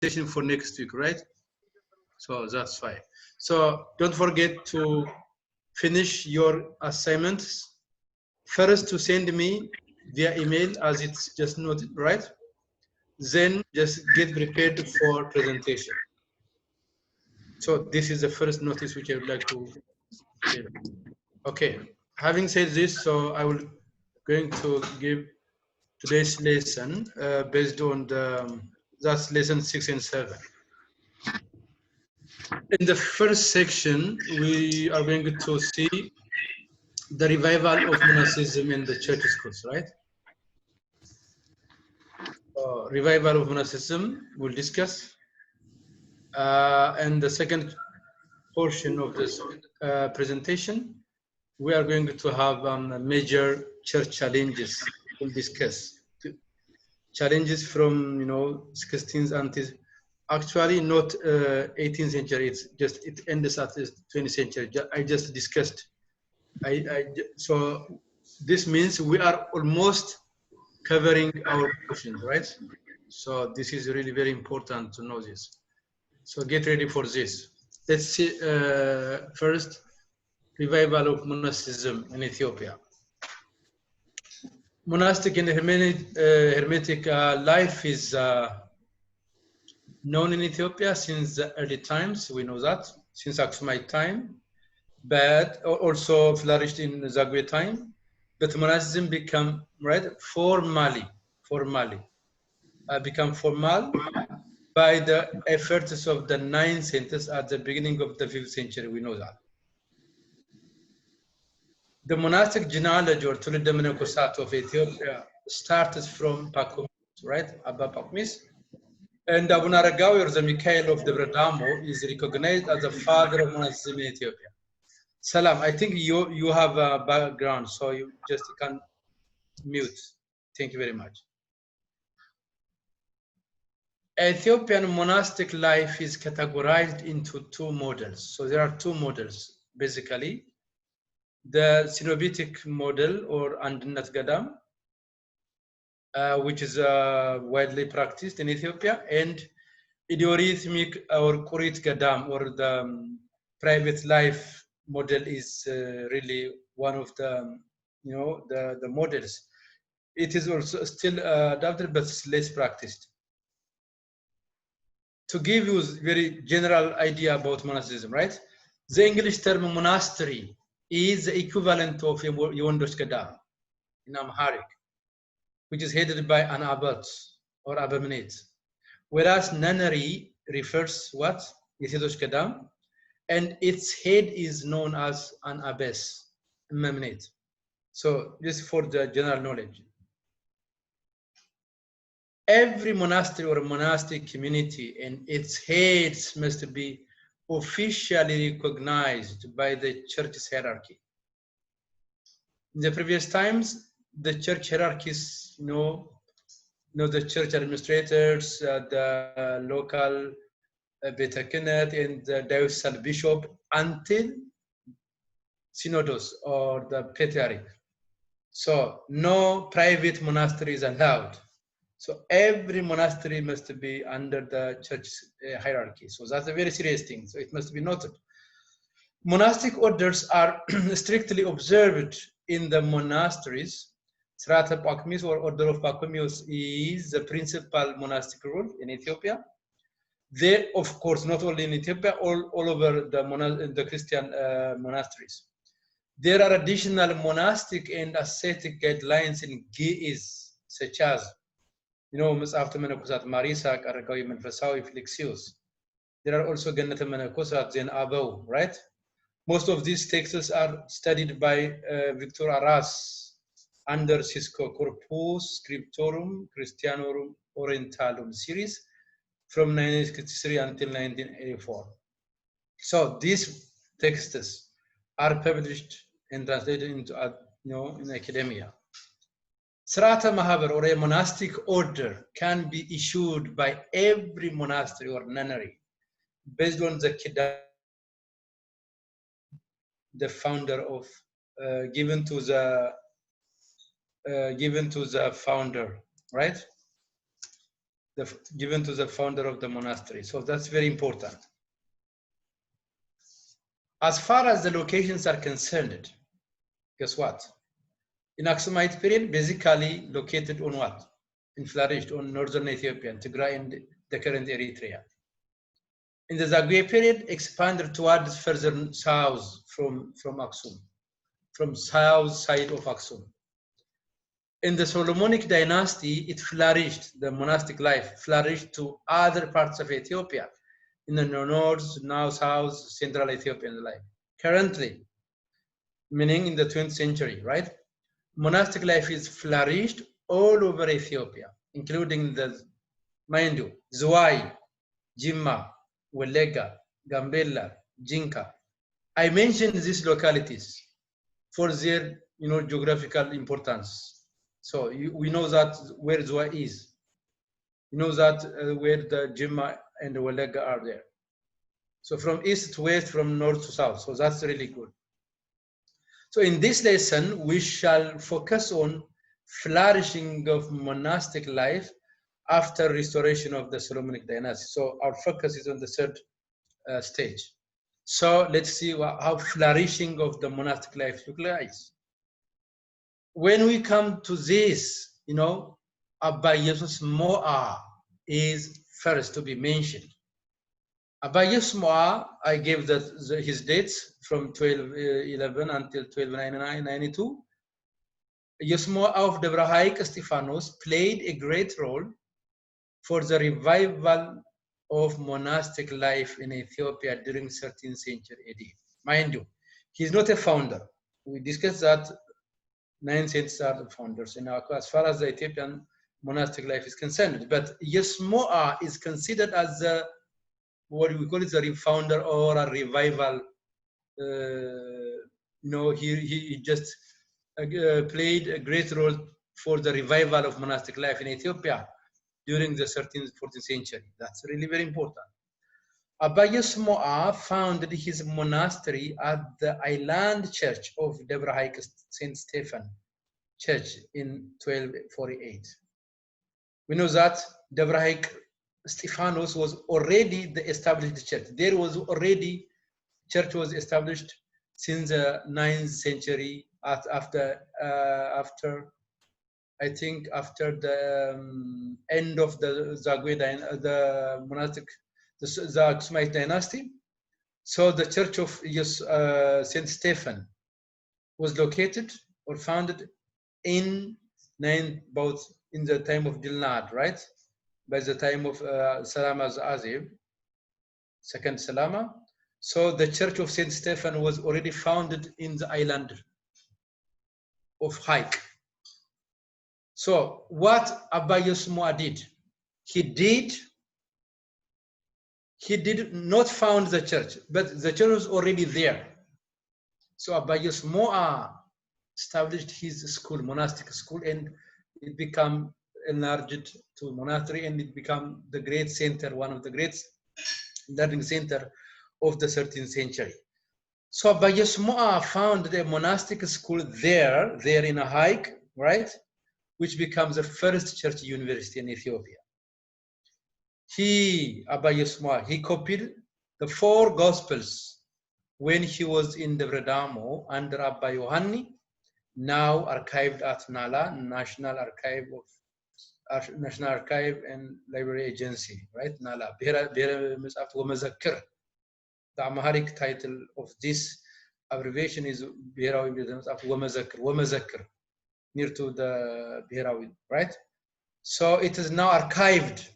presentation for next week, right? So that's fine. So don't forget to finish your assignments. First to send me via email as it's just noted, right? Then just get prepared for presentation. So this is the first notice which I would like to give. Okay, having said this, so I will going to give today's lesson based on that's lesson 6 and 7. In the first section, we are going to see the revival of monasticism in the church schools, right? Revival of monasticism we'll discuss. And the second portion of this presentation, we are going to have major church challenges we'll discuss. Challenges from 16th until actually not 18th century. It's just it ends at the 20th century. I just discussed. So this means we are almost covering our portions, right? So this is really very important to know this. So get ready for this. Let's see first revival of monasticism in Ethiopia. Monastic and hermetic life is known in Ethiopia since the early times. We know that since Aksumite time, but also flourished in Zagwe time. But monasticism become formally become formal by the efforts of the 9th century at the beginning of the 5th century. We know that. The monastic genealogy or Tulid Menekosat of Ethiopia starts from Pakumis, right? Abba Pakumis. And Abu Naragawi or the Mikhail of Debre Damo is recognized as the father of monasticism in Ethiopia. Salam, I think you have a background, so you just can mute. Thank you very much. Ethiopian monastic life is categorized into two models. So there are two models, basically. The Cenobitic model or Andinnat Gadam, which is widely practiced in Ethiopia, and Ideorhythmic or Kurit Gadam, or the private life model is really one of the, the models. It is also still adopted, but it's less practiced. To give you a very general idea about monasticism, right? The English term monastery is the equivalent of Yondos Gadam in Amharic, which is headed by an abbot or abbot. Whereas nunnery refers what? Yondos Gadam, and its head is known as an abbess, Memnate. So this is for the general knowledge. Every monastery or monastic community and its heads must be officially recognized by the church's hierarchy. In the previous times, the church hierarchies, the church administrators, the local Beta Kenneth, and the diocesan bishop until synodos or the patriarch. So no private monastery is allowed. So every monastery must be under the church hierarchy. So that's a very serious thing. So it must be noted. Monastic orders are strictly observed in the monasteries. Srata Pakumis or Order of Pakumios is the principal monastic rule in Ethiopia. They, of course, not only in Ethiopia, all over the Christian monasteries. There are additional monastic and ascetic guidelines in Ge'ez, such as መጽሐፍተ መነኮሳት ማሪሳቅ አረጋዊ መንፈሳዊ Flexius. There are also ገነተ መነኮሳት ዜና አበው, right? Most of these texts are studied by Victor Arras under Cisco Corpus Scriptorum Christianorum Orientalum series from 1963 until 1984. So these texts are published and translated into in academia. Srata Mahabar or a monastic order can be issued by every monastery or nunnery based on the Kidam, the founder of given to the founder, right? given to the founder of the monastery. So that's very important. As far as the locations are concerned, guess what? In Aksumite period, basically located on what? In flourished on northern Ethiopia, Tigray, and the current Eritrea. In the Zagwe period, expanded towards further south from Aksum, from south side of Aksum. In the Solomonic dynasty, it flourished, the monastic life flourished to other parts of Ethiopia, in the north, now south, central Ethiopia and the like. Currently, meaning in the 20th century, right? Monastic life is flourished all over Ethiopia, including the, mind you, Zwai, Jimma, Welega, Gambella, Jinka. I mentioned these localities for their, geographical importance. So we know that where Zwai is. You know that where the Jimma and the Welega are there. So from east to west, from north to south. So that's really good. So in this lesson, we shall focus on flourishing of monastic life after restoration of the Solomonic dynasty. So our focus is on the third stage. So let's see how flourishing of the monastic life looks like. When we come to this, Abba Jesus Moa is first to be mentioned. Abba Jesus Moa, I gave his dates from 1211 until 1292. Yosmoa of Debre Haik Stephanos played a great role for the revival of monastic life in Ethiopia during 13th century AD. Mind you, he's not a founder. We discussed that 9 saints are the founders as far as the Ethiopian monastic life is concerned. But Yosmoa is considered as the, what we call it, the founder or a revival. He just played a great role for the revival of monastic life in Ethiopia during the 13th, 14th century. That's really very important. Abba Yosmoa founded his monastery at the island church of Debre Haik St. Stephen Church in 1248. We know that Debre Haik Stephanos was already the established church. There was already, church was established since the 9th century after I think after the end of the Zagwe, the monastic, the Aksumite dynasty. So the church of St. Stephen was located or founded in both in the time of Dilnad, right? By the time of Salama's Azib, second Salama. So the church of St. Stephen was already founded in the island of Haik. So what Abba Yosmoa did, he did not found the church, but the church was already there. So Abba Yosmoa established his school, monastic school, and it became enlarged to monastery, and it became the great center, one of the great learning center of the 13th century. So Abba Yosmoa founded a monastic school there in a Haik, right? Which becomes the first church university in Ethiopia. Abba Yosmoa, he copied the 4 Gospels when he was in Debre Damo under Abba Yohanni, now archived at Nala, National Archive and Library Agency, right? Nala, Bihera Mitzvot Wamazakir. The Amharic title of this abbreviation is Biherawi Mitzvot Wamazakir, near to the Biherawi, right? So it is now archived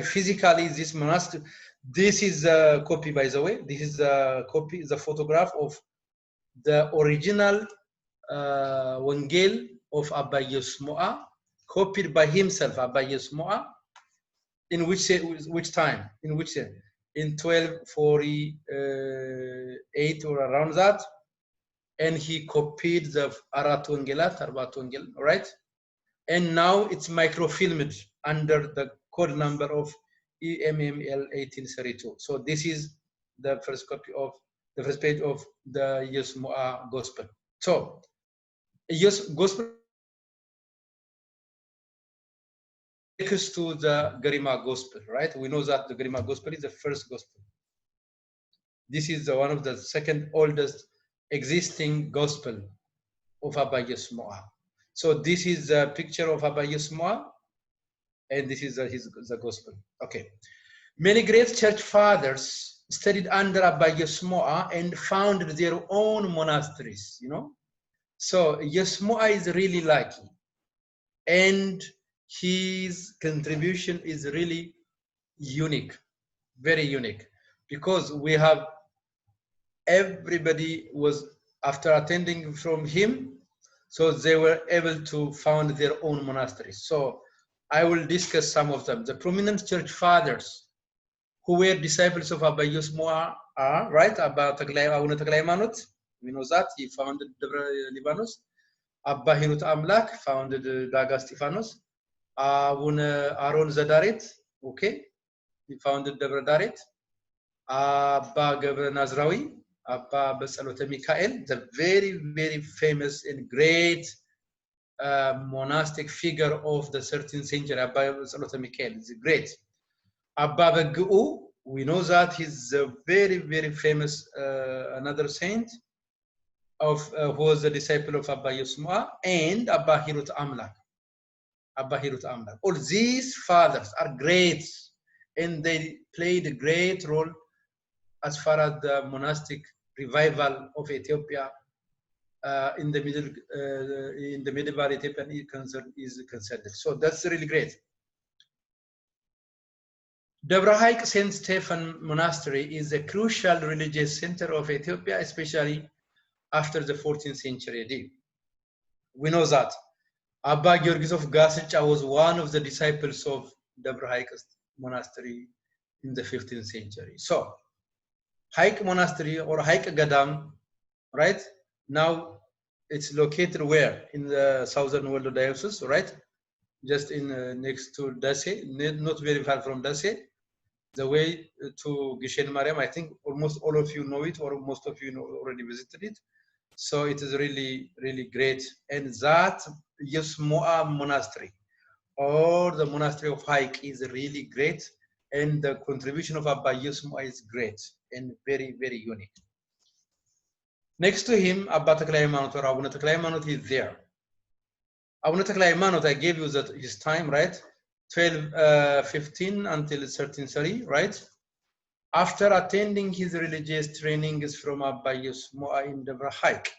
physically. This monastic. This is a copy, by the way. This is a copy, the photograph of the original Wangel of Abba Yosmoa, copied by himself, Abba Yosmoa, in which time? In which year? In 1248 or around that. And he copied the Arbat Wangel, right? And now it's microfilmed under the code number of EMML 1832. So this is the first copy of the first page of the Yosmoa Gospel. So, Gospel next to the Garima Gospel, right? We know that the Garima Gospel is the first gospel. This is one of the second oldest existing gospel of Abba Yesmoa. So this is the picture of Abba Yesmoa, and this is the gospel. Okay. Many great church fathers studied under Abba Yesmoa and founded their own monasteries, you know. So Yesmoa is really lucky, and his contribution is really unique, very unique, because we have everybody was after attending from him, so they were able to found their own monasteries. So I will discuss some of them. The prominent church fathers who were disciples of Abba Yesmoa are, right, Abba Abuna Teklai Hayimanot, we know that he founded Debre Libanos. Abba Hirut Amlak founded Daga Stephanos. Abuna Aaron Zadaret, okay, he founded Debre Daret. Abba Gebre Nazrawi, Abba Betzalote Mikael, the very, very famous and great monastic figure of the 13th century. Abba Betzalote Mikael is great. Abba Begu'u, we know that he's a very, very famous another saint of who was the disciple of Abba Yesmoa, and Abba Hirut Amlak. Abba Hirut Amlak. All these fathers are great, and they played a great role as far as the monastic revival of Ethiopia in the medieval Ethiopian is concerned. So that's really great. Debre Haik St. Stephen Monastery is a crucial religious center of Ethiopia, especially after the 14th century AD. We know that Abba Georgis of Gasicha was one of the disciples of Debre Haik Monastery in the 15th century. So Haik Monastery or Haik Gadam, right? Now it's located where? In the southern Wollo Diocese, right? Just in next to Dase, not very far from Dase. The way to Gishen Mariam, I think almost all of you know it, or most of you already visited it. So it is really, really great. And that Yesmoa Monastery, or the Monastery of Haik, is really great. And the contribution of Abba Yesmoa is great and very, very unique. Next to him, Abba Teklai Hayimanot or Abuna Teklai Hayimanot is there. Abuna Teklai Hayimanot, I gave you that his time, right? 1215 until 1330, right? After attending his religious trainings from Abba Yesmoa in Debre Haik,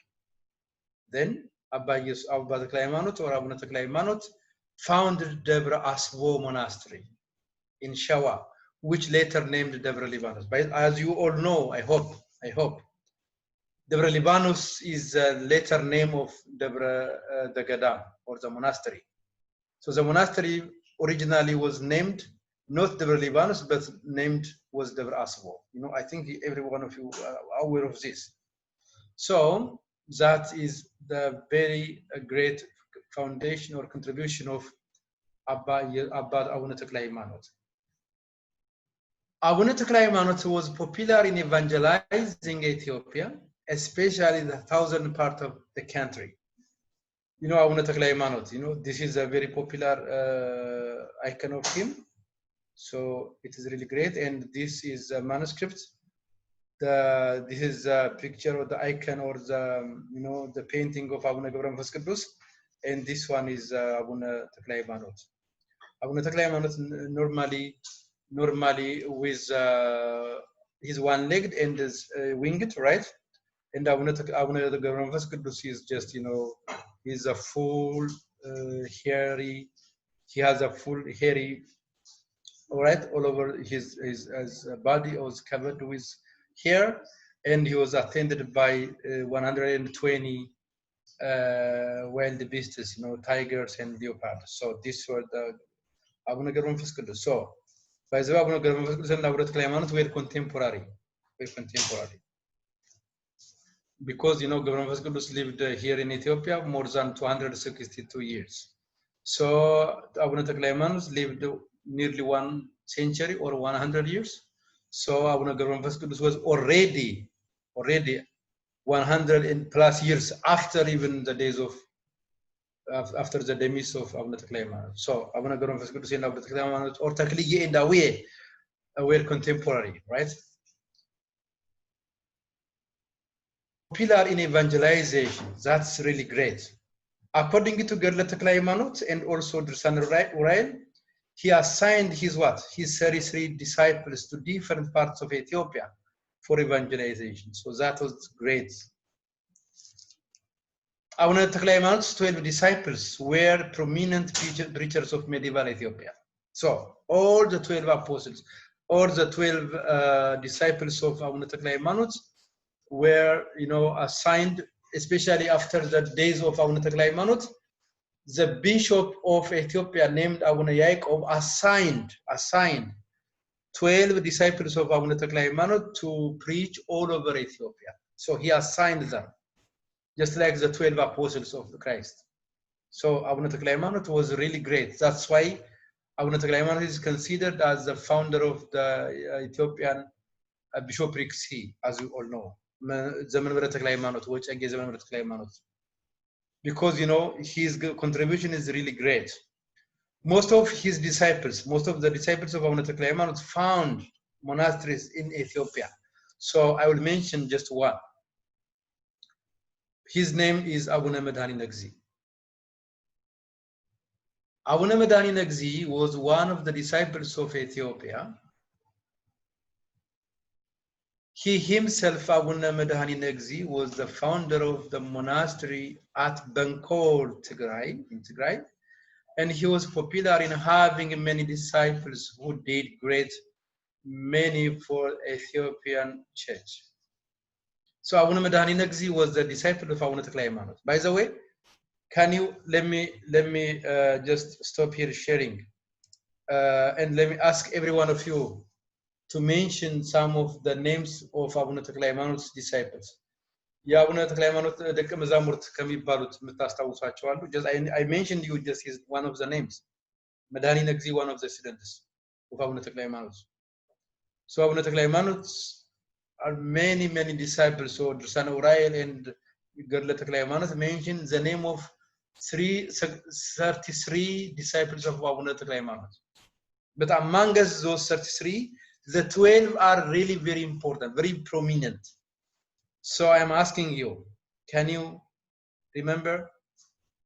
then Abba Teklai Hayimanot or Abuna Teklai Hayimanot founded Debre Aswo Monastery in Shawa, which later named Debre Libanos. But as you all know, I hope, Debre Libanos is a later name of Debre the Gadam, or the monastery. So the monastery originally was named not Debre Libanos, but named was Debre Aswo. You know, I think every one of you are aware of this. So that is the very great foundation or contribution of Abba Abuna Teklai Hayimanot. Abuna Teklai Hayimanot was popular in evangelizing Ethiopia, especially the southern part of the country. You know, Abuna Teklai Hayimanot, you know, this is a very popular icon of him. So it is really great. And this is a manuscript. This is a picture of the icon or the, you know, the painting of Abuna ገብረ መንፈስ ቅዱስ. And this one is Abuna Teklai Hayimanot. Abuna Teklai Hayimanot normally with he's one-legged and is winged, right? And Abuna ገብረ መንፈስ ቅዱስ is just, you know, he's a full hairy. He has a full hairy, all right, all over his body was covered with hair, and he was attended by 120 wild beasts, you know, tigers and leopards. So these were the Abuna ገብረ መንፈስ ቅዱስ. So by the way, Abuna ገብረ መንፈስ ቅዱስ and Abuna Teklai Hayimanot were contemporary. Because, you know, ገብረ መንፈስ ቅዱስ lived here in Ethiopia more than 262 years. So Abuna Teklai Hayimanot lived nearly 1 century or 100 years. So Abuna ገብረ መንፈስ ቅዱስ was already 100 and plus years after even the days of after the demise of Abuna Tekle Haimanoth. So Abuna ገብረ መንፈስ ቅዱስ and Abuna Tekle Haimanoth, or Takliye and Awiye, were contemporary, right? Popular in evangelization, that's really great. According to Gerle Tekle Haimanoth and also Drsan Urael, he assigned his what? His 33 disciples to different parts of Ethiopia for evangelization. So that was great. Abuna Tekle Haimanoth's 12 disciples were prominent preachers of medieval Ethiopia. So all the 12 apostles, all the 12 disciples of Abuna Tekle Haimanoth were, assigned, especially after the days of Abuna Tekle Haimanoth. The bishop of Ethiopia named Abuna Yaakov assigned 12 disciples of Abuna Tekle Haimanoth to preach all over Ethiopia. So he assigned them, just like the 12 apostles of Christ. So Abuna Tekle Haimanoth was really great. That's why Abuna Tekle Haimanoth is considered as the founder of the Ethiopian bishopric see, as we all know. Because his contribution is really great. Most of his disciples, most of the disciples of Abuna Tekle Haimanoth found monasteries in Ethiopia. So I will mention just one. His name is Abuna Medhani Nagzi. Abuna Medhani Nagzi was one of the disciples of Ethiopia. He himself, Abuna Medhani Nagzi, was the founder of the monastery at Benkol, Tigray, in Tigray. And he was popular in having many disciples who did great many for Ethiopian church. So Abuna Medhani Nagzi was the disciple of Abuna Tekle Haimanoth. By the way, can you let me just stop here sharing, and let me ask every one of you to mention some of the names of Abuna Tekle Haimanoth's disciples. የአቡነ ተክለ ሃይማኖት ደቀ መዛሙርት ከሚባሉት የምታስታውሷቸው አሉ? Just I mentioned you just his one of the names. መድኃኒ ነግዚ, one of the students of Abuna Tekle Haimanoth. So Abuna Tekle Haimanoth are many disciples. So Drsan Urael and Gerle Tekle Haimanoth mentioned the name of 33 disciples of Abuna Tekle Haimanoth. But among us, those 33, the 12 are really very important, very prominent. So I'm asking you, can you remember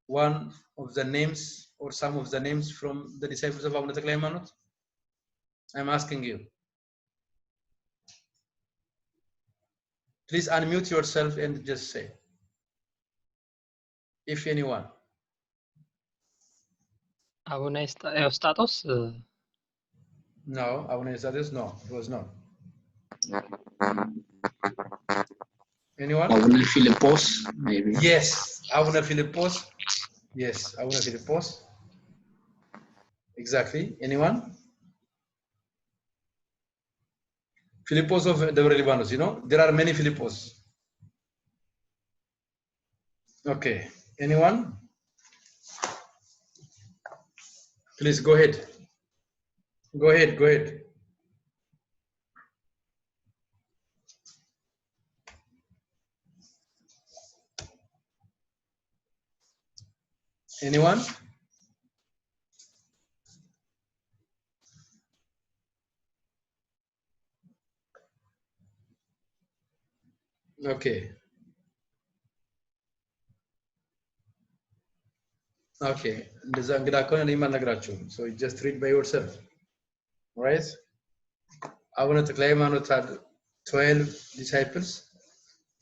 one of the names or some of the names from the disciples of Abuna Tekle Haimanoth? I'm asking you. Please unmute yourself and just say, if anyone. Abuna Eustathos? No, Abuna Eustathos, no, it was not. Anyone? Abuna Philippos, maybe. Yes, Abuna Philippos. Yes, Abuna Philippos. Exactly. Anyone? Philippos of Debre Libanos, there are many Philippos. Okay. Anyone? Please go ahead. Go ahead. Anyone? Okay. Okay. So you just read by yourself. All right? Abuna Tekle Haimanoth had 12 disciples.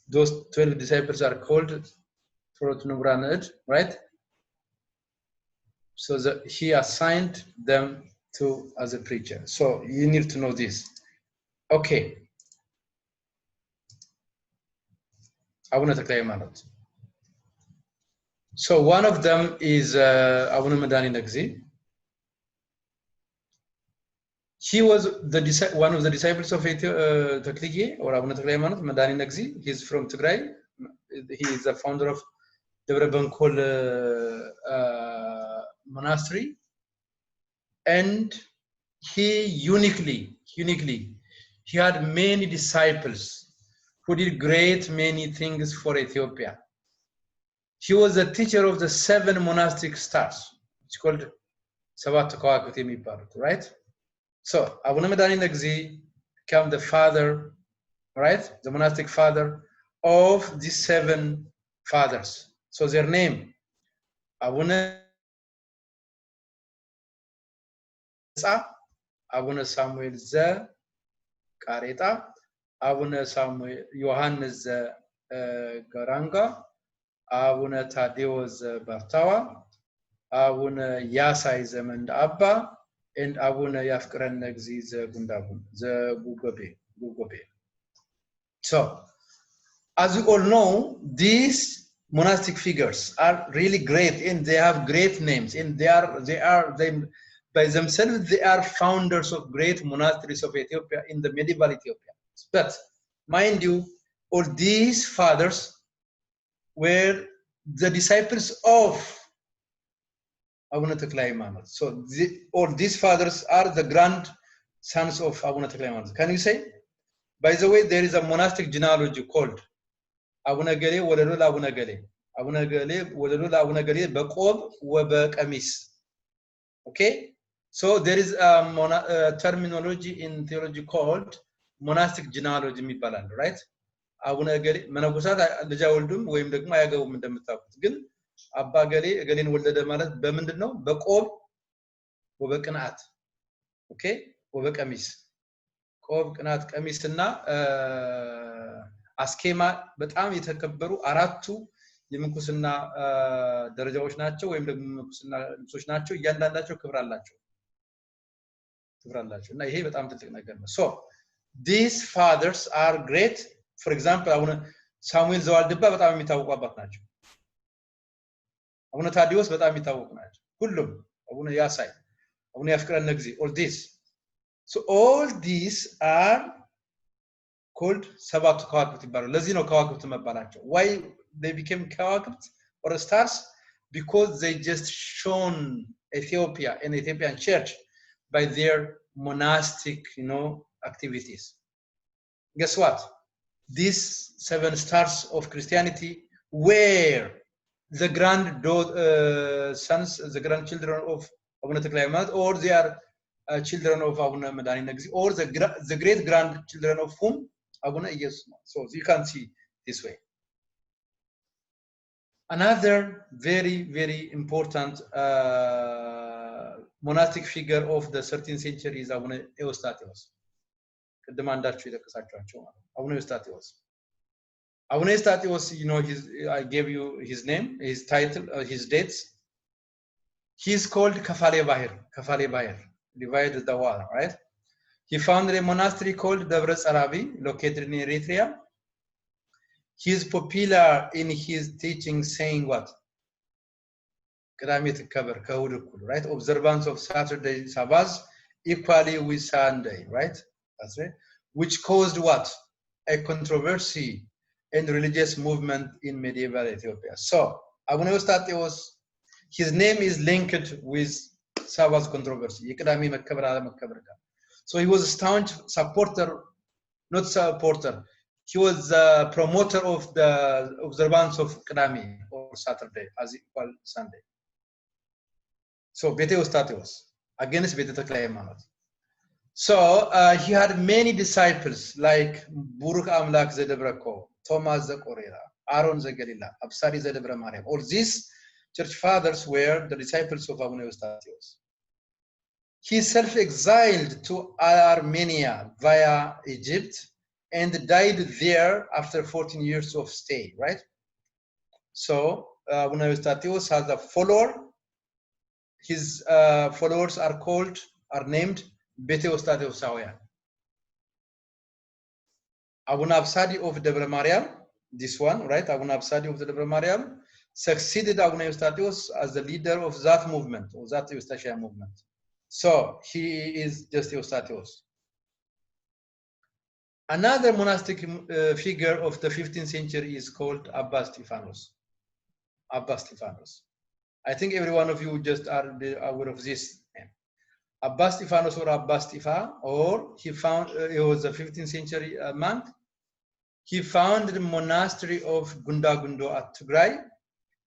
Those 12 disciples are called Frot Nubranad, right? So he assigned them as a preacher. So you need to know this. Okay. Abuna Tekle Haimanoth. So one of them is Abuna Medhani Nagzi. He was one of the disciples of Takliye or Abuna Tekle Haimanoth, Medhani Nagzi. He's from Tigray. He is the founder of Debre Benkol monastery. And he uniquely, he had many disciples who did many things for Ethiopia. He was the teacher of the 7 monastic stars. It's called ሰባት ከዋክብት የሚባሉት, right? So አቡነ መድኃኒነ እግዚእ became the father, right? The monastic father of these 7 fathers. So their name, አቡነ አቡነ ሳሙኤል ዘቃሬጣ, አቡነ ሳሙኤል ዮሐንስ ዘገራንጋ, አቡነ ታዴዎስ ዘባርታዋ, አቡነ ያሳይ ዘመንዳ አባ, and አቡነ ያፍቅረነ እግዚእ ዘጉጎቤ. So as you all know, these monastic figures are really great, and they have great names, and they by themselves they are founders of great monasteries of Ethiopia in the medieval Ethiopia. But mind you, all these fathers were the disciples of Abuna Tekle Haymanot. So all these fathers are the grandsons of Abuna Tekle Haymanot. Can you say? By the way, there is a monastic genealogy called Abuna Gele Wodelu Abuna Gele. Abuna Gele Wodelu Abuna Gele በቆብ ወበቀሚስ. Okay? So there is a terminology in theology called monastic genealogy የሚባላል, right? አቡነ ገሌ መነኮሳት ልጅ አይወልዱም ወይም ደግሞ አያገቡም እንደምታውቁት፣ ግን አባ ገሌ ገሌን ወለደ ማለት በምንድነው? በቆብ ወበቅናት። ኦኬ? ወበቀሚስ። ቆብ፣ ቅናት፣ ቀሚስና አስኬማ በጣም የተከበሩ አራቱ የምንኩስና ደረጃዎች ናቸው ወይም ደግሞ የምንኩስና ልብሶች ናቸው። እያንዳንዳቸው ክብር አላቸው እና ይሄ በጣም ትልቅ ነገር ነው። So these fathers are great. For example, አቡነ ሳሙኤል ዘዋልድባ በጣም የሚታወቁ አባት ናቸው። አቡነ ታዲዮስ በጣም የሚታወቁ ናቸው። ሁሉም አቡነ ያሳይ፣ አቡነ ያፍቅረነ እግዚእ, all these. So all these are called ሰባቱ ከዋክብት ይባላሉ። ለዚህ ነው ከዋክብት መባላቸው። Why they became ከዋክብት or stars? Because they just shone Ethiopia and Ethiopian church by their monastic, activities. Guess what? These 7 stars of Christianity were the grandchildren of Abuna Tekle Haymanot, or they are children of Abuna Medhanine እግዚእ, or the great grandchildren of whom? Abuna ኢየሱስ. So you can see this way. Another very, very important monastic figure of the 13th century is Abuna Eustathios. ቅድም አንዳችሁ የተከሳቻቸው ማለት Abuna Eustathios. Abuna Eustathios, I gave you his name, his title, his dates. He is called Kafale Bahir, divide the water, right? He founded a monastery called Debre Tsarabi, located in Eritrea. He is popular in his teaching, saying what? Right? Observance of Saturday Sabbath equally with Sunday, right? That's right. Which caused what? A controversy and religious movement in medieval Ethiopia. So, Abuna Eustathios, his name is linked with Sabbath controversy. So he was a staunch supporter, not supporter. He was a promoter of the observance of Kadami or Saturday as equal Sunday. So Bete Eustathios against Bete Tekle Haymanot. So he had many disciples like Buruk Amlak Zedebrako, Thomas Zekorera, Aaron Zegelila, Absari Zedebra Mariam. All these church fathers were the disciples of Abuna Eustathios. He self-exiled to Armenia via Egypt and died there after 14 years of stay, right? So Abuna Eustathios has a follower. His followers are named Bete Eustathiosauyan. Abuna Absadi of Debre Mariam, this one, right? Abuna Absadi of the Debre Mariam succeeded Abuna Eustathios as the leader of that movement, or that Eustachian movement. So he is just Eustathios. Another monastic figure of the 15th century is called Abba Stephanos. I think every one of you just are aware of this name. Abba Stephanos or Abba Stifa, or he was a 15th century monk. He founded the monastery of Gundagundo at Tigray.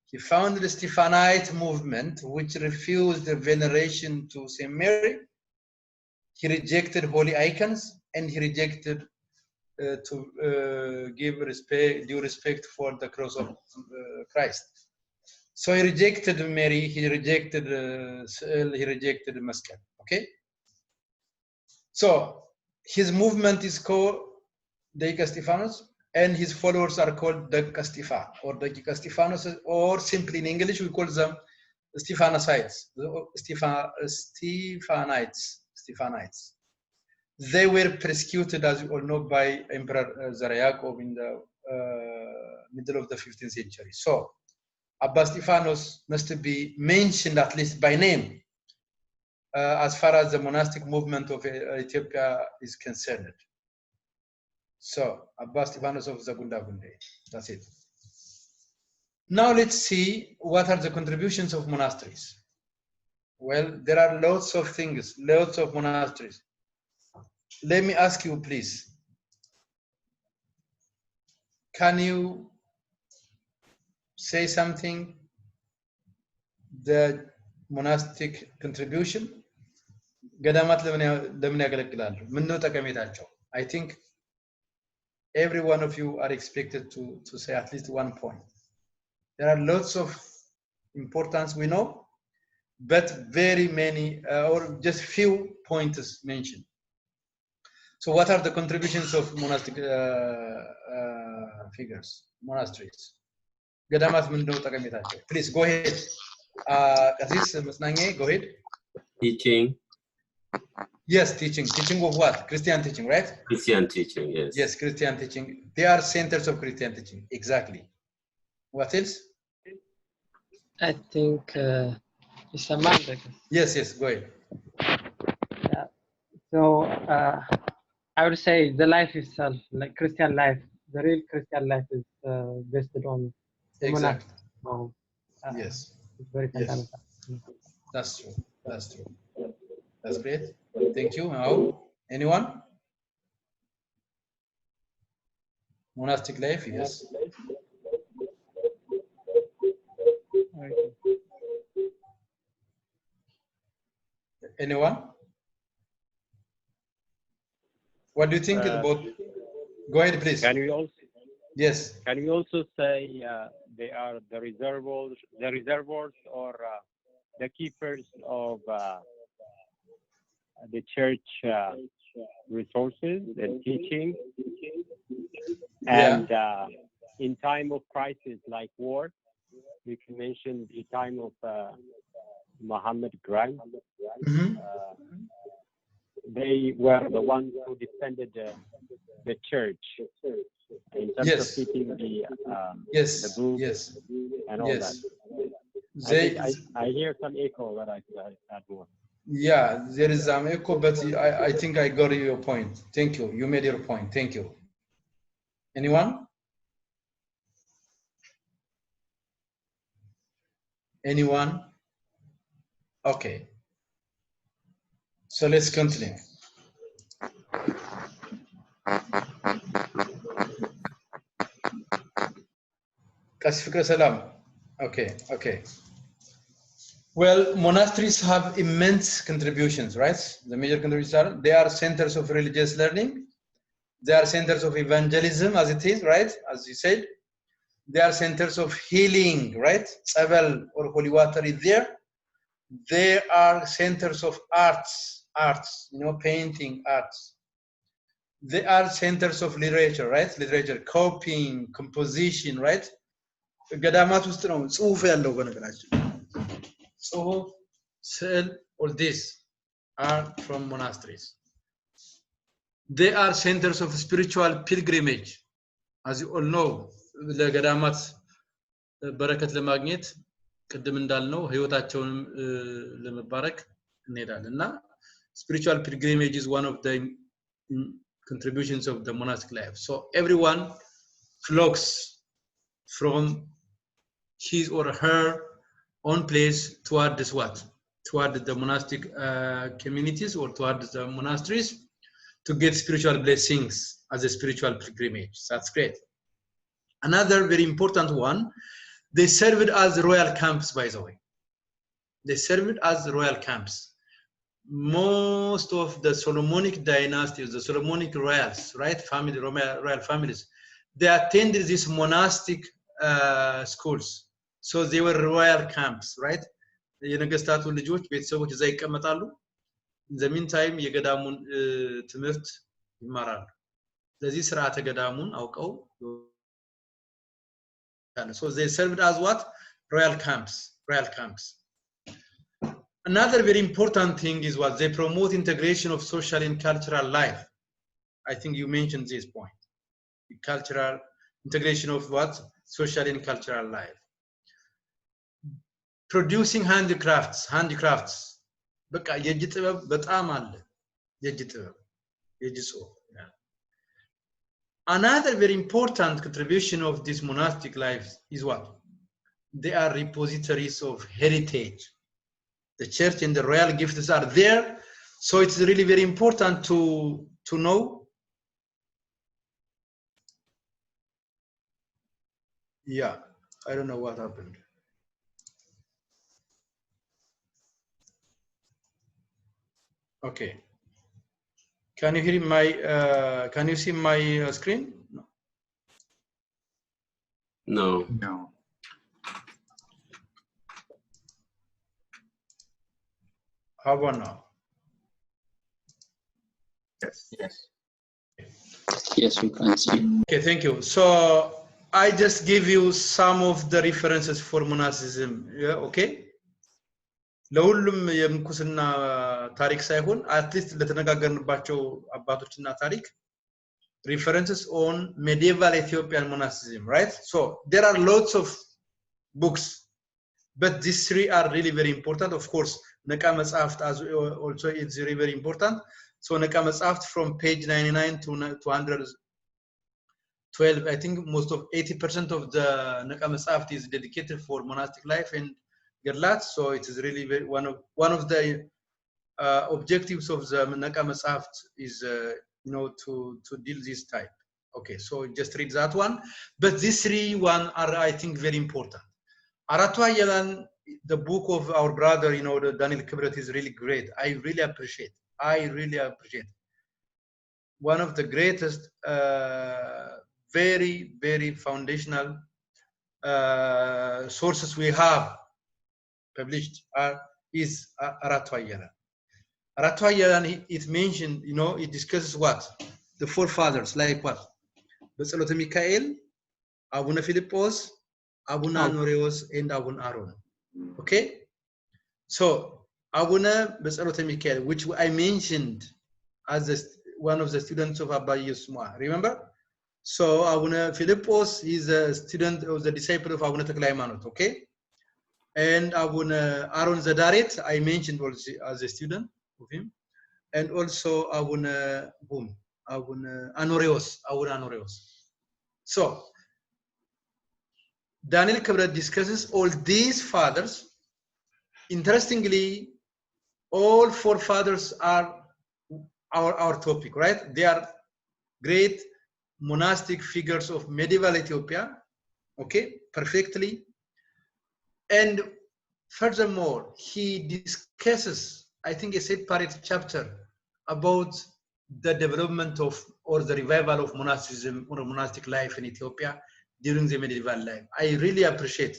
He He founded the Stephanite movement, which refused the veneration to Saint Mary. He rejected holy icons, and he rejected to give due respect for the cross of Christ. So he rejected Mary, he rejected he rejected Maskal. Okay. So his movement is called Deika Stephanos, and his followers are called Deika Stephan or Deika Stephanos, or simply in English we call them Stephanocytes, Stephanites. They were persecuted, as you all know, by Emperor Zarayakob in the middle of the 15th century. So Abba Stephanos must be mentioned at least by name as far as the monastic movement of Ethiopia is concerned. So Abba Stephanos of Zagundagunde, that's it. Now let's see what are the contributions of monasteries. Well, there are lots of things, lots of monasteries. Let me ask you, please. Can you say something? The monastic contribution? I think every one of you are expected to say at least one point. There are lots of importance we know, but very many or just few pointers mentioned. So what are the contributions of monastic figures, monasteries? Please go ahead. Go ahead. Teaching. Yes, teaching. Teaching of what? Christian teaching, right? Christian teaching, yes. Yes, Christian teaching. They are centers of Christian teaching. Exactly. What else? I think it's a matter. Yes, go ahead. Yeah. So I would say the life itself, like Christian life, the real Christian life is based on the Exactly. So, Yes. it's very fundamental. Yes. That's true. That's true. That's great. Thank you. Now, anyone? Monastic life, yes. Anyone? What do you think about? Go ahead, please. Can we also? Yes. Can we also say they are the reservoirs, or the keepers of the church resources and teaching? And in time of crisis like war, we can mention the time of Muhammad Grant. They were the ones who defended the church in terms of keeping the books and all that. I hear some echo that I had more. Yeah, there is some echo, but I think I got your point. Thank you. You made your point. Thank you. Anyone? Anyone? Okay. So let's continue. Okay. Well, monasteries have immense contributions, right? The major contributions are, they are centers of religious learning. They are centers of evangelism, as it is, right? As you said. They are centers of healing, right? Tzabal or holy water is there. They are centers of arts, painting, arts. They are centers of literature, right? Literature, copying, composition, right? ገዳማት ውስጥ ነው ጽሁፍ ያለው በነገራችን ጽሁፍ ስዕል all these are from monasteries. They are centers of spiritual pilgrimage, as you all know. ለገዳማት በረከት ለማግኘት ቅድም እንዳልነው ህይወታቸውንም ለመባረክ እንሄዳለን እና spiritual pilgrimage is one of the contributions of the monastic life. So everyone flocks from his or her own place towards what? Toward the monastic communities or towards the monasteries to get spiritual blessings as a spiritual pilgrimage. That's great. Another very important one, They served as royal camps, by the way. They served as royal camps. Most of the Solomonic dynasties, the Solomonic royals, right, royal families, they attended these monastic schools. So they were royal camps, right? የነገስታቱ ልጆች ቤተሰቦች እዛ ይቀመጣሉ። In the meantime የገዳሙን ትምህርት ይማራሉ። ስለዚህ ስርዓተ ገዳሙን አውቀው so they served as what? Royal camps. Another very important thing is what they promote integration of social and cultural life. I think you mentioned this point. The cultural integration of what? Social and cultural life. Producing handicrafts. በቃ የእጅ ጥበብ በጣም አለ። የእጅ ጥበብ የእጅ ጽሑፍ Another very important contribution of this monastic life is what? They are repositories of heritage. The church and the royal gifts are there, so it's really very important to know. Yeah, I don't know what happened. Okay. Can you hear my? Can you see my screen? No. No. How about now? Yes. Yes, we can see. Okay, thank you. So I just give you some of the references for monasticism. Yeah, okay. ለሁሉም የምንኩስና ታሪክ ሳይሆን አትሊስት ለተነጋገርንባቸው አባቶችና ታሪክ references on medieval Ethiopian monasticism, right? So there are lots of books, but these three are really very important. Of course, ነቃ መጽሐፍት also it's very very important. So ነቃ መጽሐፍት from page 99 to 212, I think most of 80% of the ነቃ መጽሐፍት is dedicated for monastic life and Gerlat, so it is really very, one of the objectives of the Naka Masaft is to deal this type. Okay, so just read that one. But these three are I think very important. Aratwa Yelan, the book of our brother, the Daniel Kibret is really great. I really appreciate. One of the greatest, very very foundational sources we have published is Aratwa Yelan. Aratwa Yelan, it mentioned, it discusses what? The forefathers, like what? በጸሎተ ሚካኤል, Abuna Philippos, Abuna Anoreos, and Abuna Aaron. Okay? So, Abuna በጸሎተ ሚካኤል, which I mentioned as one of the students of Abba Yusma. Remember? So, Abuna Philippos is a student of the disciple of Abuna Tekle Haymanot. Okay? And Abuna Aaron Zadaret, I mentioned also as a student of him, and also Abuna Anoreos. So Daniel Kibret discusses all these fathers. Interestingly, all four fathers are our topic, right? They are great monastic figures of medieval Ethiopia. Okay, perfectly. And furthermore, he discusses, I think, a separate chapter about the development of or the revival of monasticism or monastic life in Ethiopia during the medieval life. I really appreciate.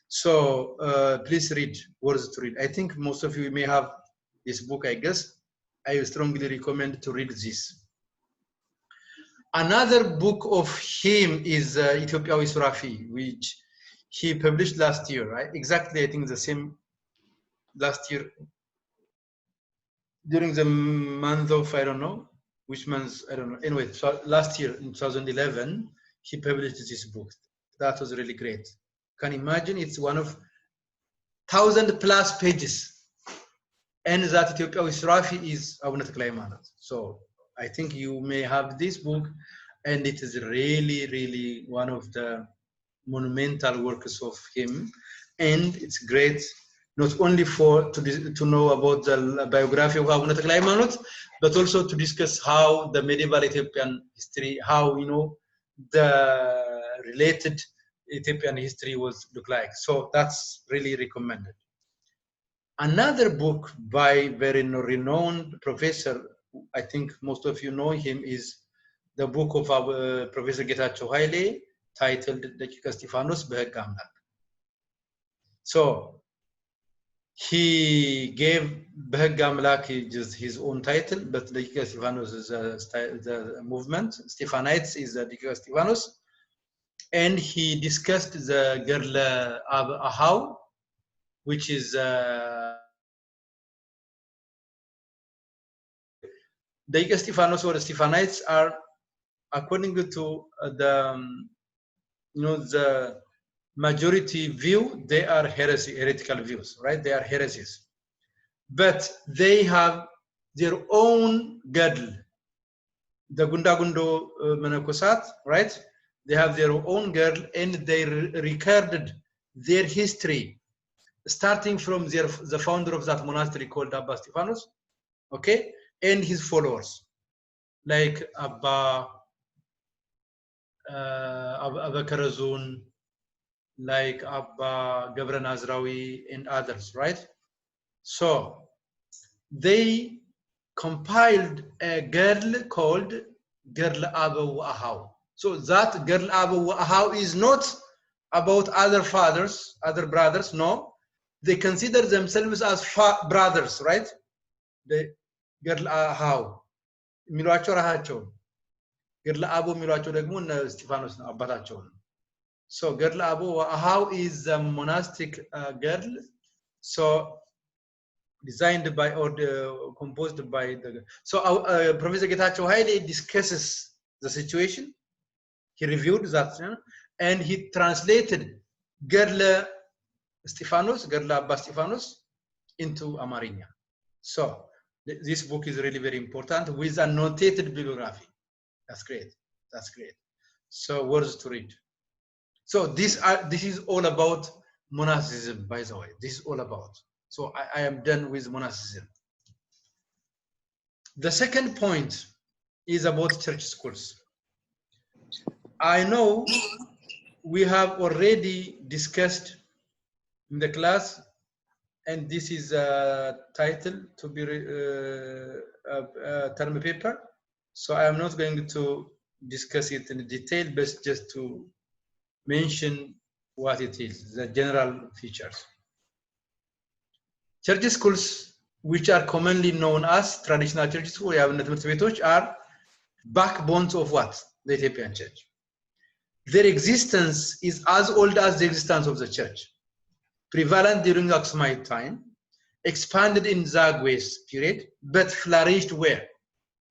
So please read, worth to read. I think most of you may have this book, I guess. I strongly recommend to read this. Another book of him is Ethiopiawi Surafi, which he published last year, right? Exactly, I think the same last year. During the month of, I don't know, which month, I don't know. Anyway, so last year in 2011, he published this book. That was really great. Can you imagine? It's one of 1,000+ pages. And that Ethiopiawi Surafi is Abuna Tekle Haymanot. So I think you may have this book, and it is really, really one of the monumental works of him. And it's great not only to know about the biography of Abuna Tekle Haymanot, but also to discuss how the medieval Ethiopian history, how the related Ethiopian history was look like. So that's really recommended. Another book by very renowned professor, I think most of you know him, is the book of our Professor Getachew Haile, titled ደቂቀ እስጢፋኖስ በሕግ አምላክ. So he gave በሕግ አምላክ just his own title, but ደቂቀ እስጢፋኖስ is the movement. Stephanites is the ደቂቀ እስጢፋኖስ, and he discussed the ገድለ አብ አሃው, which is ደቂቀ እስጢፋኖስ or Stephanites are, according to the the majority view, they are heretical views, right? They are heresies, but they have their own gadl, the Gundagundo Menakosat, right? They have their own gadl, and they recorded their history, starting from the founder of that monastery called Abba Stephanos, okay, and his followers, like Abba Karazun, like Abba Gabra Nazrawi, and others, right? So they compiled a girl called Girl Abu Ahau. So that Girl Abu Ahau is not about other fathers, other brothers, no. They consider themselves as brothers, right? The Girl Ahau. Miluacho Rahacho. Girl Abu Miluacho Degmun Stephanos Abatacho. So Girl Abu Ahau is a monastic girl, so designed by or composed by the. So Professor Getachew Haile discusses the situation. He reviewed that, and he translated Girl Stephanos, Girl Abba Stephanos, into Amarinya. So this book is really very important with annotated bibliography. That's great. That's great. So words to read. So this is all about monasticism, by the way. This is all about. So I am done with monasticism. The second point is about church schools. I know we have already discussed in the class, and this is a title to be term paper. So I am not going to discuss it in detail, but just to mention what it is, the general features. Church schools, which are commonly known as traditional church schools, are backbones of what? The Ethiopian church. Their existence is as old as the existence of the church. Prevalent during Aksumite time, expanded in Zagwe's period, but flourished where?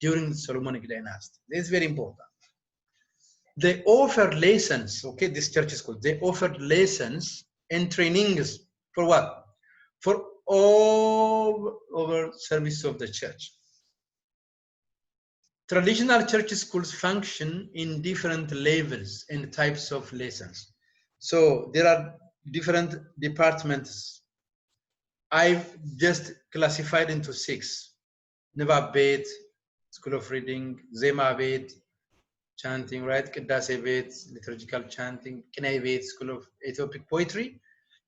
During the Solomonic dynasty. This is very important. They offered lessons, okay, this church school, they offered lessons and trainings for what? For all over service of the church. Traditional church schools function in different levels and types of lessons. So there are different departments. I've just classified into 6. Nivab Bet, School of Reading, Zema Bet, chanting, right? Kedase Bet, liturgical chanting, Kenai Bet, School of Ethiopic Poetry,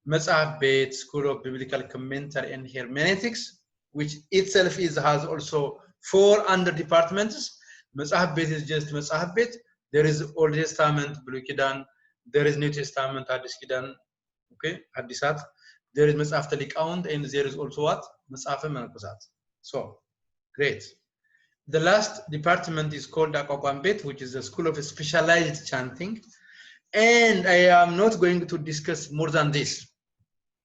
Matzah Bet, School of Biblical Commentary and Hermeneutics, which itself has also 4 under departments. Matzah Bet is just Matzah Bet. There is Old Testament, Blue Kidan. There is New Testament, Hadis Kidan, okay, Hadisat. There is Matzah Likaunt, and there is also what? Matzah Menakosat. So, great. The last department is called Akwakwan Bet, which is a school of specialized chanting. And I am not going to discuss more than this,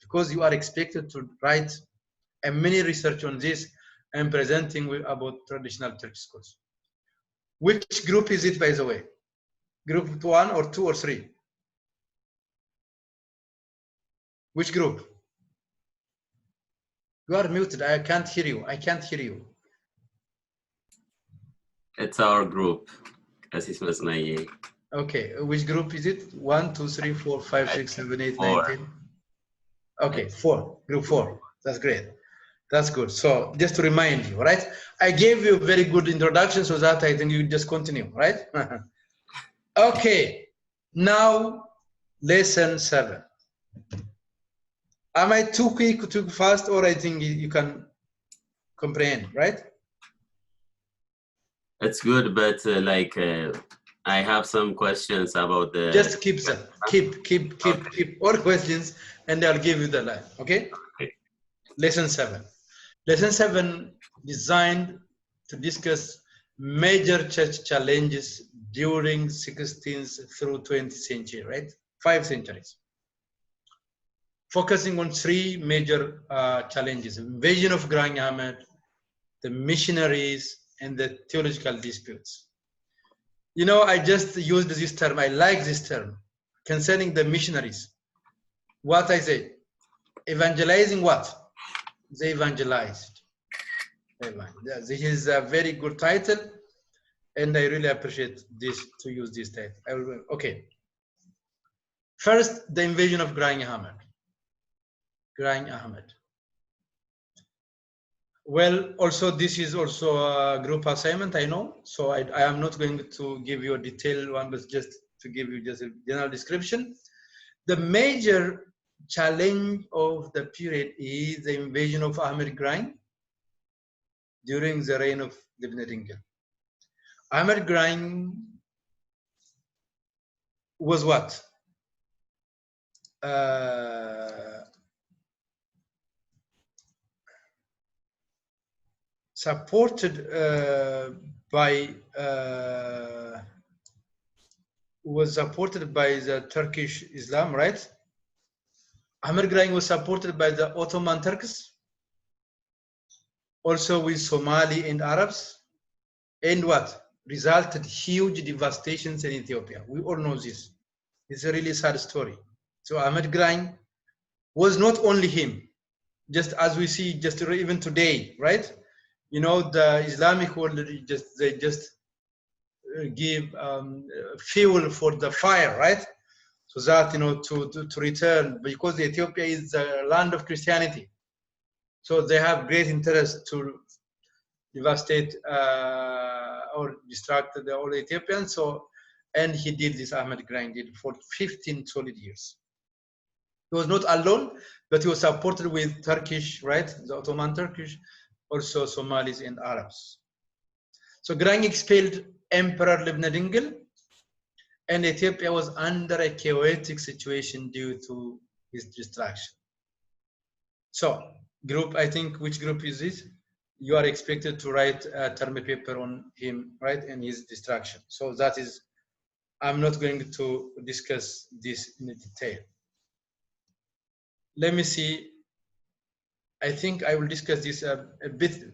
because you are expected to write a mini research on this and presenting about traditional church schools. Which group is it, by the way? Group 1 or 2 or 3? Which group? You are muted. I can't hear you. I can't hear you. It's our group. Okay. Which group is it? 1, 2, 3, 4, 5, 6, 7, 8, 9, 10. Okay, 4. Group 4. That's great. That's good. So just to remind you, right? I gave you a very good introduction, so that I think you just continue, right? Okay. Now Lesson 7. Am I too quick, too fast, or I think you can comprehend, right? It's good, but I have some questions about the. Just keep them. Keep all questions, and I'll give you the line. Okay? Okay. Lesson 7. Lesson 7 designed to discuss major church challenges during 16th through 20th century, right? 5 centuries. Focusing on 3 major challenges: invasion of Grand Ahmed, the missionaries, and the theological disputes. You know, I just used this term. I like this term concerning the missionaries. What I say, evangelizing what? They evangelized. This is a very good title, and I really appreciate this to use this title. Okay. First, the invasion of Grand Ahmed. Grand Ahmed. Well, also this is also a group assignment, I know. So I am not going to give you a detailed one, but just to give you just a general description. The major challenge of the period is the invasion of Ahmed Grain during the reign of Ibn Dingil. Ahmed Grain was what? Supported was supported by the Turkish Islam, right? Ahmed Grain was supported by the Ottoman Turks, also with Somali and Arabs, and what resulted huge devastations in Ethiopia. We all know this. It's a really sad story. So Ahmed Grain was not only him, just as we see just even today, right? You know, the Islamic world they just give fuel for the fire, right? So that, you know, to return, because Ethiopia is the land of Christianity. So they have great interest to devastate or distract the old Ethiopians. So, and he did this, Ahmed Grain did for 15 solid years. He was not alone, but he was supported with Turkish, right? The Ottoman Turkish, also Somalis and Arabs. So Grain expelled Emperor Ibn Dingil, and Ethiopia was under a chaotic situation due to his distraction. So group, I think, which group is this? You are expected to write a term paper on him, right? And his distraction. So that is, I'm not going to discuss this in detail. Let me see. I think I will discuss this a bit.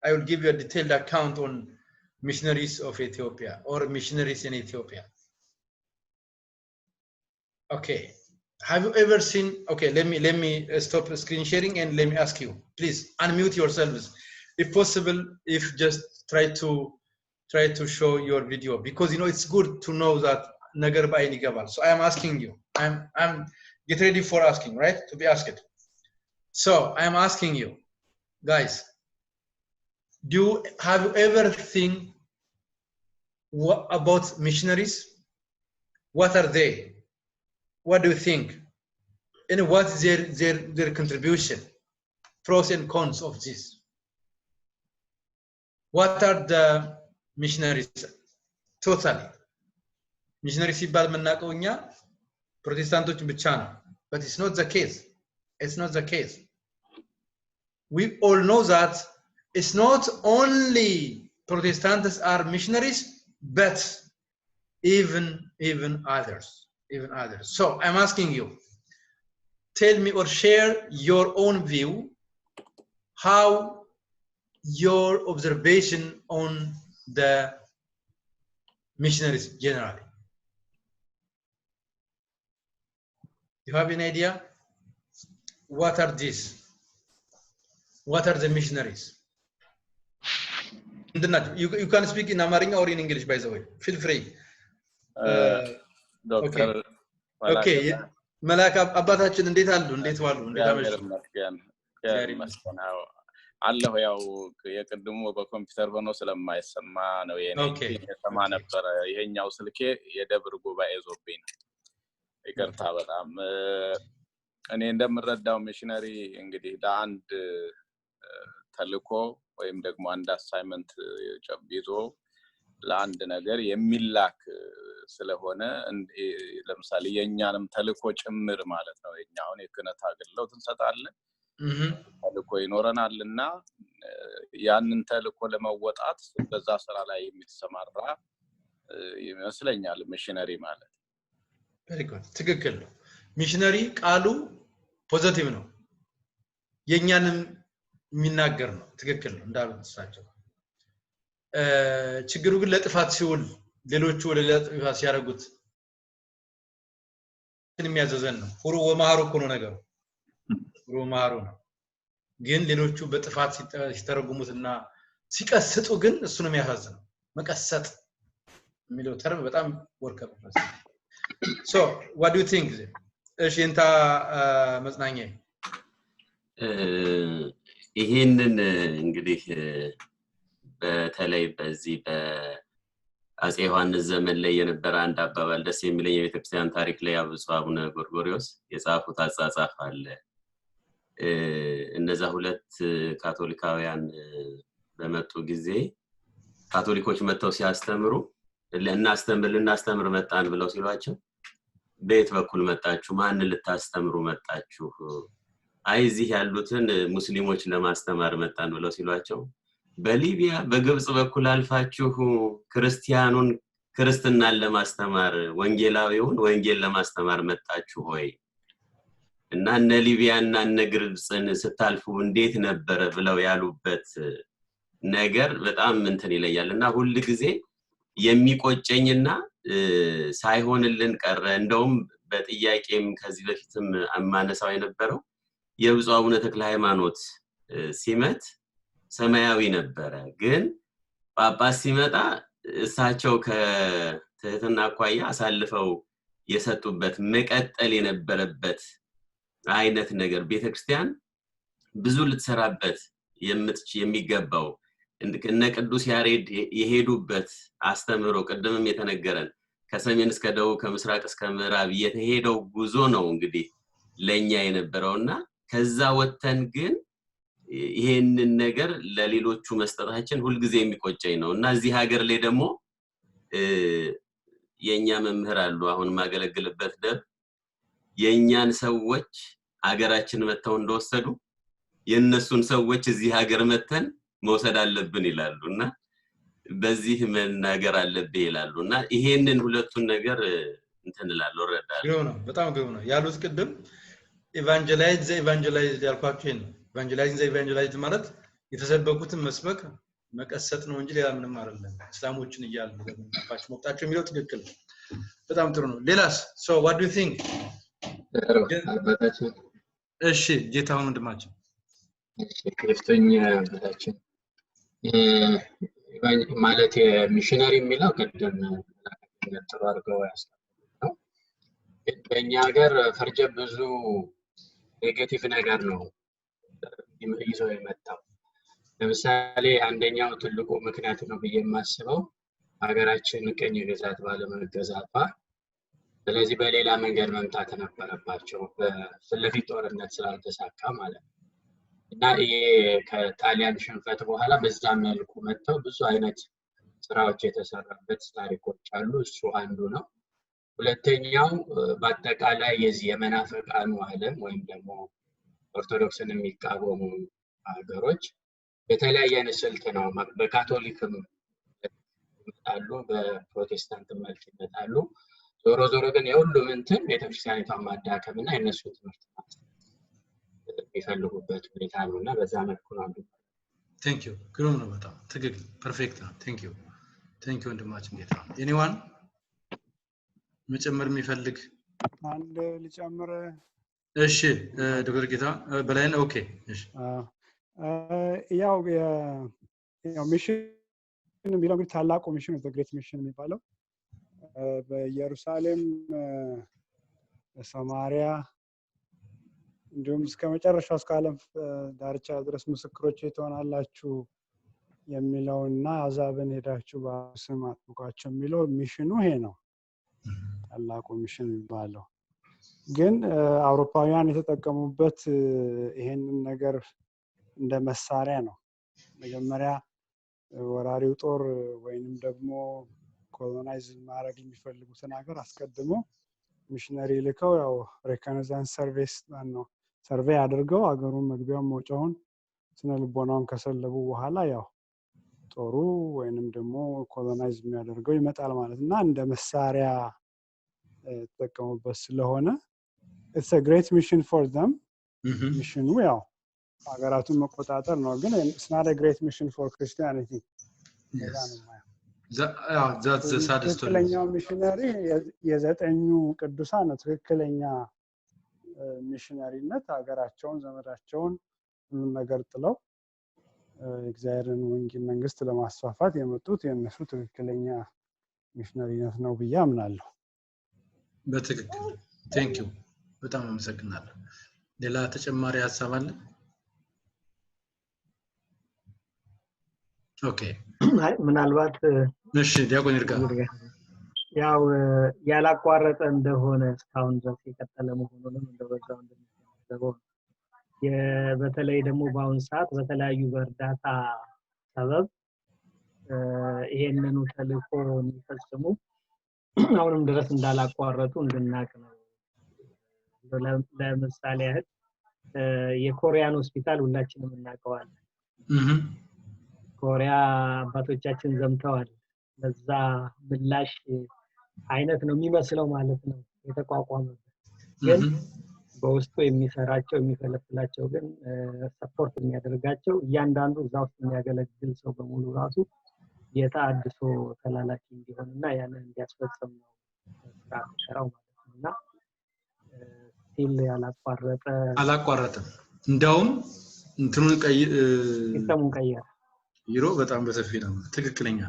I will give you a detailed account on missionaries of Ethiopia or missionaries in Ethiopia. Okay. Have you ever seen? Okay, let me stop screen sharing and let me ask you. Please unmute yourselves, if possible. If just try to show your video, because you know it's good to know that Nagar ba'ayni gabal. So I am asking you. I'm get ready for asking, right? To be asked. So I am asking you, guys. Have you ever think about missionaries? What are they? What do you think? And what's their contribution? Pros and cons of this. What are the missionaries? Totally. Missionaries ሲባል የምናውቀው እኛ ፕሮቴስታንቶች ብቻ ነው. But it's not the case. It's not the case. We all know that it's not only Protestants are missionaries, but even others. So I'm asking you, tell me or share your own view, how your observation on the missionaries generally. You have an idea? What are these? What are the missionaries? You can speak in Amharic or in English, by the way. Feel free. ዶክተር ኦኬ መላክ አባታችን እንዴት አሉ? እንዴት ዋሉ? እንዴት አመሹ? አለሁ። ያው የቅድሙ በኮምፒውተር ሆኖ ስለማይሰማ ነው የኔ የሰማ ነበር። ይሄኛው ስልኬ የደብር ጉባኤ ዞብኝ ነው። ይቅርታ በጣም እኔ እንደምረዳው ሚሽነሪ እንግዲህ ለአንድ ተልኮ ወይም ደግሞ አንድ አሳይመንት ጨብይዞ ለአንድ ነገር የሚላክ ስለሆነ ለምሳሌ የኛንም ተልኮ ጭምር ማለት ነው የኛውን የክህነት አገልግሎት እንሰጣለን ተልኮ ይኖረናልና ያንን ተልኮ ለመወጣት በዛ ስራ ላይ የሚተሰማራ ይመስለኛል ሚሽነሪ ማለት ትክክል ነው ሚሽነሪ ቃሉ ፖዚቲቭ ነው የኛንም የሚናገር ነው ትክክል ነው እንዳሉት እሳቸው ችግሩ ግን ለጥፋት ሲውል ሌሎቹ ወደ ለጥፋት ሲያረጉት የሚያዘዘን ነው ሁሩ ወማሩ ነው ነገሩ ሁሩ ወማሩ ነው ግን ሌሎቹ በጥፋት ሲተረጉሙትና ሲቀስጡ ግን እሱ ነው የሚያሳዝነው መቀሰጥ የሚለው ተርም በጣም ወርከብ ነው so what do you think እሺ እንታ መጽናኛ ይሄንን እንግዲህ በተለይ በዚህ በአፄ ዮሐንስ ዘመን ላይ የነበረ አንድ አባባል ደስ የሚለኝ የቤተክርስቲያን ታሪክ ላይ ብፁዕ አቡነ ጎርጎርዮስ የጻፉት አጻጻፍ አለ እነዛ ሁለት ካቶሊካውያን በመጡ ጊዜ ካቶሊኮች መተው ሲያስተምሩ ልናስተምር መጣን ብለው ሲሏቸው በየት በኩል መጣችሁ ማን ልታስተምሩ መጣችሁ አይ እዚህ ያሉትን ሙስሊሞች ለማስተማር መጣን ብለው ሲሏቸው በሊቢያ በግብጽ በኩል አልፋችሁ ክርስትናን ለማስተማር ወንጌላዊውን ወንጌል ለማስተማር መጣችሁ ሆይ እና እነ ሊቢያና እነ ግብጽን ስታልፉ እንዴት ነበር ብለው ያሉበት ነገር በጣም እንትን ይለያልና ሁሉ ጊዜ የሚቆጨኝና ሳይሆንልን ቀረ እንደውም በጥያቄም ከዚህ በፊትም አማነሳው የነበረው የብፁዕ አቡነ ተክለ ሃይማኖት ሲመት ሰማያዊ ነበረ ግን ጳጳስ ሲመጣ እሳቸው ከትህትና አኳያ አሳልፈው የሰጡበት መቀጠል የነበረበት አይነት ነገር ቤተክርስቲያን ብዙ ልትሰራበት የሚገባው እነ ቅዱስ ያሬድ የሄዱበት አስተምሮ ቀደምም የተነገረን ከሰሜን እስከ ደቡብ ከምስራቅ እስከ ምዕራብ የተሄደው ጉዞ ነው እንግዲህ ለኛ የነበረውና ከዛ ወተን ግን ይሄንን ነገር ለሌሎቹ መስጠታችን ሁሉ ጊዜ የሚቆጨኝ ነውና እዚህ ሀገር ላይ ደግሞ የኛ መምህር አሉ አሁን ማገለግልበት ደብ የኛን ሰዎች ሀገራችን መተው እንደወሰዱ የነሱን ሰዎች እዚህ ሀገር መተን መውሰድ አለብን ይላሉና በዚህ መናገር አለብን ይላሉና ይሄንን ሁለቱን ነገር እንተንላለው ረዳል ነው በጣም ግሩ ነው ያሉት ቅድም ኢቫንጀላይዝ ያልኳችሁ ነው ኢቫንጀላይዝ ማለት የተሰበኩትን መስበክ መቀሰጥ ነው እንጂ ሌላ ምንም አይደለም እስላሞችን ይያሉ ለምንፋቸው መጣቸው የሚለው ትክክል በጣም ጥሩ ነው ሌላስ so what do you think እሺ ጌታው ወንድማችን ክርስቶኛ አባታችን ማለት የሚሽነሪ የሚለው ቀደም ጥሩ አድርገው ያስቀምጣው በእኛ ሀገር ፈርጀ ብዙ ኔጌቲቭ ነገር ነው ይዞ የመጣው ለምሳሌ አንደኛው ትልቁ ምክንያት ነው ብዬ የማስበው ሀገራችን ቀኝ ግዛት ባለመገዛቷ ስለዚህ በሌላ መንገድ መምጣት ነበረባቸው በፍለፊት ጦርነት ስላልተሳካ ማለት ነው እና ይሄ ከጣሊያን ሽንፈት በኋላ በዛ መልኩ መጥተው ብዙ አይነት ስራዎች የተሰራበት ታሪኮች አሉ እሱ አንዱ ነው ሁለተኛው በአጠቃላይ የዚህ የመናፍቃኑ ዓለም ወይም ደግሞ ኦርቶዶክስን የሚቃወሙ ሀገሮች የተለያየ ስልት ነው በካቶሊክም ይመጣሉ በፕሮቴስታንት መልክ ይመጣሉ ዞሮ ግን የሁሉም እንትን ቤተክርስቲያኒቷን ማዳከምና የነሱ ትምህርት ይፈልጉበት ሁኔታ ነውና በዛ መልኩ ነው አንዱ thank you ግሩም ነው በጣም ትክክል ፐርፌክት ነው thank you ወንድማችን ጌታ anyone መጨመር የሚፈልግ አንድ ልጨምር እሺ ዶክተር ጌታ በላይን ኦኬ እሺ ያው ሚሽን የሚለው ታላቁ ሚሽን ነው ግሬት ሚሽን የሚባለው በኢየሩሳሌም በሰማሪያ እንዲሁም እስከ መጨረሻው እስከ ዓለም ዳርቻ ድረስ ምስክሮች ትሆናላችሁ የሚለውና አዛብን ሄዳችሁ በስም አጥምቋቸው የሚለው ሚሽኑ ይሄ ነው ታላቁ ሚሽን የሚባለው ግን አውሮፓውያን የተጠቀሙበት ይሄንን ነገር እንደ መሳሪያ ነው። መጀመሪያ ወራሪው ጦር ወይንም ደግሞ ኮሎናይዝ ማድረግ የሚፈልጉትን ሀገር አስቀድሞ ሚሽነሪ ልከው ያው ሪኮናይዛንስ ሰርቬይ አድርገው ሀገሩን መግቢያውን መውጫውን ስነ ልቦናውን ከሰለቡ በኋላ ያው ጦሩ ወይንም ደግሞ ኮሎናይዝ የሚያደርገው ይመጣል ማለት እና እንደ መሳሪያ ተጠቀሙበት ስለሆነ it's a great mission for them. ሚሽኑ ያው ሀገራቱን መቆጣጠር ነው ግን it's not a great mission for Christianity. that's the saddest story. ትክክለኛው ሚሽነሪ የዘጠኙ ቅዱሳን ነው። ትክክለኛ ሚሽነሪነት ሀገራቸውን ዘመዳቸውን ሁሉም ነገር ጥለው እግዚአብሔርን ወንጌል መንግስት ለማስፋፋት የመጡት የነሱ ትክክለኛ ሚሽነሪነት ነው ብዬ አምናለሁ። በትክክል thank you በጣም አመሰግናለሁ። ሌላ ተጨማሪ ሐሳብ አለ? ኦኬ ምናልባት እሺ ዲያቆን ይርጋ ያው ያላቋረጠ እንደሆነ እስካሁን ድረስ የቀጠለ መሆኑንም እንደበዛው እንደሚገባው በተለይ ደግሞ በአሁን ሰዓት በተለያዩ በእርዳታ ሰበብ ይሄንኑ ተልእኮ የሚፈጽሙ አሁንም ድረስ እንዳላቋረጡ እንድናቅ ነው። ለምሳሌ ያህል የኮሪያን ሆስፒታል ሁላችንም እናውቀዋለን። ኮሪያ አባቶቻችን ዘምተዋል። ለዛ ምላሽ አይነት ነው የሚመስለው ማለት ነው የተቋቋመው። ግን በውስጡ የሚሰራቸው የሚፈለፍላቸው ግን ሰፖርት የሚያደርጋቸው እያንዳንዱ እዛው የሚያገለግል ሰው በሙሉ ራሱ የታድሶ ተላላኪ እንዲሆንና ያንን እንዲያስፈጽም ነው ስራው ማለት ነውና ሲል አላቋረጠም። እንደውም እንትኑን ሲስተሙን ቀየረ። ይሮ በጣም በሰፊ ነው። ትክክለኛ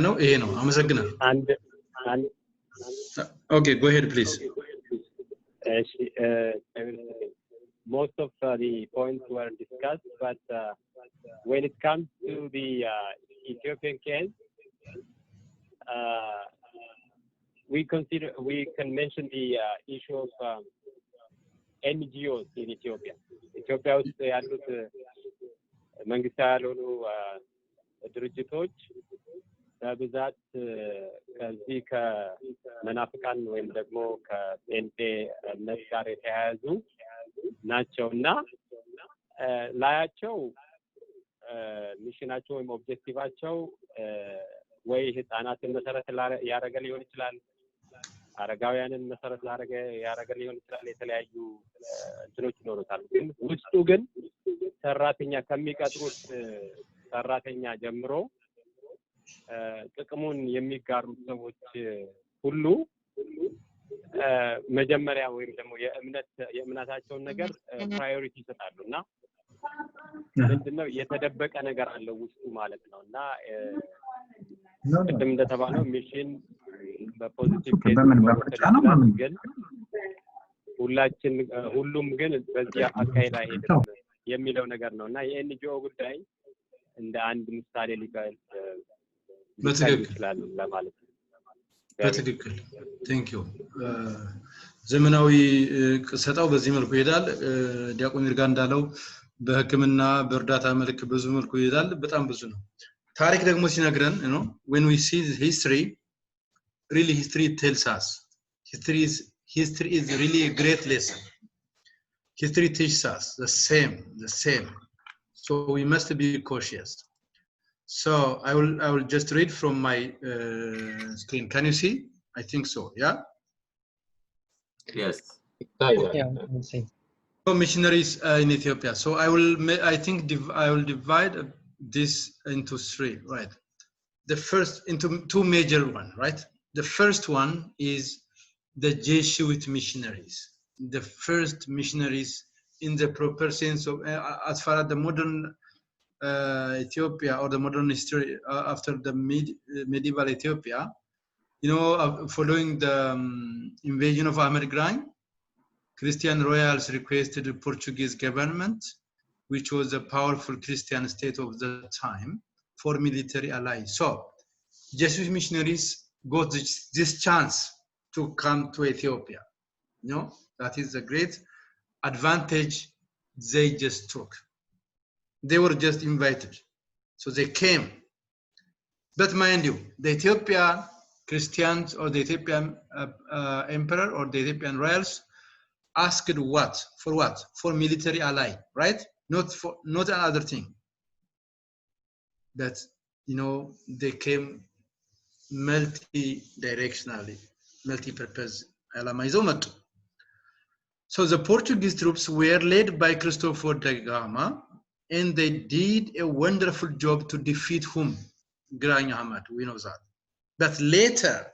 ነው። ይሄ ነው። አመሰግናለሁ። Okay, go ahead please. Most of the points were discussed, but when it comes to the Ethiopian case, we can mention the issue of NGOs in Ethiopia. Ethiopia ውስጥ ያሉት መንግስታዊ ያልሆኑ ድርጅቶች በብዛት ከዚህ ከመናፍቃን ወይም ደግሞ ከጴንጤ እምነት ጋር የተያያዙ ናቸውና ላያቸው ሚሽናቸው ወይም ኦብጀክቲቫቸው ወይ ህፃናትን መሰረት ያደረገ ሊሆን ይችላል፣ አረጋውያንን መሰረት ያደረገ ሊሆን ይችላል። የተለያዩ እንትኖች ይኖሩታል። ግን ውስጡ ግን ሰራተኛ ከሚቀጥሩት ሰራተኛ ጀምሮ ጥቅሙን የሚጋሩት ሰዎች ሁሉ መጀመሪያ ወይም ደግሞ የእምነታቸውን ነገር ፕራዮሪቲ ይሰጣሉና ምንድነው የተደበቀ ነገር አለው ውስጡ ማለት ነውና ቅድም እንደተባለው ሚሽን በፖዚቲቭ ግን ሁሉም ግን በዚህ አካይዳ ሄደው የሚለው ነገር ነውና የኤንጂኦ ጉዳይ እንደ አንድ ምሳሌ ይችላል ለማለት ነው። በትክክል thank you ዘመናዊ ቅሰጣው በዚህ መልኩ ይሄዳል። ዲያቆን ይርጋ እንዳለው በህክምና በእርዳታ መልክ ብዙ መልኩ ይሄዳል። በጣም ብዙ ነው። ታሪክ ደግሞ ሲነግረን when we see history really history tells us history is really a great lesson. History teaches us the same, so we must be cautious. So I will just read from my screen. Can you see? I think so. Yeah. Yes. So missionaries in Ethiopia. So I will divide this into three. Right. The first into two major one. Right. The first one is the Jesuit missionaries. The first missionaries in the proper sense of as far as the modern Ethiopia or the modern history after the medieval Ethiopia, following the invasion of Ahmed Grine, Christian royals requested the Portuguese government, which was a powerful Christian state of the time, for military allies. So Jesuit missionaries got this chance to come to Ethiopia. You know, that is the great advantage they just took. They were just invited, so they came. But mind you, the Ethiopian Christians or the Ethiopian emperor or the Ethiopian royals asked what? For what? For military ally, right? Not another thing. But you know, they came multi-directionally, multi-purpose. So the Portuguese troops were led by Cristoforo da Gama, and they did a wonderful job to defeat whom? Graኝ Ahmad, we know that. But later,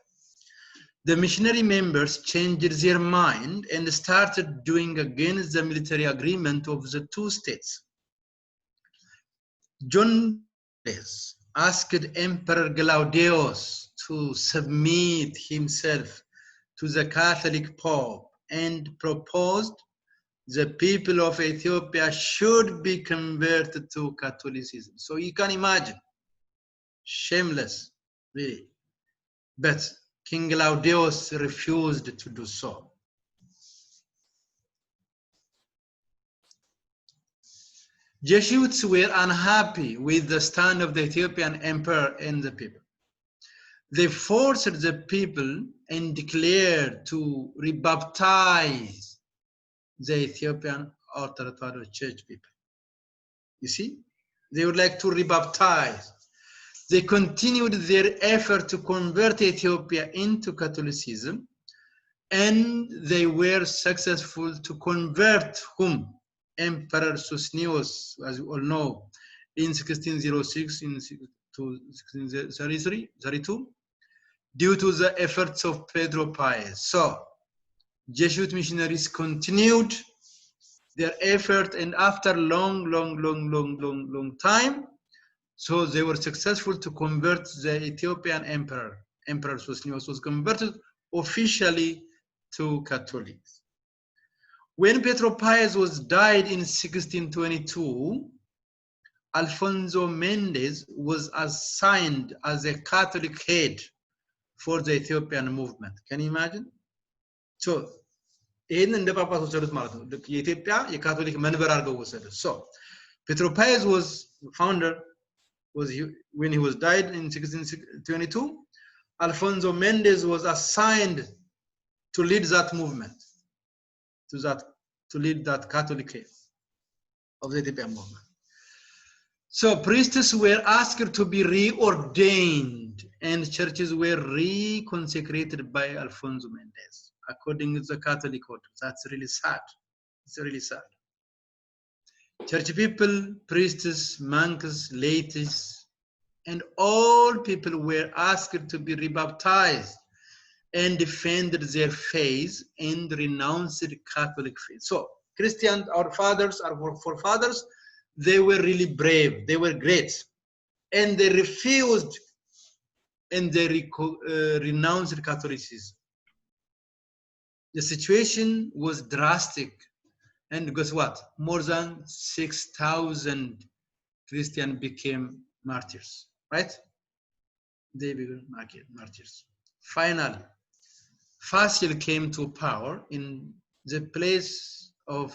the missionary members changed their mind and started doing against the military agreement of the two states. John asked Emperor Glaudius to submit himself to the Catholic Pope and proposed the people of Ethiopia should be converted to Catholicism. So you can imagine, shameless, really. But King Glaudius refused to do so. Jesuits were unhappy with the stand of the Ethiopian emperor and the people. They forced the people and declared to rebaptize the Ethiopian Orthodox Church people. You see, they would like to rebaptize. They continued their effort to convert Ethiopia into Catholicism, and they were successful to convert whom? Emperor Susnius, as you all know, in 1606 to 1632, due to the efforts of Pedro Paez. So, Jesuit missionaries continued their effort, and after long time, so they were successful to convert the Ethiopian emperor. Emperor Susnius was converted officially to Catholics. When Pedro Paez was died in 1622, Alfonso Mendes was assigned as a Catholic head for the Ethiopian movement. Can you imagine? So, in the Papa Ethiopia, a Catholic manver was so Pedro Paez was founder. When he was died in 1622, Alfonso Mendes was assigned to lead that movement, to lead that Catholic case of the Ethiopian movement. So priests were asked to be reordained, and churches were reconsecrated by Alfonso Mendes, according to the Catholic order. That's really sad. It's really sad. Church people, priests, monks, laities, and all people were asked to be rebaptized and defended their faith and renounced Catholic faith. So Christians, our fathers, our forefathers, they were really brave. They were great. And they refused and they renounced Catholicism. The situation was drastic. And guess what? More than 6,000 Christians became martyrs, right? They became martyrs. Finally, Fasil came to power in the place of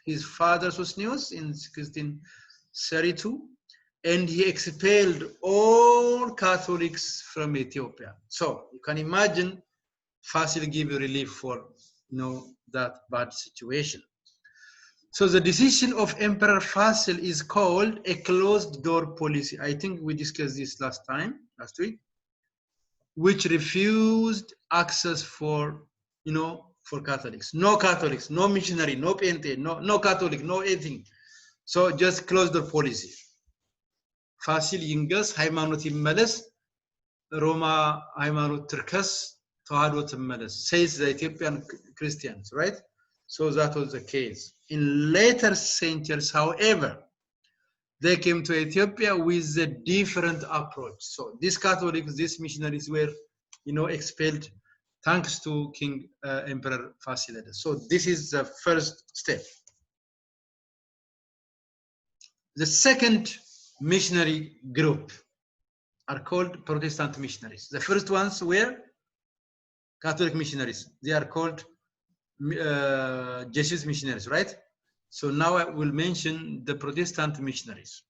his father Susnius in 1632, and he expelled all Catholics from Ethiopia. So you can imagine Fasil gave a relief for that bad situation. So the decision of Emperor Fasil is called a closed door policy. I think we discussed this last week, which refused access for Catholics. No Catholics, no missionary, no Pente, no Catholic, no anything. So just closed door policy. Fasil Yingas, ሃይማኖት ይመለስ, Roma ሃይማኖት ትርከስ, ተዋህዶ ትመለስ, says the Ethiopian Christians, right? So that was the case. In later centuries, however, they came to Ethiopia with a different approach. So these Catholics, these missionaries were, expelled thanks to King Emperor Fasilides. So this is the first step. The second missionary group are called Protestant missionaries. The first ones were Catholic missionaries. They are called Jesuit missionaries, right? So now I will mention the Protestant missionaries.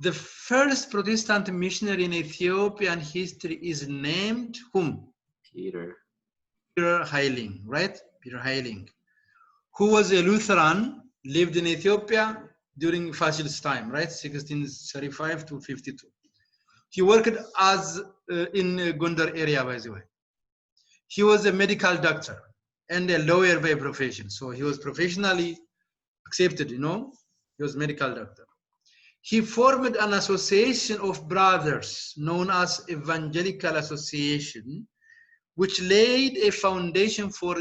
The first Protestant missionary in Ethiopian history is named whom? Peter. Peter Heiling, right? Peter Heiling, who was a Lutheran, lived in Ethiopia during Fasil's time, right? 1635 to 52. He worked as in Gondar area, by the way. He was a medical doctor and a lawyer by profession. So he was professionally accepted, you know, he was a medical doctor. He formed an association of brothers known as Evangelical Association, which laid a foundation for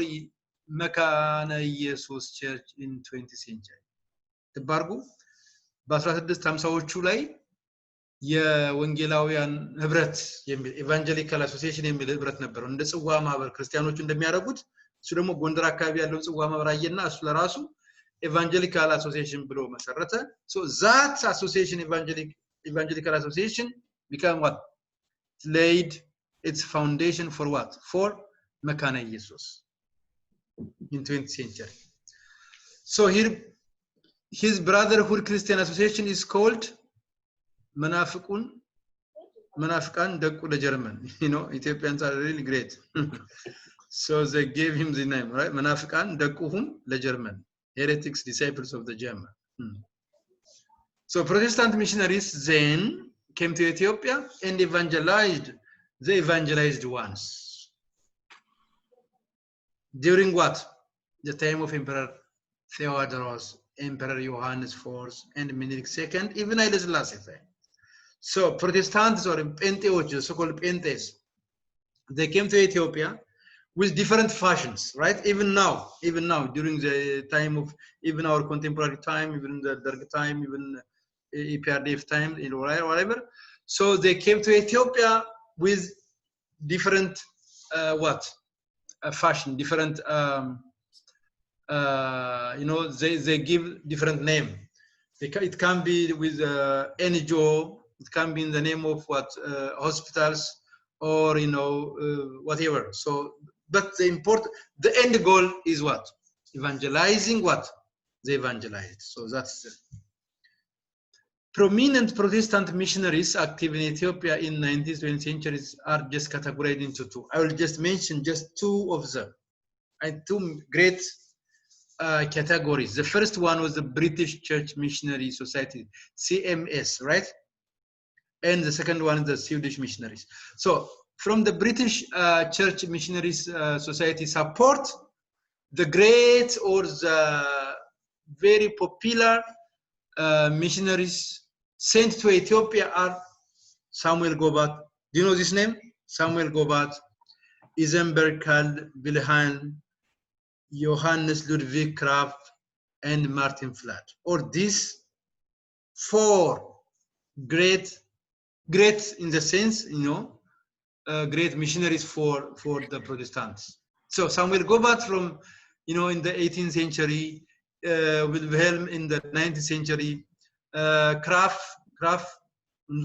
Mekane Jesus Church in 20th century. ተባርጉ በ1650ዎቹ ላይ የወንጌላውያን ህብረት የሚል ኢቫንጀሊካል አሶሲዬሽን የሚል ህብረት ነበር እንደ ጽዋ ማህበር ክርስቲያኖቹ እንደሚያደርጉት እሱ ደግሞ ጎንደር አካባቢ ያለው ጽዋ ማህበር አየና እሱ ለራሱ evangelical association ብሎ መሰረተ so that association evangelical association became what laid its foundation for what for Mekane Jesus in 20th century so here his brotherhood Christian association is called Manafiqan ደቁ ለጀርመን you know Ethiopians are really great so they gave him the name right Manafiqan ደቁሁም ለጀርመን heretics disciples of the German so Protestant missionaries then came to Ethiopia and evangelized the evangelized ones during what the time of Emperor Theodorus Emperor Johannes IV and Menelik II even Haile Selassie so Protestants or Penteos so-called Pentes they came to Ethiopia with different fashions, right? Even now, during the time of even our contemporary time, even the Derg time, even EPRDF time, you know, whatever. So they came to Ethiopia with different fashion, different you know, they give different name. It can be with NGO, it can be in the name of hospitals or you know whatever. So. But the end goal is what? Evangelizing what? They evangelized. So that's it. Prominent Protestant missionaries active in Ethiopia in 19th, 20th centuries are just categorized into two. I will just mention just two of them. And two great categories. The first one was the British Church Missionary Society, CMS, right? And the second one is the Swedish missionaries. So from the British Church Missionaries Society support, the great or the very popular missionaries sent to Ethiopia are Samuel Gobat. Do you know this name? Samuel Gobat, Isenberg Karl Wilhelm, Johannes Ludwig Kraft, and Martin Flood. Or these four great in the sense, you know, great missionaries for the Protestants. So Samuel Gobat from, you know, in the 18th century, Wilhelm in the 19th century, Kraft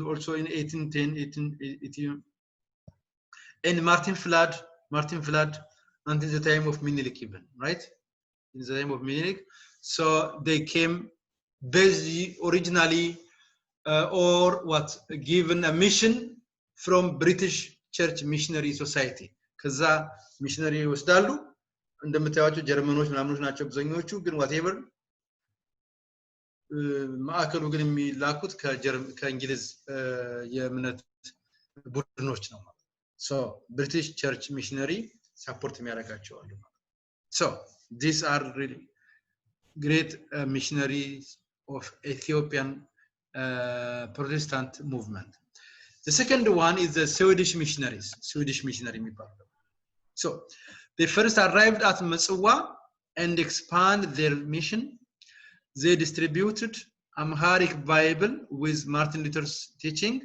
also in 1810, and Martin Flood until the time of Menelik even, right? In the time of Menelik. So they came basically originally or given a mission from British Church Missionary Society. ከዛ ሚሽነሪ ይወስዳሉ እንደምታዩቸው ጀርመኖች ምናምኖች ናቸው ብዙኞቹ ግን whatever ማዕከሉ ግን የሚላኩት ከእንግሊዝ የእምነት ቡድኖች ነው ማለት so British Church Missionary support የሚያደርጋቸው አሉ so these are really great missionaries of Ethiopian Protestant movement. The second one is the Swedish missionaries, Swedish missionary. So they first arrived at Metsuwa and expanded their mission. They distributed Amharic Bible with Martin Luther's teaching.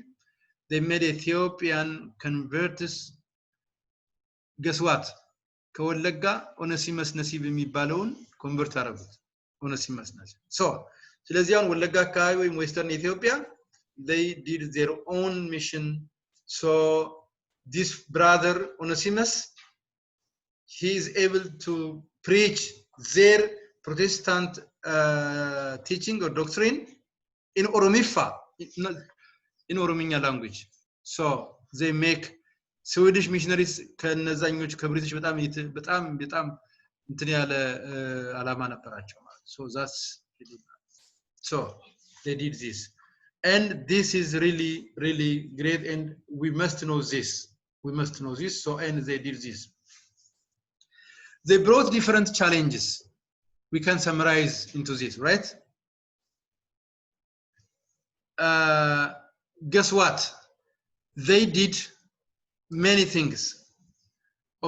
They made Ethiopian converts. Guess what? Kawallega Onesimus Nasib የሚባለውን convert አደረጉት Onesimus Nasib. So ስለዚህ አሁን ወለጋ አካባቢ ወይም ዌስተርን ኢትዮጵያ they did their own mission. So this brother Onesimus he is able to preach their Protestant teaching or doctrine in Oromifa, in Orominya language. So they make Swedish missionaries ከነዛኞች ከብሪቲሽ በጣም እንትን ያለ አላማ ነበራቸው ማለት so that's so they did this and this is really great and we must know this so and they did this. They brought different challenges. We can summarize into this, right? Guess what? They did many things.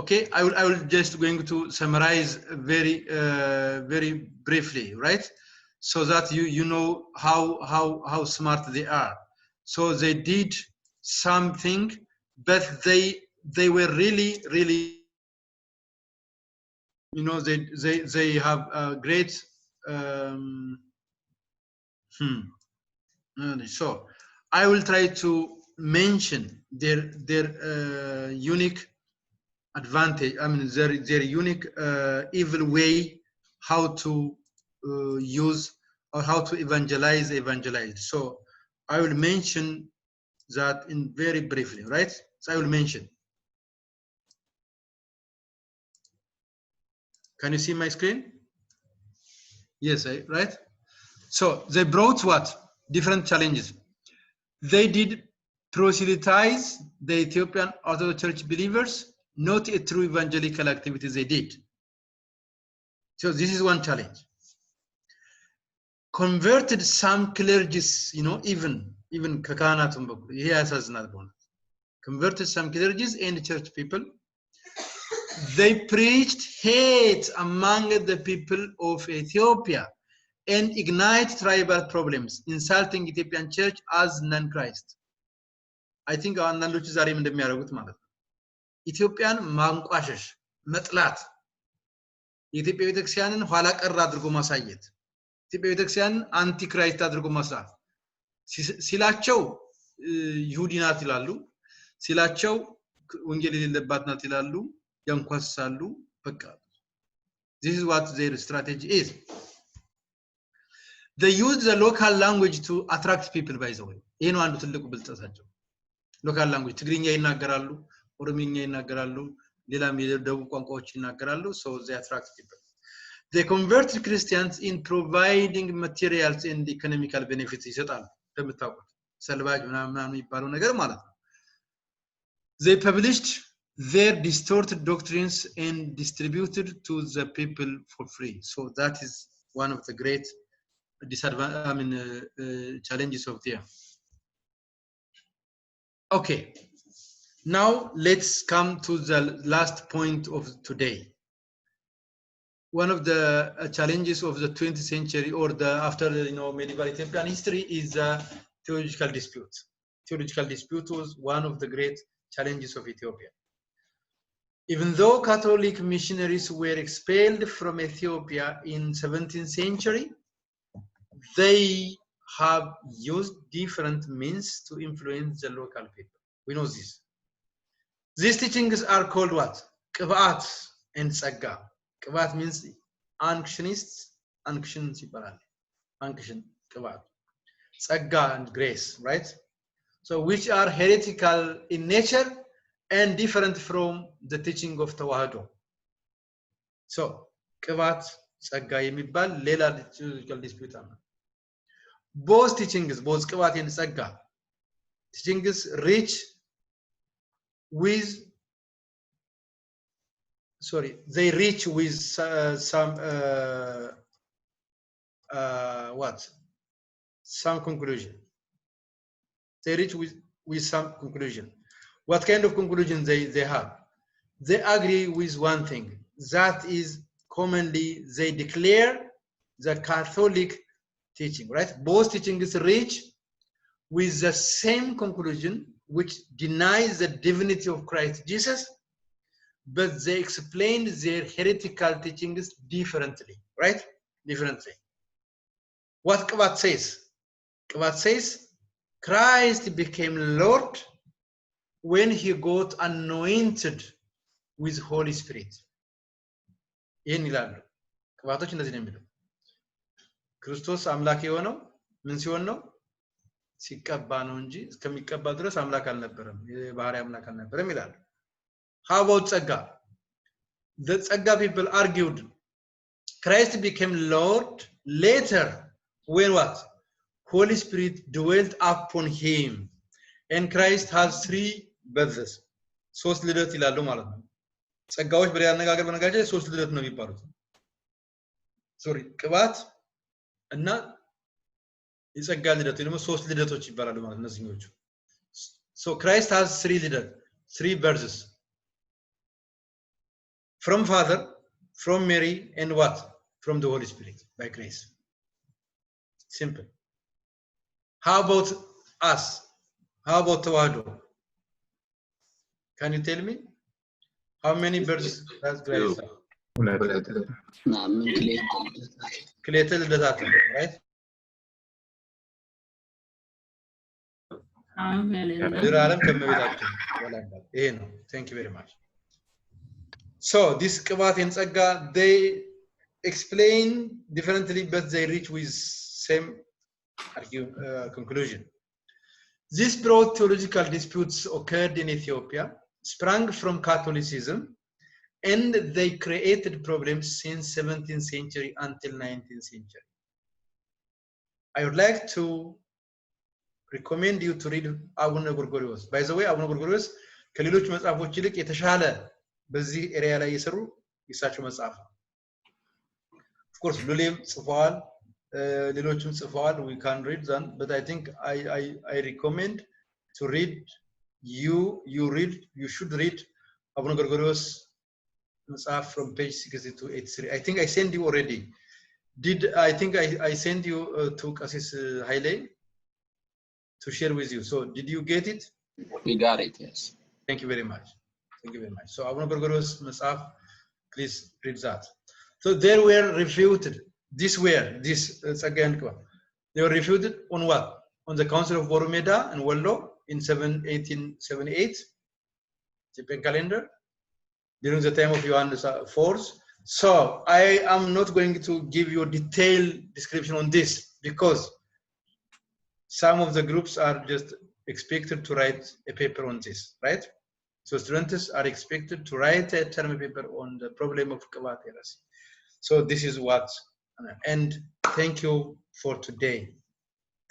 Okay, I will just going to summarize very briefly, right? So that you know how smart they are. So they did something, but they were really you know they have a great so I will try to mention their unique advantage. I mean their unique evil way how to use or how to evangelize. So I will mention that in very briefly, right? So I will mention. Can you see my screen? Yes, right? So they brought what? Different challenges. They did proselytize the Ethiopian Orthodox Church believers, not a true evangelical activity they did. So this is one challenge. Converted some clergies, you know, even kakanatum converted some clergies and church people. They preached hate among the people of Ethiopia and ignite tribal problems, insulting Ethiopian church as non-Christ. I think አንዳንዶቹ ዛሬም እንደሚያደርጉት ማለት ነው። ኢትዮጵያን ማንቋሸሽ፣ መጥላት፣ የኢትዮጵያ ቤተክርስቲያንን ኋላ ቀር አድርጎ ማሳየት፣ ኢትዮጵያ ቤተክርስቲያንን አንቲ ክራይስት አድርጎ ማሳየት ሲላቸው ይሁዲ ናት ይላሉ፣ ሲላቸው ወንጌል የሌለባት ናት ይላሉ፣ ያንኳሳሉ። በቃ this is what their strategy is. They use the local language to attract people, by the way. ይሄ ነው አንዱ ትልቁ ብልጠታቸው። ሎካል ላንጉዌጅ ትግርኛ ይናገራሉ፣ ኦሮሚኛ ይናገራሉ፣ ሌላም የደቡብ ቋንቋዎች ይናገራሉ። so they attract people. They converted Christians in providing materials and economical benefits ይሰጣሉ። እንደምታውቁት ሰልባጅ ምናምን የሚባለው ነገር ማለት ነው። They published their distorted doctrines and distributed to the people for free. So that is one of the great challenges of them. Okay, now let's come to the last point of today. One of the challenges of the 20th century or the after medieval Ethiopian history is the theological dispute. Theological dispute was one of the great challenges of Ethiopia. Even though Catholic missionaries were expelled from Ethiopia in 17th century, they have used different means to influence the local people. We know this. These teachings are called what? Qib'at and ጸጋ. Qib'at means unctionists, unctions ይባላል. Unction, qib'at. ጸጋ and grace, right? So which are heretical in nature and different from the teaching of Tawahado. So qib'at ጸጋ የሚባል ሌላ theological dispute አለ። Both teachings, both qib'at and ጸጋ teachings reach with they reach with some conclusion. They reach with some conclusion. What kind of conclusion they have? They agree with one thing, that is commonly they declare the Catholic teaching, right? Both teachings reach with the same conclusion, which denies the divinity of Christ Jesus, but they explained their heretical teachings differently, right? Differently. What Qib'at says? Qib'at says Christ became Lord when he got anointed with Holy Spirit. ይሄን ይላሉ ቅባቶች እንደዚህ ነው የሚለው ክርስቶስ አምላክ የሆነው ምን ሲሆን ነው ሲቀባ ነው እንጂ እስከሚቀባ ድረስ አምላክ አልነበረም የባህሪ አምላክ አልነበረም ይላሉ how about ጸጋ the ጸጋ people argued Christ became Lord later when what Holy Spirit dwelt upon him and Christ has 3 births ሶስት ልደት ይላሉ ማለት ነው ጸጋዎች በሌላ አነጋገር በነጋጀ ሶስት ልደት ነው የሚባሉት ሶሪ ቅባት እና የጸጋ ልደት ደግሞ ሶስት ልደቶች ይባላሉ ማለት ነው እነዚህኞቹ so Christ has 3 ልደት 3 births from Father from Mary and what from the Holy Spirit by grace simple how about us how about tawado can you tell me how many births does Christ have ክሌተል ልደታት right ድራለም ከመቤታችን ወላንዳ ይሄ ነው thank you very much so this ቅባት and ጸጋ they explain differently but they reach with same conclusion this brought theological disputes occurred in Ethiopia sprang from Catholicism and they created problems since 17th century until 19th century I would like to recommend you to read Abuna Gorgorios by the way Abuna Gorgorios ከሌሎች መጽሐፎች ይልቅ የተሻለ በዚህ ኤሪያ ላይ የሰሩ ይሳቸው መጽሐፍ of course ሉሌም ጽፈዋል ሌሎችም ጽፈዋል we can read them but I think I recommend to read you should read Abuna Gorgorios message from page 60 to 83 I think I sent you already I sent you to Qasis Haile to share with you so did you get it we got it yes thank you very much so Abuna Gorgorios message please read that so they were refuted this again they were refuted on what on the council of Boromeda and Wallo in 1878 Japan calendar during the time of Johannes IV so I am not going to give you a detailed description on this because some of the groups are just expected to write a paper on this right so students are expected to write a term paper on the problem of Kavat heresy so this is what and thank you for today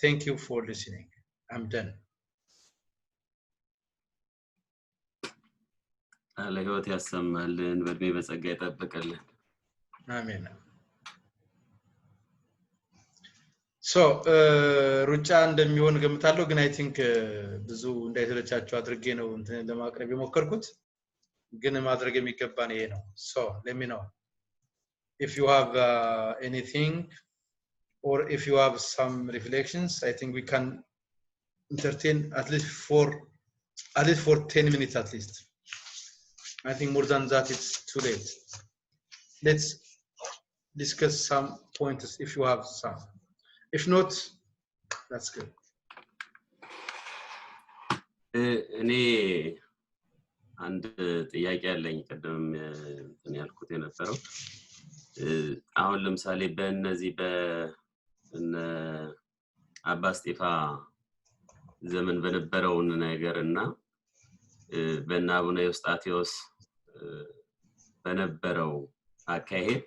thank you for listening I'm done ለህይወት ያሰማልን በእድሜ በጸጋ ይጠብቅልን አሜን so ሩጫ እንደሚሆን ገምታለሁ ግን I think ብዙ እንዳይተለቻቸው አድርጌ ነው እንትን ለማቅረብ የሞከርኩት ግን ማድረግ የሚገባን ይሄ ነው so let me know if you have anything or if you have some reflections I think we can entertain at least for 10 minutes at least I think more than that it's too late let's discuss some points if you have some if not that's good እኔ አንድ ጥያቄ አለኝ ቀደም እንትን ያልኩት የነበረው አሁን ለምሳሌ በእነዚህ በእነ አባ እስጢፋ ዘመን በነበረው ነገርና በእነ አቡነ ዮስጣቴዎስ በነበረው አካሄድ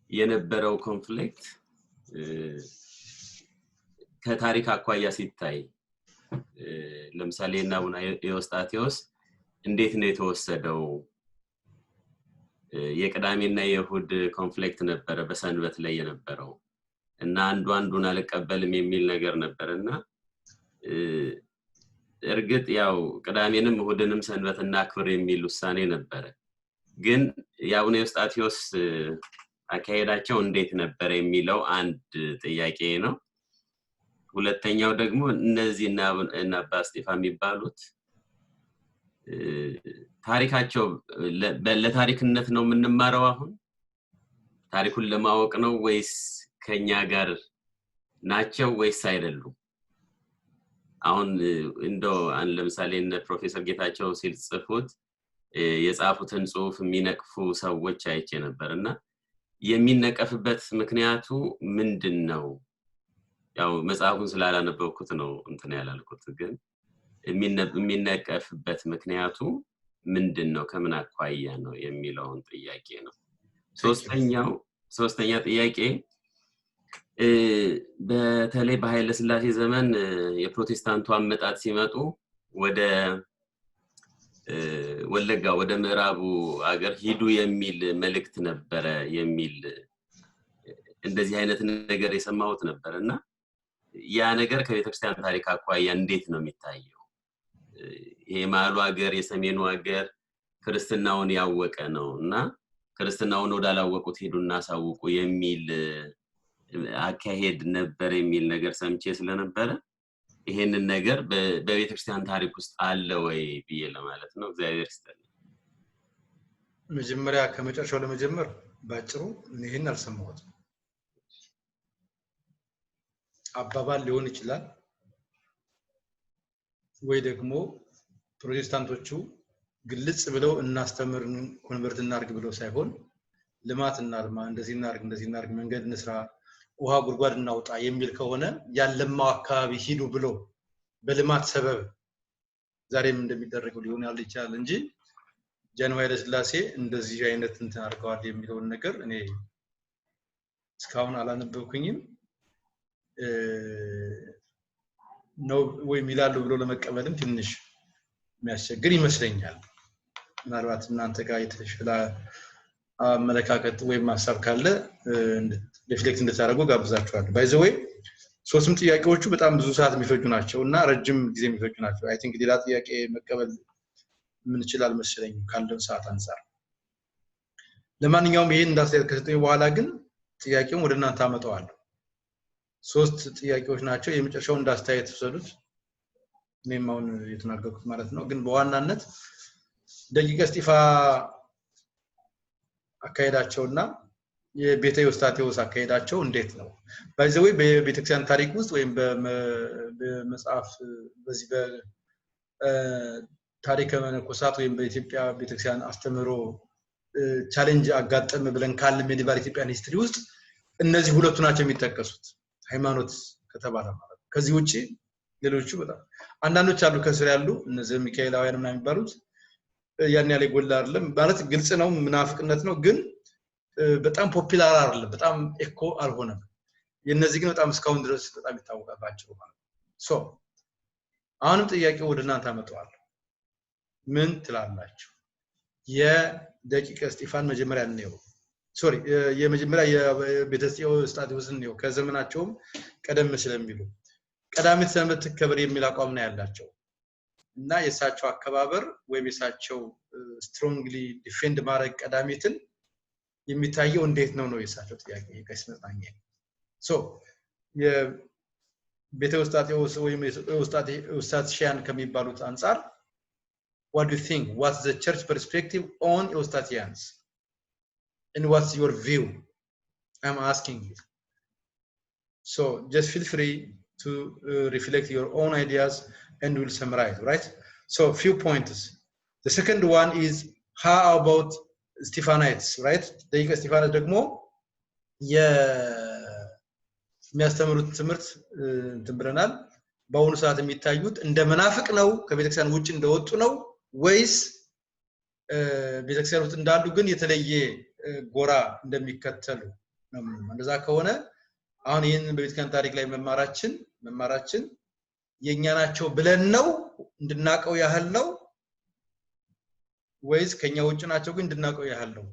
የነበረው ኮንፍሊክት ከታሪክ አኳያ ሲታይ ለምሳሌ እና አቡነ ዮስጣቴዎስ እንዴት ነው የተወሰደው የቅዳሜና የእሁድ ኮንፍሊክት ነበረ በሰንበት ላይ የነበረው እና አንዱን አልቀበልም የሚል ነገር ነበርና እርግጥ ያው ቅዳሜንም እሁድንም ሰንበትና አክብር የሚል ውሳኔ ነበር ግን የአቡነ ዮስጣቴዎስ አካሄዳቸው እንዴት ነበር የሚለው አንድ ጥያቄ ነው ሁለተኛው ደግሞ እነዚህና አባ እስጢፋ የሚባሉት ታሪካቸው ለታሪክነት ነው የምንማረው አሁን ታሪኩን ለማወቅ ነው ወይስ ከኛ ጋር ናቸው ወይስ አይደሉም አሁን እንደው ለምሳሌ እነ ፕሮፌሰር ጌታቸው ሲጽፉት የጻፉትን ጽሁፍ የሚነቅፉ ሰዎች አይቼ ነበርና የሚነቀፍበት ምክንያቱ ምንድነው? ያው መጽሐፉን ስላላነበብኩት ነው እንትን ያላልኩት ግን የሚነቀፍበት ምክንያቱ ምንድነው ከምን አኳያ ነው የሚለውን ጥያቄ ነው። ሶስተኛ ጥያቄ በተለይ በኃይለ ሥላሴ ዘመን የፕሮቴስታንቱ አመጣጥ ሲመጡ ወደ ወለጋ ወደ ምዕራቡ አገር ሂዱ የሚል መልእክት ነበረ የሚል እንደዚህ አይነት ነገር የሰማሁት ነበርና ያ ነገር ከቤተክርስቲያን ታሪክ አኳያ እንዴት ነው የሚታየው? የማሉ አገር የሰሜኑ አገር ክርስትናውን ያወቀ ነውና ክርስትናውን ወዳላወቁት ሄዱና ሳውቁ የሚል አካሄድ ነበር የሚል ነገር ሰምቼ ስለነበረ ይሄንን ነገር በቤተክርስቲያን ታሪክ ውስጥ አለ ወይ ብዬ ለማለት ነው። እግዚአብሔር ይስጥልኝ። መጀመሪያ ከመጨረሻው ለመጀመር ባጭሩ ይሄን አልሰማሁትም። አባባል ሊሆን ይችላል ወይ ደግሞ ፕሮቴስታንቶቹ ግልጽ ብለው እናስተምርን ኮንቨርት እናርግ ብለው ሳይሆን ልማት እናልማ እንደዚህ እናርግ መንገድ እንስራ ውሃ ጉድጓድ እናውጣ የሚል ከሆነ ያለማው አካባቢ ሂዱ ብሎ በልማት ሰበብ ዛሬም እንደሚደረገው ሊሆን ይችላል እንጂ ጃንሆይ ኃይለ ሥላሴ እንደዚህ አይነት እንትን አድርገዋል የሚለው ነገር እኔ እስካሁን አላነበብኩኝም። ነው ወይ ሚላሉ ብሎ ለመቀበልም ትንሽ የሚያስቸግር ይመስለኛል። ምናልባት እናንተ ጋር የተሻለ አመለካከት ወይ ሐሳብ ካለ ሪፍሌክት እንድታደርጉ ጋብዛችኋለሁ። ባይ ዘ ዌይ ሶስቱም ጥያቄዎቹ በጣም ብዙ ሰዓት የሚፈጁ ናቸውና ረጅም ጊዜ የሚፈጁ ናቸው። አይ ቲንክ ሌላ ጥያቄ መቀበል ምን ይችላል መሰለኝ ካለው ሰዓት አንፃር። ለማንኛውም ይሄን እንዳስተያየት ከሰጠኝ በኋላ ግን ጥያቄውን ወደ እናንተ አመጣዋለሁ። ሶስት ጥያቄዎች ናቸው። የመጨረሻው እንዳስተያየት ወሰዱት እኔም አሁን የተናገርኩት ማለት ነው። ግን በዋናነት ደቂቀ እስጢፋ አካሄዳቸውና የቤተ ዮስጣቴዎስ አካሄዳቸው እንዴት ነው? ባይ ዘ ዌይ በቤተክርስቲያን ታሪክ ውስጥ ወይም በመጽሐፍ በዚህ በታሪከ መነኮሳት ወይም በኢትዮጵያ ቤተክርስቲያን አስተምሮ ቻሌንጅ አጋጠመ ብለን ካለ ሜዲቫል ኢትዮጵያን ሂስትሪ ውስጥ እነዚህ ሁለቱ ናቸው የሚጠቀሱት ሃይማኖት ከተባለ ማለት ነው። ከዚህ ውጪ ሌሎቹ በጣም አንዳንዶች አሉ ከስር ያሉ እነዚህ ሚካኤላውያን ምናምን የሚባሉት ያን ያለ ጎላ አይደለም ማለት ግልጽ ነው ምናፍቅነት ነው ግን በጣም ፖፑላር አይደለም በጣም ኤኮ አልሆነም። የነዚህ ግን በጣም እስካሁን ድረስ በጣም ይታወቃባቸው ማለት ነው። ሶ አሁንም ጥያቄው ወደ እናንተ አመጣዋለሁ። ምን ትላላችሁ? የደቂቀ እስጢፋን መጀመሪያ እንየው። ሶሪ የመጀመሪያ የቤተ ዮስጣቴዎስን እንየው ከዘመናቸውም ቀደም ስለሚሉ ቀዳሚት ሰንበት ትከበር የሚል አቋም ነው ያላቸው እና የሳቸው አከባበር ወይም የሳቸው ስትሮንግሊ ዲፌንድ ማድረግ ቀዳሚትን የሚታየው እንዴት ነው የሳቸው ጥያቄ ከስመጣኝ። ሶ የቤተ ዮስጣቴዎስ ወይም ዮስጣቲያን ከሚባሉት አንፃር what do you think? What's the church perspective on Eustatians? And what's your view? I'm asking you. So just feel free to reflect your own ideas and we'll summarize, right? So few points. The second one is how about Stephanites, right? ደቂቀ እስጢፋኖስ ደግሞ የሚያስተምሩት ትምህርት ትብረናል በአሁኑ ሰዓት የሚታዩት እንደ መናፍቅ ነው ከቤተክርስቲያን ውጭ እንደወጡ ነው ወይስ ቤተክርስቲያን ውስጥ እንዳሉ ግን የተለየ ጎራ እንደሚከተሉ ነው? እንደዛ ከሆነ አሁን ይሄንን በቤተክርስቲያን ታሪክ ላይ መማራችን የኛ ናቸው ብለን ነው እንድናቀው ያህል ነው ወይስ ከኛ ውጭ ናቸው ግን እንድናቀው ያህል ነው?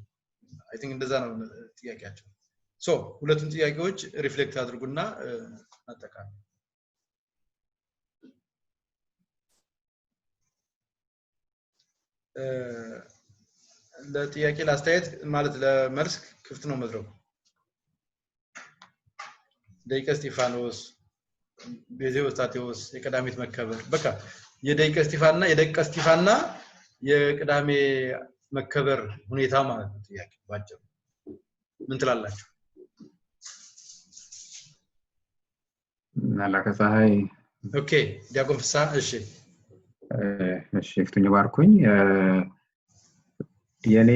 አይ ቲንክ እንደዛ ነው ጥያቄያቸው። ሶ ሁለቱም ጥያቄዎች ሪፍሌክት አድርጉና አጠቃላይ ለጥያቄ ለአስተያየት ማለት ለመልስ ክፍት ነው መድረኩ። ደቂቀ እስጢፋኖስ ቤተ ዮስጣቴዎስ የቀዳሚት መከበር በቃ የደቂቀ እስጢፋና የቀዳሜ መከበር ሁኔታ ማለት ነው ጥያቄ ባጭሩ ምን ትላላችሁ? መላከ ፀሐይ ኦኬ ዲያቆን ፍስሐ እሺ እሺ ፍቱኝ ባርኩኝ የኔ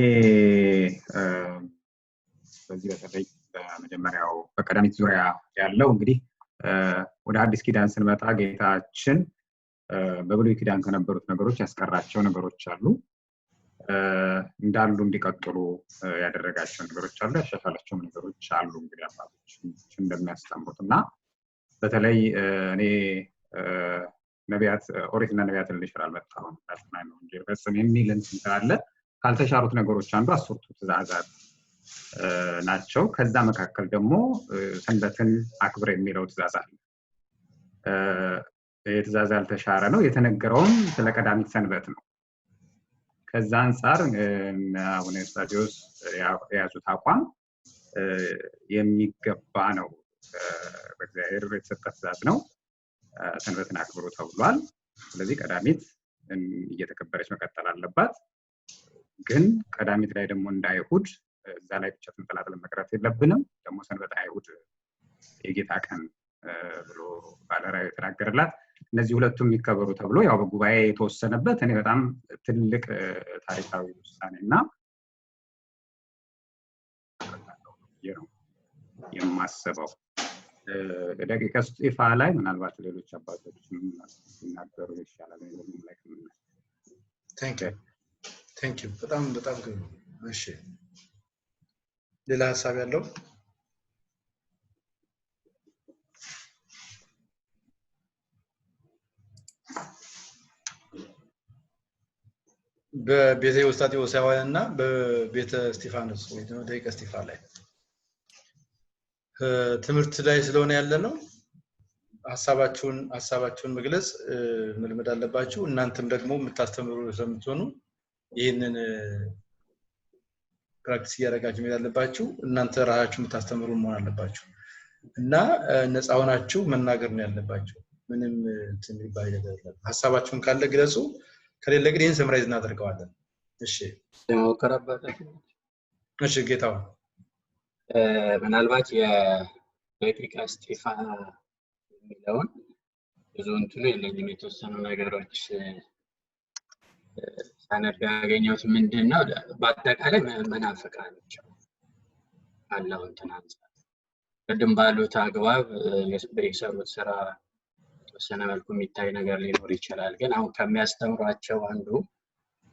በዚህ በተለይ በመጀመሪያው በቀዳሚት ዙሪያ ያለው እንግዲህ ወደ አዲስ ኪዳን ስንመጣ ጌታችን በብሉይ ኪዳን ከነበሩት ነገሮች ያስቀራቸው ነገሮች አሉ እንዳሉ እንዲቀጥሉ ያደረጋቸው ነገሮች አሉ ያሻሻላቸው ነገሮች አሉ እንግዲህ አባቶች እንደሚያስተምሩትና በተለይ እኔ ነቢያት ኦሪትና ነቢያትን ልሽራል መጣው ታስማይ ነው እንጂ በስም የሚል እንትን አለ ካልተሻሩት ነገሮች አንዱ አስርቱ ትእዛዛት ናቸው ከዛ መካከል ደግሞ ሰንበትን አክብር የሚለው ትእዛዝ አለ የትእዛዝ ያልተሻረ ነው የተነገረውም ስለ ቀዳሚት ሰንበት ነው ከዛ አንፃር አቡነ ኤዎስጣቴዎስ ያዙት አቋም የሚገባ ነው በእግዚአብሔር የተሰጠ ትእዛዝ ነው ሰንበትን አክብሩ ተብሏል ስለዚህ ቀዳሚት እየተከበረች መቀጠል አለባት ግን ቀዳሚት ላይ ደግሞ እንዳይሁድ እዛ ላይ ብቻ ተንጠላጥለን መቅረት የለብንም ደግሞ ሰንበት አይሁድ የጌታ ቀን ብሎ ባለራዕዩ የተናገረላት እነዚህ ሁለቱም ይከበሩ ተብሎ ያው በጉባኤ የተወሰነበት እኔ በጣም ትልቅ ታሪካዊ ውሳኔና የማስበው ደቂቀ እስጢፋ ላይ ምናልባት ሌሎች አባቶችም ሲናገሩ ይሻላል እንደዚህ ላይ Thank you በጣም good እሺ ሌላ ሐሳብ ያለው በቤተ ኤዎስጣቴዎሳውያንና በቤተ እስጢፋኖስ ወይ ደግሞ ደቂቀ እስጢፋ ላይ ትምህርት ላይ ስለሆነ ያለ ነው ሐሳባችሁን መግለጽ መልመድ አለባችሁ እናንተም ደግሞ የምታስተምሩ ስለምትሆኑ ይሄንን ፕራክቲስ ያደርጋችሁ መሄድ አለባችሁ እናንተ ራሳችሁ የምታስተምሩ መሆን አለባችሁ እና ነፃ ሆናችሁ መናገር ነው ያለባችሁ ምንም እንትን ይባል አይደለም ሐሳባችሁን ካለ ግለጹ ከሌለ ግን ይሄን ሰምራይዝ እናደርጋለን እሺ እሺ ጌታው ምናልባት የደቂቀ እስጢፋ የሚለውን ብዙ እንትኑ የለኝም የተወሰኑ ነገሮች ሳነብ ያገኘሁት ምንድነው በአጠቃላይ መናፍቃን ናቸው አላህ እንትን አንፃር ቅድም ባሉት አግባብ የሰሩት ስራ ተወሰነ መልኩ የሚታይ ነገር ሊኖር ይችላል ግን አሁን ከሚያስተምሯቸው አንዱ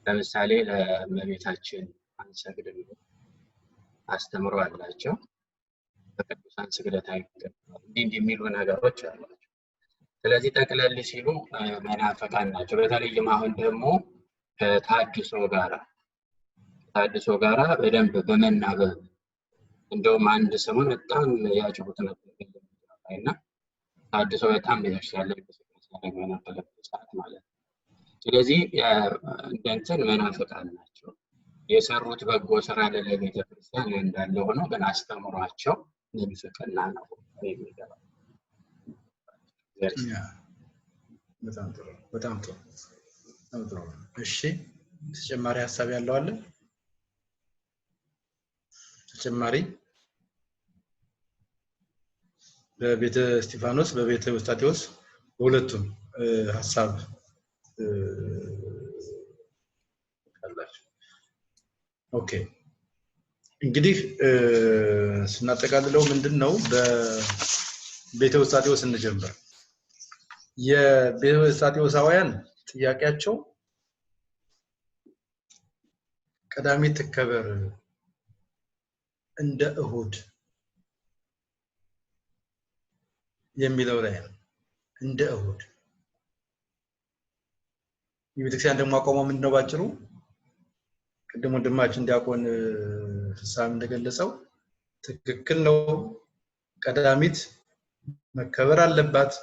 ለምሳሌ ለእመቤታችን አንሰግድም አስተምሮ አላቸው በቅዱሳን ስግደት አይገባም እንዲህ የሚሉ ነገሮች አሏቸው ስለዚህ ጠቅለል ሲሉ መናፍቃን ናቸው በተለይም አሁን ደግሞ ታድሶ ጋራ በደንብ በመናበብ እንደውም አንድ ሰሞን በጣም ያጭቡት ነበር እና ታድሶ በጣም ይሻላል በሰከሰ ነበር ሰዓት ማለት ስለዚህ እንደንተን መናፍቃን ናቸው የሰሩት በጎ ስራ ለቤተ ክርስቲያን እንዳለ ሆኖ ግን አስተምሯቸው ንፍቅና ነው የሚገባው በጣም ጥሩ እሺ ተጨማሪ ሐሳብ ያለው አለ ተጨማሪ በቤተ እስጢፋኖስ በቤተ ኤዎስጣቴዎስ በሁለቱም ሐሳብ አላችሁ ኦኬ እንግዲህ ስናጠቃልለው ምንድነው በቤተ ኤዎስጣቴዎስ እንጀምር የቤተ ኤዎስጣቴዎሳውያን ጥያቄያቸው ቀዳሚት ትከበር እንደ እሁድ የሚለው ላይ እንደ እሁድ የቤተክርስቲያን ደግሞ አቋሟ ምንድነው ባጭሩ ቅድም ወንድማችን ዲያቆን ፍሳም እንደገለጸው ትክክል ነው ቀዳሚት መከበር አለባት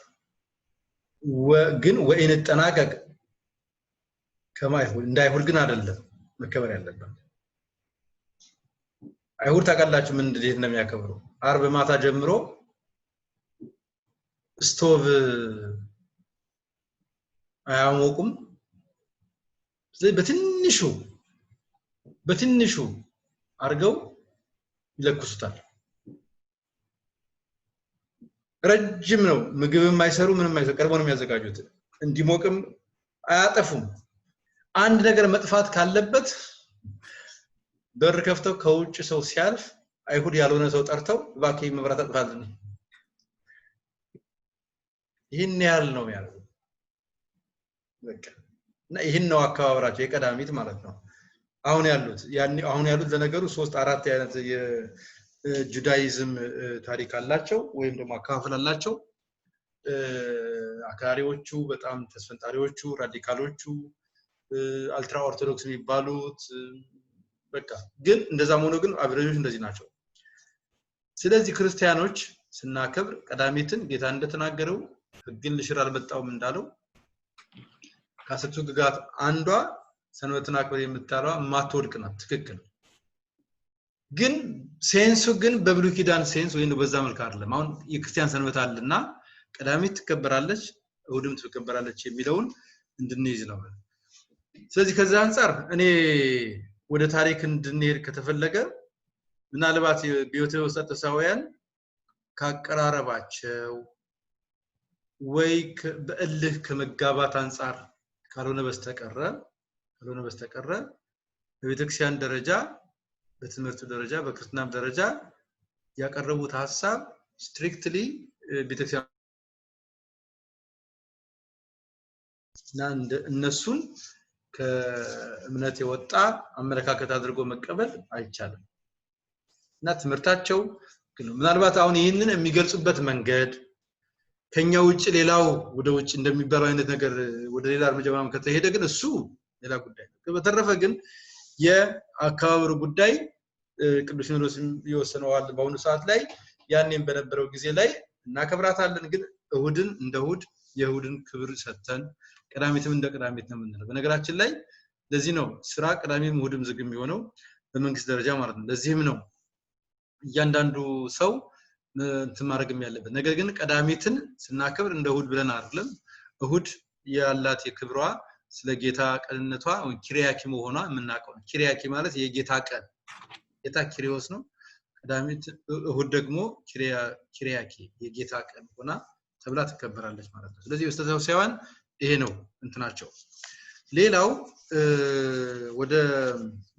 ግን ወይን ተጠናቀቅ ከማይሁን እንዳይሁን ግን አይደለም መከበር ያለባት አይሁድ ታውቃላችሁ ምን እንዴት ነው የሚያከብሩ አርብ ማታ ጀምሮ ስቶቭ አያሞቁም በትንሹ አርገው ይለኩሱታል ረጅም ነው ምግብም አይሰሩ ምንም አይሰሩ ቀርቦ ነው የሚያዘጋጁት እንዲሞቅም አያጠፉም አንድ ነገር መጥፋት ካለበት በር ከፍተው ከውጭ ሰው ሲያልፍ አይሁድ ያልሆነ ሰው ጠርተው እባክህ መብራት አጥፋልን ይሄን ያህል ነው ያለው በቃ እና ይሄን ነው አካባበራቸው የቀዳሚት ማለት ነው አሁን ያሉት ለነገሩ 3-4 አይነት የጁዳይዝም ታሪክ አላቸው ወይም ደግሞ አካፋፈል አላቸው አካሪዎቹ በጣም ተስፈንጣሪዎቹ ራዲካሎቹ አልትራ ኦርቶዶክስ የሚባሉት በቃ ግን እንደዛም ሆኖ ግን አብረጆች እንደዚህ ናቸው ስለዚህ ክርስቲያኖች ስናከብር ቀዳሚትን ጌታ እንደተናገረው ህግን ልሽር አልመጣውም እንዳለው ካሰቱ ግጋት አንዷ ሰንበትን አክብር የምታለው ማትወድቅ ናት ትክክል ግን ሴንሱ ግን በብሉይ ኪዳን ሴንስ ወይ በዛ መልኩ አይደለም አሁን የክርስቲያን ሰንበት አለና ቀዳሚት ትከበራለች እሁድም ትከበራለች የሚለውን እንድንይዝ ነው ስለዚህ ከዛ አንፃር እኔ ወደ ታሪክ እንድንሄድ ከተፈለገ ምናልባት ቢዮቴዎስ ተሳውያን ካቀራረባቸው ወይ በእልህ ከመጋባት አንፃር ካልሆነ በስተቀረ በቤተክርስቲያን ደረጃ በትምህርቱ ደረጃ በክርስትናም ደረጃ ያቀረቡት ሐሳብ ስትሪክትሊ ቤተክርስቲያን እነሱን ከእምነት የወጣ አመለካከት አድርጎ መቀበል አይቻልም እና ትምህርታቸው ምናልባት አሁን ይሄንን የሚገልጹበት መንገድ ከኛ ውጭ ሌላው ወደ ውጭ እንደሚባለው አይነት ነገር ወደ ሌላ እርምጃም ከተሄደ ግን እሱ ሌላ ጉዳይ ነው በተረፈ ግን የአካባቢሩ ጉዳይ ቅዱስ ሲኖዶስ ይወሰነዋል በአሁኑ ሰዓት ላይ ያኔም በነበረው ጊዜ ላይ እናከብራታለን ግን እሁድን እንደ እሁድ የእሁድን ክብር ሰጥተን ቀዳሚትም እንደ ቀዳሚት ነው የምንለው በነገራችን ላይ ለዚህ ነው ስራ ቀዳሚም እሁድም ዝግ የሚሆነው በመንግስት ደረጃ ማለት ነው ለዚህም ነው እያንዳንዱ ሰው እንትማረግም ያለበት ነገር ግን ቀዳሚትን ስናከብር እንደ እሁድ ብለን አይደለም እሁድ ያላት የክብሯ ስለ ጌታ ቀንነቷ ወይ ኪሪያኪ መሆኗ የምናቀው ኪሪያኪ ማለት የጌታ ቀን ጌታ ኪሪዮስ ነው ቀዳሚት እሁድ ደግሞ ኪሪያኪ የጌታ ቀን ሆና ተብላ ትከበራለች ማለት ነው ስለዚህ በስተሰውያን ይሄ ነው እንትናቸው ሌላው ወደ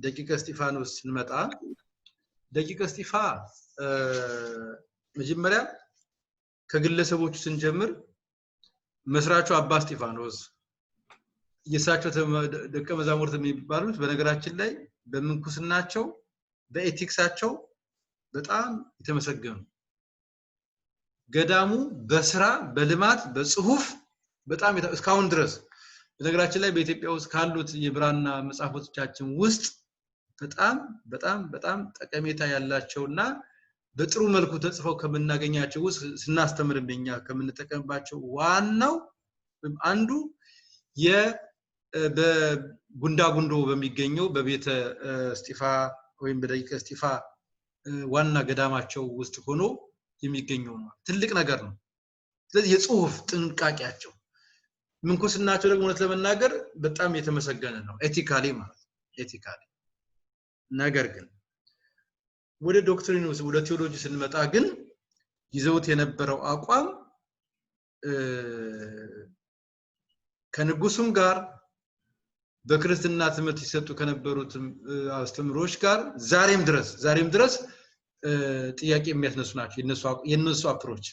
ደቂቀ እስጢፋኖስ ስንመጣ ደቂቀ እስጢፋ መጀመሪያ ከግለሰቦቹ ስንጀምር መስራቹ አባ እስጢፋኖስ የሳቸው ደቀ መዛሙርት የሚባሉት በነገራችን ላይ በምንኩስናቸው በኤቲክሳቸው በጣም የተመሰገኑ ገዳሙ በስራ በልማት በጽሁፍ በጣም እስካሁን ድረስ በነገራችን ላይ በኢትዮጵያ ውስጥ ካሉት የብራና መጻፎቻችን ውስጥ በጣም ጠቀሜታ ያላቸውና በጥሩ መልኩ ተጽፈው ከምናገኛቸው ውስጥ ስናስተምርብኛ ከምንጠቀምባቸው ዋናው አንዱ በጉንዳጉንዶ በሚገኘው በቤተ እስጢፋ ወይም በደቂቀ እስጢፋ ዋና ገዳማቸው ውስጥ ሆኖ የሚገኘው ነው ትልቅ ነገር ነው ስለዚህ የጽሁፍ ጥንቃቄያቸው ምንኩስናቸው ደግሞ ለመናገር በጣም የተመሰገነ ነው ኤቲካሊ ማለት ኤቲካሊ ነገር ግን ወደ ዶክትሪኑ ወደ ቴዎሎጂ ስንመጣ ግን ይዘውት የነበረው አቋም ከንጉሱም ጋር በክርስትና ትምህርት ይሰጡ ከነበሩት አስተምሮች ጋር ዛሬም ድረስ ጥያቄ የሚያስነሱ ናቸው የነሱ አፕሮች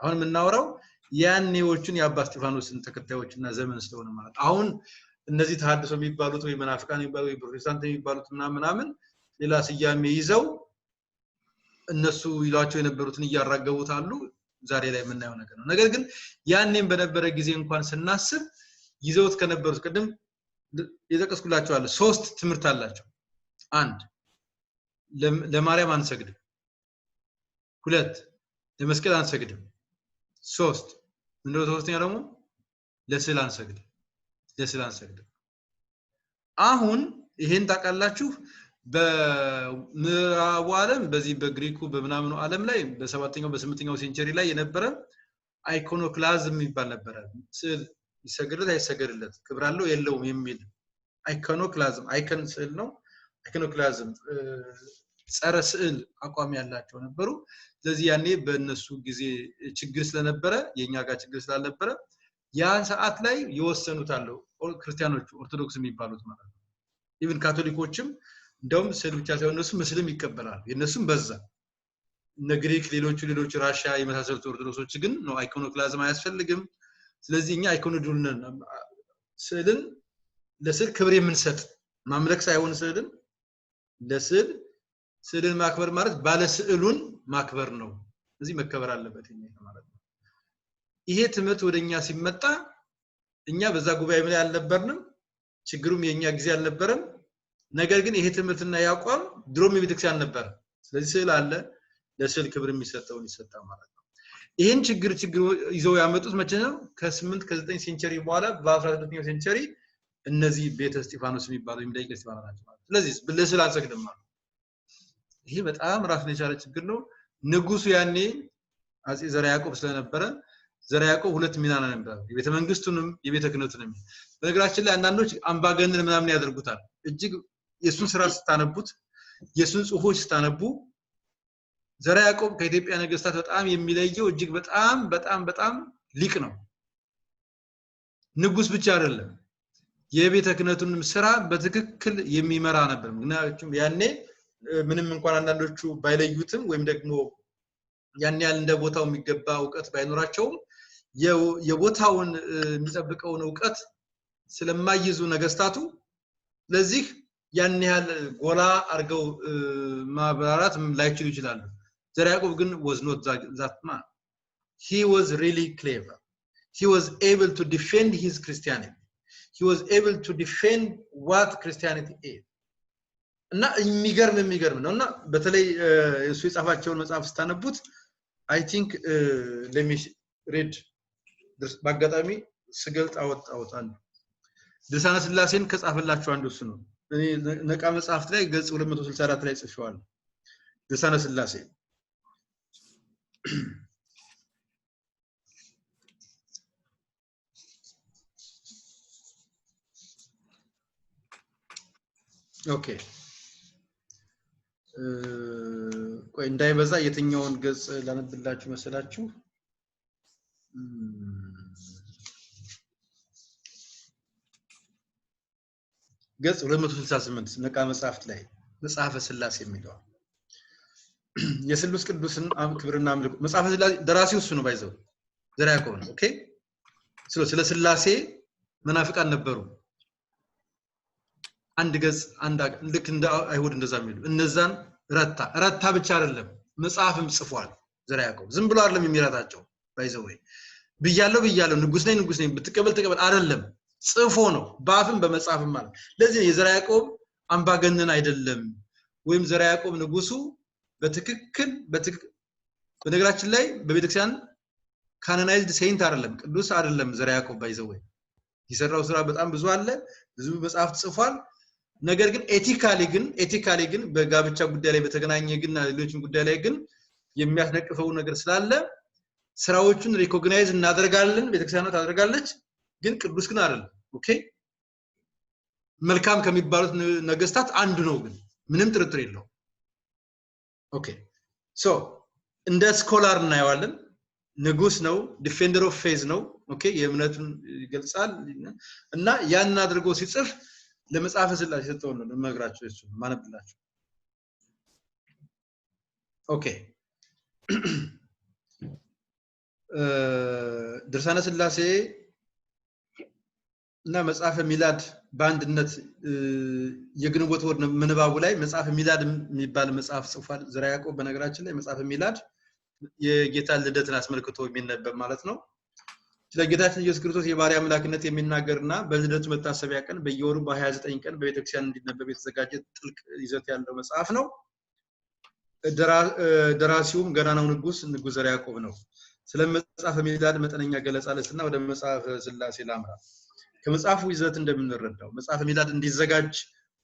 አሁን የምናወራው ያኔዎቹን የአባ እስጢፋኖስን ተከታዮችና ዘመን ስለሆነ ማለት አሁን እነዚህ ተሐድሶ የሚባሉት ወይ መናፍቃን የሚባሉት ወይ ፕሮቴስታንት የሚባሉት ምናምን ሌላ ስያሜ ይዘው እነሱ ይሏቸው የነበሩትን እያራገቡት አሉ ዛሬ ላይ የምናየው ነገር ነው ነገር ግን ያኔም በነበረ ጊዜ እንኳን ስናስብ ይዘውት ከነበሩት ቀደም የጠቀስኩላችሁ አለ 3 ትምህርት አላቸው 1 ለማርያም አንሰግድም 2 ለመስቀል አንሰግድም 3 ምንድነው ሶስተኛ ደግሞ ለስዕል አንሰግድም አሁን ይሄን ታውቃላችሁ በምዕራቡ ዓለም በዚህ በግሪኩ በመናምኑ ዓለም ላይ በ7ኛው በ8ኛው ሴንቸሪ ላይ የነበረ አይኮኖክላዝም ይባል ነበር ስዕል ይሰገድለት አይሰገድለት ክብር አለው የለውም የሚል አይኮኖክላዝም አይኮን ስዕል ነው አይኮኖክላዝም ጸረ ስዕል አቋም ያላቸው ነበሩ ስለዚህ ያኔ በእነሱ ጊዜ ችግር ስለነበረ የኛ ጋር ችግር ስላልነበረ ያን ሰዓት ላይ ይወሰኑታል ክርስቲያኖቹ ኦርቶዶክስ የሚባሉት ማለት ነው ኢቭን ካቶሊኮችም እንደውም ስዕል ብቻ ሳይሆን እነሱ ምስልም ይቀበላሉ የነሱም በዛ እነ ግሪክ ሌሎቹ ራሻ የመሳሰሉት ኦርቶዶክሶች ግን ነው አይኮኖክላዝም አያስፈልግም ስለዚህ እኛ አይኮኖዱልን ስዕልን ለስዕል ክብር የምንሰጥ ማምለክ ሳይሆን ስዕልን ለስዕል ስዕልን ማክበር ማለት ባለ ስዕሉን ማክበር ነው እዚህ መከበር አለበት ማለት ነው ይሄ ትምህርት ወደኛ ሲመጣ እኛ በዛ ጉባኤ ላይ አልነበርንም ችግሩም የኛ ጊዜ አልነበረም ነገር ግን ይሄ ትምህርትና ያቋም ድሮም የቤተክርስቲያን ነበር ስለዚህ ስዕል አለ ለስዕል ክብር የሚሰጠውን ይሰጣ ማለት ነው ይሄን ችግር ይዘው ያመጡት መቼ ነው ከ8 ከ9 ሴንቸሪ በኋላ በ19ኛው ሴንቸሪ እነዚህ ቤተ እስጢፋኖስ የሚባለው የሚደቂቅ እስጢፋኖስ ናቸው ስለዚህ ለስዕል አንሰግድም ማለት ይሄ በጣም ራስን የቻለ ችግር ነው ንጉሱ ያኔ አጼ ዘርዓ ያዕቆብ ስለነበረ ዘርዓ ያዕቆብ ሁለት ሚና ነበር የቤተ መንግስቱንም የቤተ ክህነቱንም በነገራችን ላይ አንዳንዶች አምባገነን ምናምን ያደርጉታል እጅግ የሱን ስራ ስታነቡት የሱን ጽሁፎች ስታነቡ ዘርዓ ያዕቆብ ከኢትዮጵያ ነገስታት በጣም የሚለየው እጅግ በጣም ሊቅ ነው ንጉስ ብቻ አይደለም የቤተ ክህነቱንም ስራ በትክክል የሚመራ ነበር ምክንያቱም ያኔ ምንም እንኳን አንዳንዶቹ ባይለዩትም ወይም ደግሞ ያን ያህል እንደ ቦታው የሚገባ ዕውቀት ባይኖራቸውም የቦታውን የሚጠብቀውን ዕውቀት ስለማይዙ ነገስታቱ ለዚህ ያን ያህል ጎላ አርገው ማብራራት ላይችሉ ይችላሉ ዘርዓ ያዕቆብ ግን was not that man he was really clever he was able to defend his Christianity he was able to defend what Christianity is እና የሚገርም ነውና በተለይ እሱ የጻፋቸውን መጽሐፍ ስታነቡት I think let me read በአጋጣሚ ስገልጥ አወጣለሁ ድርሳነ ስላሴን ከጻፈላችሁ አንዱ እሱ ነው እኔ ነቃ መጽሐፍት ላይ ገጽ 264 ላይ ጽፈዋል ድርሳነ ስላሴ ኦኬ ቆይ እንዳይበዛ የትኛውን ገጽ ላነብላችሁ መሰላችሁ ገጽ 268 ነቃ መጽሐፍት ላይ መጽሐፈ ስላሴ የሚለው የስሉስ ቅዱስን ክብርና አምልኮ መጽሐፈ ስላሴ ደራሲው እሱ ነው ባይዘው ዘርዓ ያዕቆብ ነው ኦኬ ስለ ስላሴ መናፍቃን ነበሩ አንድ ገጽ አንድ ልክ እንደ አይሁድ እንደዛ የሚሉ እነዛን ረታ ብቻ አይደለም መጽሐፍም ጽፏል ዘርዓ ያዕቆብ ዝም ብሎ አይደለም የሚራታቸው ባይዘው ብያለሁ ንጉስ ነኝ ብትቀበል አይደለም ጽፎ ነው ባፍም በመጽሐፍም ማለት ለዚህ የዘርዓ ያዕቆብ አምባገነን አይደለም ወይም ዘርዓ ያዕቆብ ንጉሱ በትክክል በነገራችን ላይ በቤተክርስቲያን ካኖናይዝድ ሴንት አይደለም ቅዱስ አይደለም ዘርዓ ያዕቆብ ባይዘው ይሰራው ስራ በጣም ብዙ አለ ብዙ መጽሐፍ ጽፏል ነገር ግን ኤቲካሊ ግን በጋብቻ ጉዳይ ላይ በተገናኘ ግን ሌሎችም ጉዳይ ላይ ግን የሚያስነቅፈው ነገር ስላለ ስራዎቹን ሪኮግናይዝ እናደርጋለን ቤተክርስቲያኗ ታደርጋለች ግን ቅዱስ ግን አይደለም ኦኬ መልካም ከሚባሉት ነገስታት አንዱ ነው ግን ምንም ጥርጥር የለው ኦኬ ሶ እንደ ስኮላር እናየዋለን ንጉስ ነው ዲፌንደር ኦፍ ፌዝ ነው ኦኬ የእምነቱን ይገልጻል እና ያን አድርጎ ሲጽፍ ለመጽሐፈ ስላሴ ሰጠው ነው ለመግራቸው እሱ ማነብላችሁ ኦኬ ድርሳነ ስላሴ እና መጽሐፈ ሚላድ በአንድነት የግንቦት ወር ምንባቡ ላይ መጽሐፈ ሚላድ የሚባል መጽሐፍ ጽፏል ዘርዓ ያዕቆብ በነገራችን ላይ መጽሐፈ ሚላድ የጌታ ልደትን አስመልክቶ የሚነበብ ማለት ነው ስለ ጌታችን ኢየሱስ ክርስቶስ የባሪያ አምላክነት የሚናገርና በልደቱ መታሰቢያ ቀን በየወሩ በ29 ቀን በቤተክርስቲያን እንዲነበብ የተዘጋጀ ጥልቅ ይዘት ያለው መጽሐፍ ነው ደራሲውም ገናናው ንጉስ ዘርዓ ያዕቆብ ነው ስለ መጽሐፈ ሚላድ መጠነኛ ገለጻ ለስና ወደ መጽሐፈ ስላሴ ላምራ ከመጽሐፉ ይዘት እንደምንረዳው መጽሐፈ ሚላድ እንዲዘጋጅ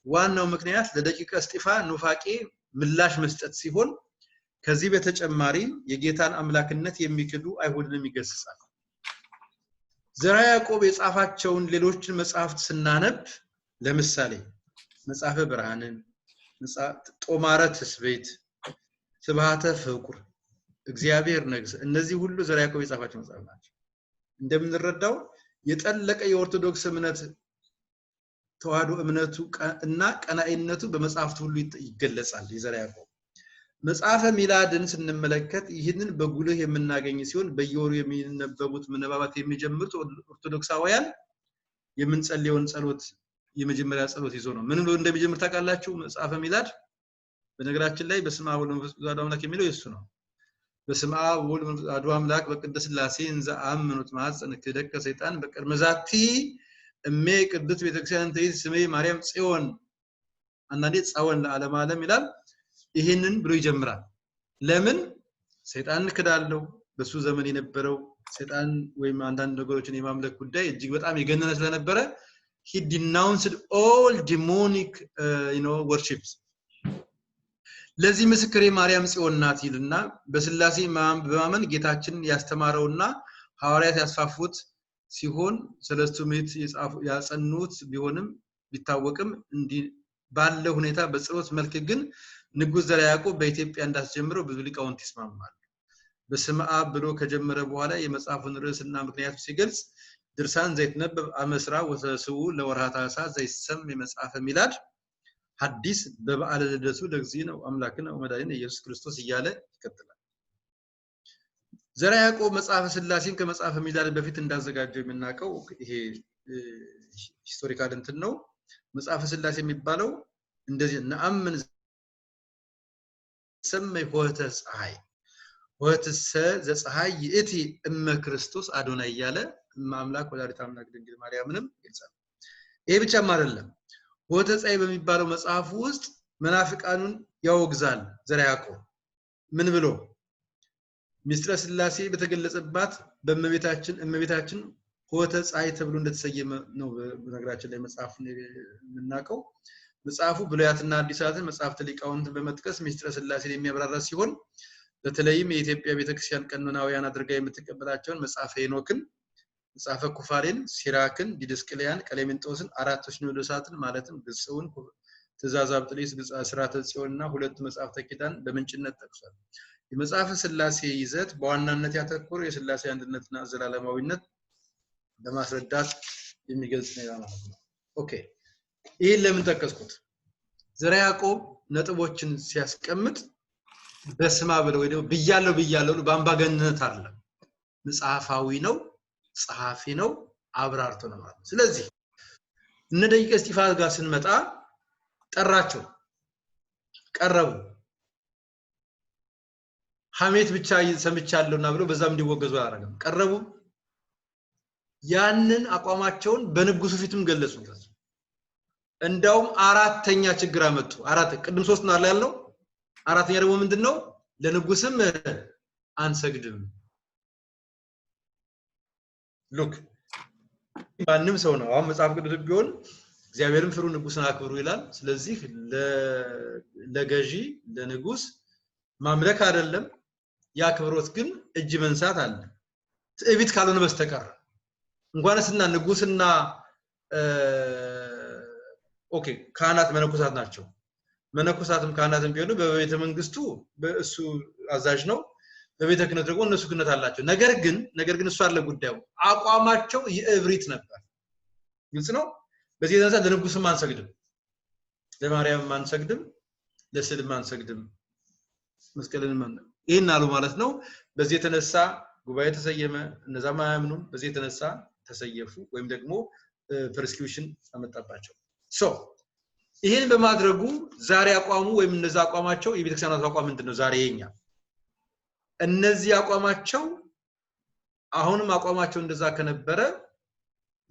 ዋናው ምክንያት ለደቂቀ እስጢፋ ኑፋቄ ምላሽ መስጠት ሲሆን ከዚህ በተጨማሪ የጌታን አምላክነት የሚክዱ አይሁድንም ይገስጻል ዘርዓ ያዕቆብ የጻፋቸውን ሌሎችን መጽሐፍት ስናነብ ለምሳሌ መጽሐፈ ብርሃንን ጦማረ ትስብእት ስብሐተ ፍቁር እግዚአብሔር ነገሰ እነዚህ ሁሉ ዘርዓ ያዕቆብ የጻፋቸው መጽሐፍት ናቸው እንደምንረዳው የጠለቀ የኦርቶዶክስ እምነት ተዋህዶ እምነቱ እና ቀናኢነቱ በመጽሐፍት ሁሉ ይገለጻል። የዘርዓ ያዕቆብ መጽሐፈ ሚላድን ስንመለከት ይህንን በጉልህ የምናገኝ ሲሆን በየወሩ የሚነበቡት ምንባባት የሚጀምሩት ኦርቶዶክሳውያን የምንጸልየውን ጸሎት የመጀመሪያ ጸሎት ይዞ ነው። ምን ብሎ እንደሚጀምር ታውቃላችሁ? መጽሐፈ ሚላድ በነገራችን ላይ በስመ አብ ወወልድ ወመንፈስ ቅዱስ አሐዱ አምላክ የሚለው የሱ ነው። በስመ አብ ወወልድ ወመንፈስ አሐዱ አምላክ በቅድስት ሥላሴ እንዘ አምኑት ማኅፀን ክህደከ ሰይጣን በቅድመ ዛቲ እሜ ቅድስት ቤተክርስቲያን ተይት ስሜ ማርያም ጽዮን አንዳንዴ ጻወን ለዓለም ዓለም ይላል። ይሄንን ብሎ ይጀምራል። ለምን? ሰይጣን ክዳለው በሱ ዘመን የነበረው ሰይጣን ወይም አንዳንድ ነገሮችን የማምለክ ጉዳይ እጅግ በጣም የገነነ ስለነበረ he denounced all demonic worships ለዚህ ምስክሬ ማርያም ጽዮን ናት ይልና በስላሴ በማመን ጌታችን ያስተማረውና ሐዋርያት ያስፋፉት ሲሆን ሰለስቱ ምዕት ያጸኑት ቢሆንም ቢታወቅም እንዲ ባለ ሁኔታ በጸሎት መልክ ግን ንጉስ ዘርዓ ያዕቆብ በኢትዮጵያ እንዳስጀምረው ብዙ ሊቃውንት ይስማማሉ። በስመ አብ ብሎ ከጀመረ በኋላ የመጽሐፉን ርዕስና ምክንያቱ ሲገልጽ ድርሳን ዘይትነበብ አመስራ ወተስኡ ለወርሃ ታኅሳስ ዘይሰም የመጽሐፈ ሚላድ ሐዲስ በበዓለ ልደቱ ለእግዚእነ አምላክነ ወመድኃኒነ ኢየሱስ ክርስቶስ እያለ ይቀጥላል። ዘርዓ ያዕቆብ መጽሐፈ ሥላሴን ከመጽሐፈ ሚላድ በፊት እንዳዘጋጀው የምናውቀው ይሄ ሂስቶሪካል እንትን ነው። መጽሐፈ ሥላሴ የሚባለው እንደዚህ ነአምን ሰመይ ሆተ ፀሐይ ወትሰ ዘፀሐይ ይእቲ እመ ክርስቶስ አዶናይ እያለ አምላክ ወላዲተ አምላክ ድንግል ማርያምንም ይገልጻል። ይሄ ብቻም አይደለም። ሆተ ፀሐይ በሚባለው መጽሐፍ ውስጥ መናፍቃኑን ያወግዛል ዘርዓ ያዕቆብ። ምን ብሎ? ምስጢረ ሥላሴ በተገለጸባት በእመቤታችን ሆተ ፀሐይ ተብሎ እንደተሰየመ ነው በነገራችን ላይ መጽሐፉን የምናውቀው። መጽሐፉ ብሉያትና አዲሳትን መጽሐፍተ ሊቃውንትን በመጥቀስ ምስጢረ ሥላሴን የሚያብራራ ሲሆን በተለይም የኢትዮጵያ ቤተክርስቲያን ቀኖናውያን አድርጋ የምትቀበላቸውን መጽሐፈ ሄኖክን፣ መጽሐፈ ኩፋሌን፣ ሲራክን፣ ዲድስቅልያን፣ ቀሌምንጦስን፣ አራቱ ሲኖዶሳትን ማለትም ግጽውን፣ ትእዛዘ አብጥሊስ፣ ሥርዓተ ጽዮንና ሁለቱ መጽሐፍተ ኪዳን በምንጭነት ጠቅሷል። የመጽሐፈ ሥላሴ ይዘት በዋናነት ያተኮረው የሥላሴ አንድነትና ዘላለማዊነት በማስረዳት የሚገልጽ ነው ማለት ነው። ኦኬ ይሄን ለምን ጠቀስኩት? ዘርዓ ያዕቆብ ነጥቦችን ሲያስቀምጥ በስማ ብለው ወይ ደግሞ ብያለው በአምባገነንነት አይደለም። መጽሐፋዊ ነው፣ ጸሐፊ ነው፣ አብራርቶ ነው ማለት ነው። ስለዚህ እነ ደቂቀ እስጢፋኖስ ጋር ስንመጣ ጠራቸው፣ ቀረቡ። ሐሜት ብቻ ሰምቻለሁና ብለው በዛም እንዲወገዙ አላረገም። ቀረቡ። ያንን አቋማቸውን በንጉሱ ፊትም ገለጹለት። እንዳውም አራተኛ ችግር አመጡ። ቅድም 3 ነው ያለው። አራተኛ ደግሞ ምንድነው? ለንጉስም አንሰግድም። ሉክ ማንም ሰው ነው አሁን መጽሐፍ ቅዱስ ቢሆን እግዚአብሔርን ፍሩ ንጉስን አክብሩ ይላል። ስለዚህ ለገዢ ለንጉስ ማምለክ አይደለም፣ ያክብሮት ግን እጅ መንሳት አለ። ትዕቢት ካልሆነ በስተቀር እንኳንስና ንጉስና ኦኬ ካህናት መነኮሳት ናቸው። መነኮሳትም ካህናትም ቢሆኑ በቤተ መንግስቱ በእሱ አዛዥ ነው፣ በቤተ ክህነት ደግሞ እነሱ ክህነት አላቸው። ነገር ግን እሱ አለ ጉዳዩ አቋማቸው የእብሪት ነበር። ግልጽ ነው። በዚህ የተነሳ ለንጉስም አንሰግድም፣ ለማርያም አንሰግድም፣ ለስዕልም አንሰግድም፣ መስቀልን ይሄን አሉ ማለት ነው። በዚህ የተነሳ ጉባኤ ተሰየመ። እነዛም አያምኑም። በዚህ የተነሳ ተሰየፉ ወይም ደግሞ ፐርሲኪዩሽን አመጣባቸው። ይሄን በማድረጉ ዛሬ አቋሙ ወይም እነዛ አቋማቸው የቤተክርስቲያናት አቋም ምንድነው? ዛሬ የኛ እነዚህ አቋማቸው አሁንም አቋማቸው እንደዛ ከነበረ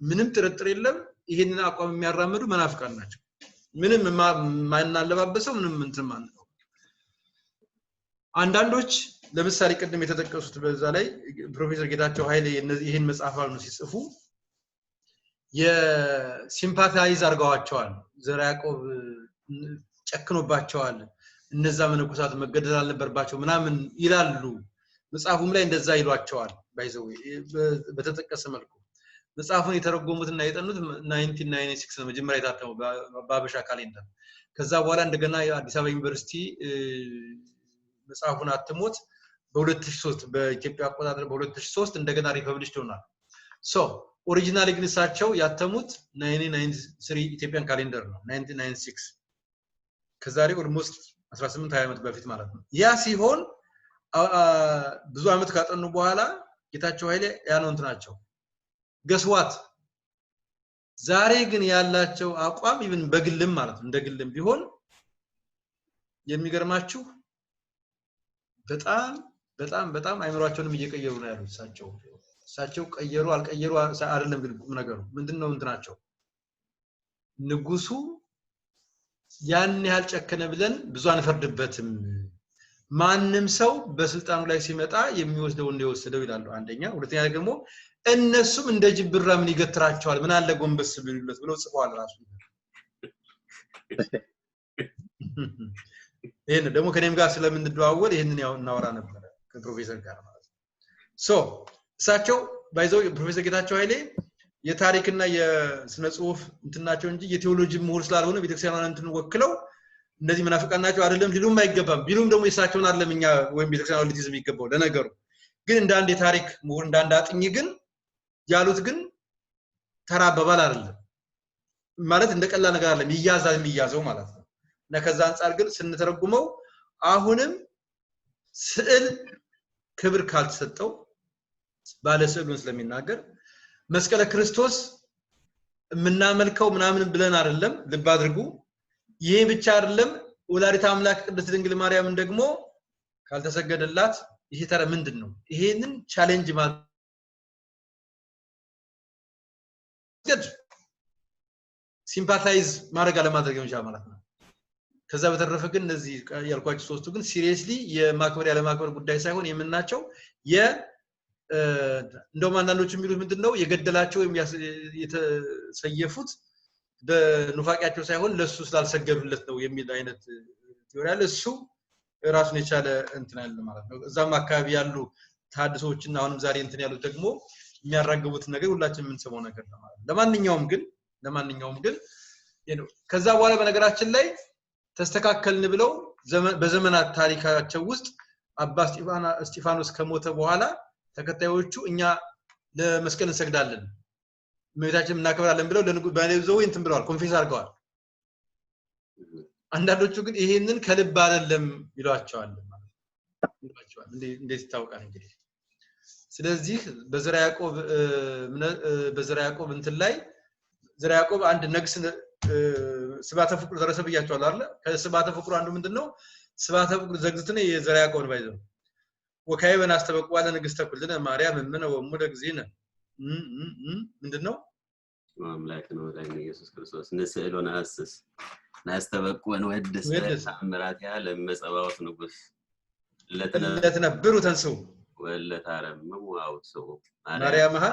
ምንም ጥርጥር የለም ይሄንን አቋም የሚያራምዱ መናፍቃን ናቸው። ምንም ማናለባበሰው ምንም እንትን ማለት ነው። አንዳንዶች ለምሳሌ ቅድም የተጠቀሱት በዛ ላይ ፕሮፌሰር ጌታቸው ኃይሌ ይሄን መጽሐፍ ነው ሲጽፉ የሲምፓታይዝ አርጋዋቸዋል። ዘርዓ ያዕቆብ ጨክኖባቸዋል፣ እነዛ መነኮሳት መገደል አልነበርባቸው ምናምን ይላሉ። መጽሐፉም ላይ እንደዛ ይሏቸዋል። ባይዘው በተጠቀሰ መልኩ መጽሐፉን የተረጎሙትና የጠኑት 1996 ነው መጀመሪያ የታተመው በአበሻ ካሌንደር። ከዛ በኋላ እንደገና የአዲስ አበባ ዩኒቨርሲቲ መጽሐፉን አትሞት በ2003 በኢትዮጵያ አቆጣጠር በ2003 እንደገና ሪፐብሊሽ ሆኗል። ኦሪጂናሊ ግን እሳቸው ያተሙት 1993 ኢትዮጵያን ካሌንደር ነው 1996 ከዛሬ ኦልሞስት 18 20 ዓመት በፊት ማለት ነው ያ ሲሆን ብዙ ዓመት ካጠኑ በኋላ ጌታቸው ኃይሌ ያነው እንትናቸው ገስዋት ዛሬ ግን ያላቸው አቋም ኢቭን በግልም ማለት እንደ ግልም ቢሆን የሚገርማችሁ በጣም አይምሮአቸውንም እየቀየሩ ነው ያሉት እሳቸው ቀየሩ አልቀየሩ አይደለም ግን ነገሩ ምንድነው እንትናቸው ንጉሱ ያን ያህል ጨከነ ብለን ብዙ አንፈርድበትም ማንንም ሰው በስልጣኑ ላይ ሲመጣ የሚወስደው እንደወሰደው ይላሉ አንደኛ ሁለተኛ ደግሞ እነሱም እንደ ጅብራ ምን ይገትራቸዋል ምን አለ ጎንበስ ብሉለት ብለው ጽፈዋል ራሱ ይሄን ደግሞ ከኔም ጋር ስለምንደዋወል ይሄንን ያው እናወራ ነበር ከፕሮፌሰር ጋር ማለት ሶ እሳቸው ባይዘው ፕሮፌሰር ጌታቸው ኃይሌ የታሪክና የስነ ጽሁፍ እንትናቸው እንጂ የቴዎሎጂ ምሁር ስላልሆነ ቤተክርስቲያናን እንትን ወክለው እንደዚህ መናፍቃን ናቸው አይደለም ሊሉም አይገባም ቢሉም ደግሞ የሳቸውን አይደለምኛ ወይም ቤተክርስቲያናው ሊትዝም ይገባው ለነገሩ ግን እንዳንድ የታሪክ ምሁር እንዳንድ አጥኚ ግን ያሉት ግን ተራበባል አይደለም ማለት እንደቀላ ነገር አይደለም ይያዛው ማለት ነው እና ከዛ አንፃር ግን ስንተረጉመው አሁንም ስዕል ክብር ካልተሰጠው ባለ ስዕሉን ስለሚናገር መስቀለ ክርስቶስ ምናመልከው ምናምን ብለን አይደለም ልብ አድርጉ ይሄ ብቻ አይደለም ወላዲተ አምላክ ቅድስት ድንግል ማርያምን ደግሞ ካልተሰገደላት ይሄ ተረ ምንድነው ይሄንን ቻሌንጅ ማለት ሲምፓታይዝ ማድረግ አለማድረግ ነው ማለት ነው ከዛ በተረፈ ግን እነዚህ ያልኳችሁ ሶስቱ ግን ሲሪየስሊ የማክበር ያለማክበር ጉዳይ ሳይሆን የምናቸው እንደውም አንዳንዶቹ የሚሉት ምንድነው የገደላቸው ወይም የተሰየፉት በኑፋቂያቸው ሳይሆን ለሱ ስላልሰገዱለት ነው የሚል አይነት ቲዮሪ አለ እሱ ራሱን የቻለ እንትን አለ ማለት ነው እዛም አካባቢ ያሉ ታድሶችና አሁንም ዛሬ እንትን ያሉት ደግሞ የሚያራግቡት ነገር ሁላችንም የምንሰማው ነገር ነው ማለት ለማንኛውም ግን ከዛ በኋላ በነገራችን ላይ ተስተካከልን ብለው በዘመናት ታሪካቸው ውስጥ አባ እስጢፋኖስ ከሞተ በኋላ ተከታዮቹ እኛ ለመስቀል እንሰግዳለን መቤታችን እናከብራለን ብለው ለንጉባኔው እንትን ብለዋል ኮንፌስ አድርገዋል አንዳንዶቹ ግን ይሄንን ከልብ አይደለም ይሏቸዋል ማለት ይሏቸዋል እንዴት ይታወቃል እንግዲህ ስለዚህ በዘራ ያዕቆብ እንትን ላይ ዘራ ያዕቆብ አንድ ነግስ ስባተ ፍቁር ደረሰ ብያቸዋል አይደል ከስባተ ፍቁር አንዱ ምንድነው ስባተ ፍቁር ዘግዝተነ የዘራ ያዕቆብ ባይዘው ወካይበን አስተበቋለ ንግስተ ኩልነ ማርያም እምነ ወሙደ ግዚነ ምንድነው አምላክ ነው ላይ ኢየሱስ ክርስቶስ ንስዕሎን አስስ ናስተበቁን ወድስ ተአምራት ያለ መጸባውት ንጉስ ለተነብሩ ተንሰው ወለታረምም ዋውሰው ማርያምሃ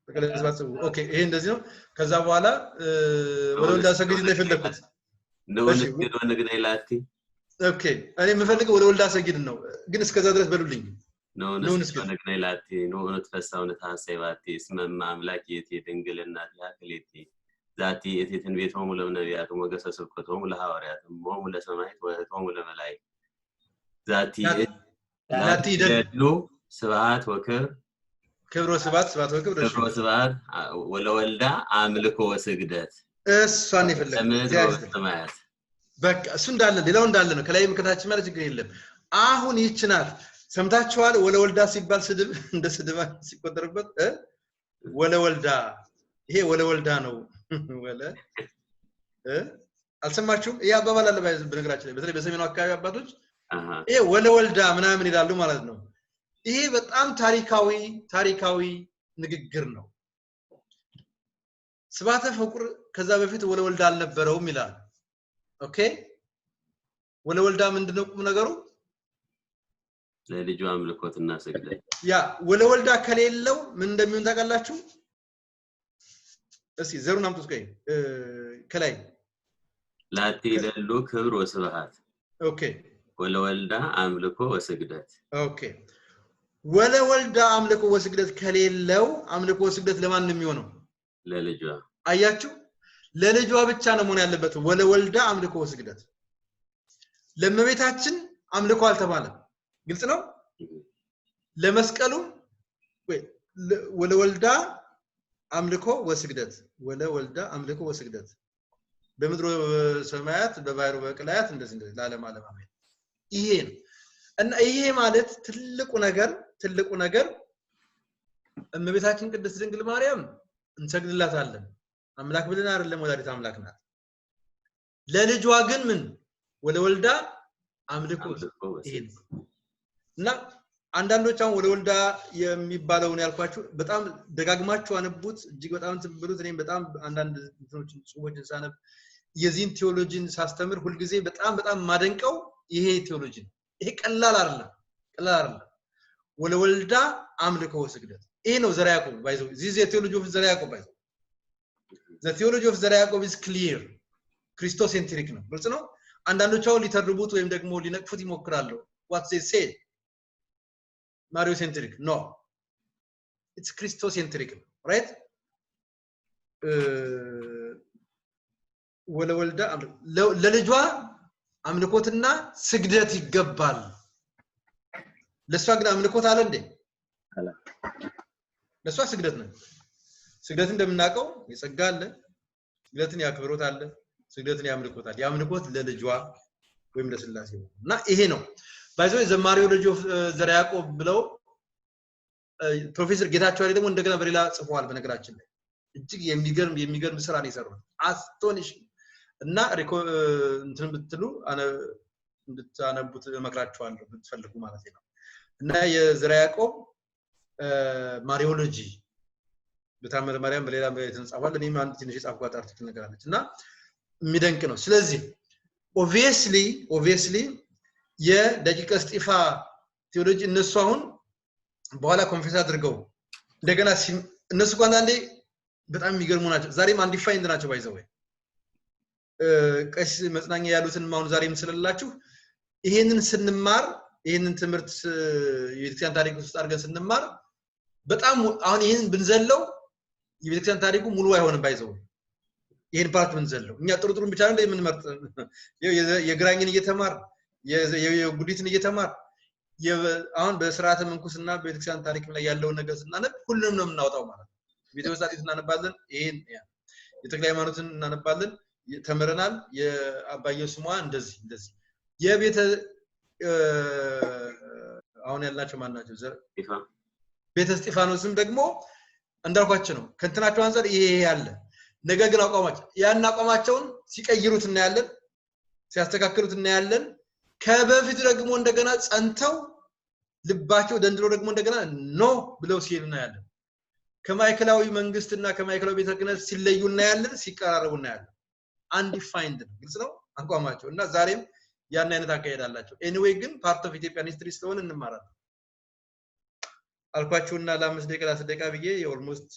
በከለስባቸው ኦኬ ይሄ እንደዚህ ነው ከዛ በኋላ ወለወልዳ ሰግድ ነው የፈለኩት ነው ንግድ ይላቲ ኦኬ እኔ የምፈልገው ወለወልዳ ሰግድ ነው ግን እስከዛ ድረስ በሉልኝ ነው ንግድ ይላቲ ነው ተፈሳው ነታሰባቲ እስመ አምላክ የት ድንግልና ያክሌቲ ዛቲ የትን ቤቶሙ ለነቢያት ወገሰ ስብከቶሙ ለሐዋርያትም ወሙ ለሰማይት ወቶሙ ለመላይ ዛቲ ደሉ ስብሐት ክብሮ ስብሐት ወለወልዳ አምልኮ ወስግደት እሷን ይፈልጋል በቃ እሱ እንዳለ ሌላው እንዳለ ነው ከላይ ምክታች ማለት ችግር የለም አሁን ይችናል ሰምታችኋል ወለወልዳ ሲባል ስድብ እንደ ስድባ ሲቆጠርበት ወለወልዳ ይሄ ወለወልዳ ነው ወለ አልሰማችሁም ይሄ አባባል አለ በነገራችን ላይ በተለይ በሰሜኑ አካባቢ አባቶች ይሄ ወለወልዳ ምናምን ይላሉ ማለት ነው ይሄ በጣም ታሪካዊ ንግግር ነው ስባተ ፍቁር ከዛ በፊት ወለወልዳ አልነበረውም ይላል ኦኬ ወለወልዳ ምንድነው ቁም ነገሩ ለልጁ አምልኮትና ስግደት ያ ወለወልዳ ከሌለው ምን እንደሚሆን ታውቃላችሁ እስኪ ዘሩን አምጡት ከላይ ላቲ ደሉ ክብር ወስብሐት ኦኬ ወለወልዳ አምልኮ ወስግደት ኦኬ ወለወልዳ አምልኮ ወስግደት ከሌለው አምልኮ ወስግደት ለማን ነው የሚሆነው ለልጇ አያችሁ ለልጇ ብቻ ነው መሆን ያለበት ወለወልዳ አምልኮ ወስግደት ለመቤታችን አምልኮ አልተባለም ግልጽ ነው ለመስቀሉ ወለወልዳ አምልኮ ወስግደት ወለ ወልዳ አምልኮ ወስግደት በምድር ሰማያት በባህሩ በቅላያት እንደዚህ ለዓለም ዓለም አሜን ይሄ ነው እና ይሄ ማለት ትልቁ ነገር እመቤታችን ቅድስት ድንግል ማርያም እንሰግድላታለን አምላክ ብለን አይደለም ወላዲተ አምላክ ናት ለልጇ ግን ምን ወለ ወልዳ አምልኮ ይሄ እና አንዳንዶች አሁን ወለ ወልዳ የሚባለውን ያልኳችሁ በጣም ደጋግማችሁ አነቡት እጅግ በጣም ትብሉት እኔም በጣም አንዳንድ እንትኖችን ጽሁፎችን ሳነብ የዚህን ቴዎሎጂን ሳስተምር ሁሉ ጊዜ በጣም ማደንቀው ይሄ ቴዎሎጂ ይሄ ቀላል አይደለም ወለ ወልዳ አምልኮ ወስግደት ይሄ ነው ዘራ ያዕቆብ ባይዘው this is the theology of ዘራ ያዕቆብ ባይዘው the theology of ዘራ ያዕቆብ is clear ክርስቶሴንትሪክ ነው ግልጽ ነው አንዳንዶች አሁን ሊተርቡት ወይም ደግሞ ሊነቅፉት ይሞክራሉ what they say ማሪዮሴንትሪክ no it's christocentric right ወለ ወልዳ ለልጇ አምልኮትና ስግደት ይገባል ለሷ ግን አምልኮት አለ እንዴ አላ ለሷ ስግደት ነው ስግደት እንደምናቀው የጸጋ አለ ስግደትን ያክብሮት አለ ስግደትን ያምልኮታል ያምልኮት ለልጇ ወይም ለስላሴ እና ይሄ ነው ባይዘው ዘማሪው ልጅ ዘራ ያዕቆብ ብለው ፕሮፌሰር ጌታቸው አለ ደግሞ እንደገና በሌላ ጽፏል በነገራችን ላይ እጅግ የሚገርም ስራ ነው የሰሩት አስቶኒሽ እና እንትን ብትሉ እንድታነቡት መክራችኋለሁ ብትፈልጉ ማለት ነው እና የዘራ ያዕቆብ ማሪዮሎጂ በታምረ ማርያም በሌላ የተጻፈው እኔም አንድ ትንሽ የጻፍኳት አርቲክል ነገር አለች እና የሚደንቅ ነው ስለዚህ obviously የደቂቀ እስጢፋ ቴዎሎጂ እነሱ አሁን በኋላ ኮንፌስ አድርገው እንደገና እነሱ እንኳን አንዴ በጣም የሚገርሙ ናቸው ዛሬም አንዲፋይንድ ናቸው ባይዘው ቀስ መጽናኛ ያሉትን ማውን ዛሬም ስለላችሁ ይሄንን ስንማር ይሄንን ትምህርት የቤተክርስቲያን ታሪክ ውስጥ አድርገን ስንማር በጣም አሁን ይሄን ብንዘለው የቤተክርስቲያን ታሪኩ ሙሉ አይሆንም ባይዘው ይሄን ፓርት ብንዘለው እኛ ጥሩጥሩን ብቻ ነው የምንመርጥ የግራኝን እየተማር የጉዲትን እየተማር አሁን በስርዓተ መንኩስና በቤተክርስቲያን ታሪክ ላይ ያለው ነገር ስናነብ ሁሉንም ነው የምናወጣው ማለት ነው ቤተክርስቲያን እናነባለን ይሄን የተክለ ሃይማኖትን እናነባለን ተመረናል የአባየ ስሟ እንደዚህ የቤተ አሁን ያላችሁ ማን ናቸው ቤተ እስጢፋኖስም ደግሞ እንዳልኳችሁ ነው ከንትናቸው አንፃር ይሄ ያለ ነገር ግን አቋማቸውን ሲቀይሩት እናያለን ሲያስተካክሉት እናያለን ከበፊት ደግሞ እንደገና ጸንተው ልባቸው ደንድሮ ደግሞ እንደገና ኖ ብለው ሲሉ እናያለን ከማይከላዊ መንግስትና ከማይከላዊ ቤተ ክህነት ሲለዩ እናያለን ሲቀራረቡ እናያለን undefined ግልጽ ነው አቋማቸው እና ዛሬም ያን አይነት አካሄዳላቸው anyway ግን part of Ethiopian history ስለሆነ እንማራለን አልኳችሁና ለ5 ደቂቃ ለ10 ብዬ የኦልሞስት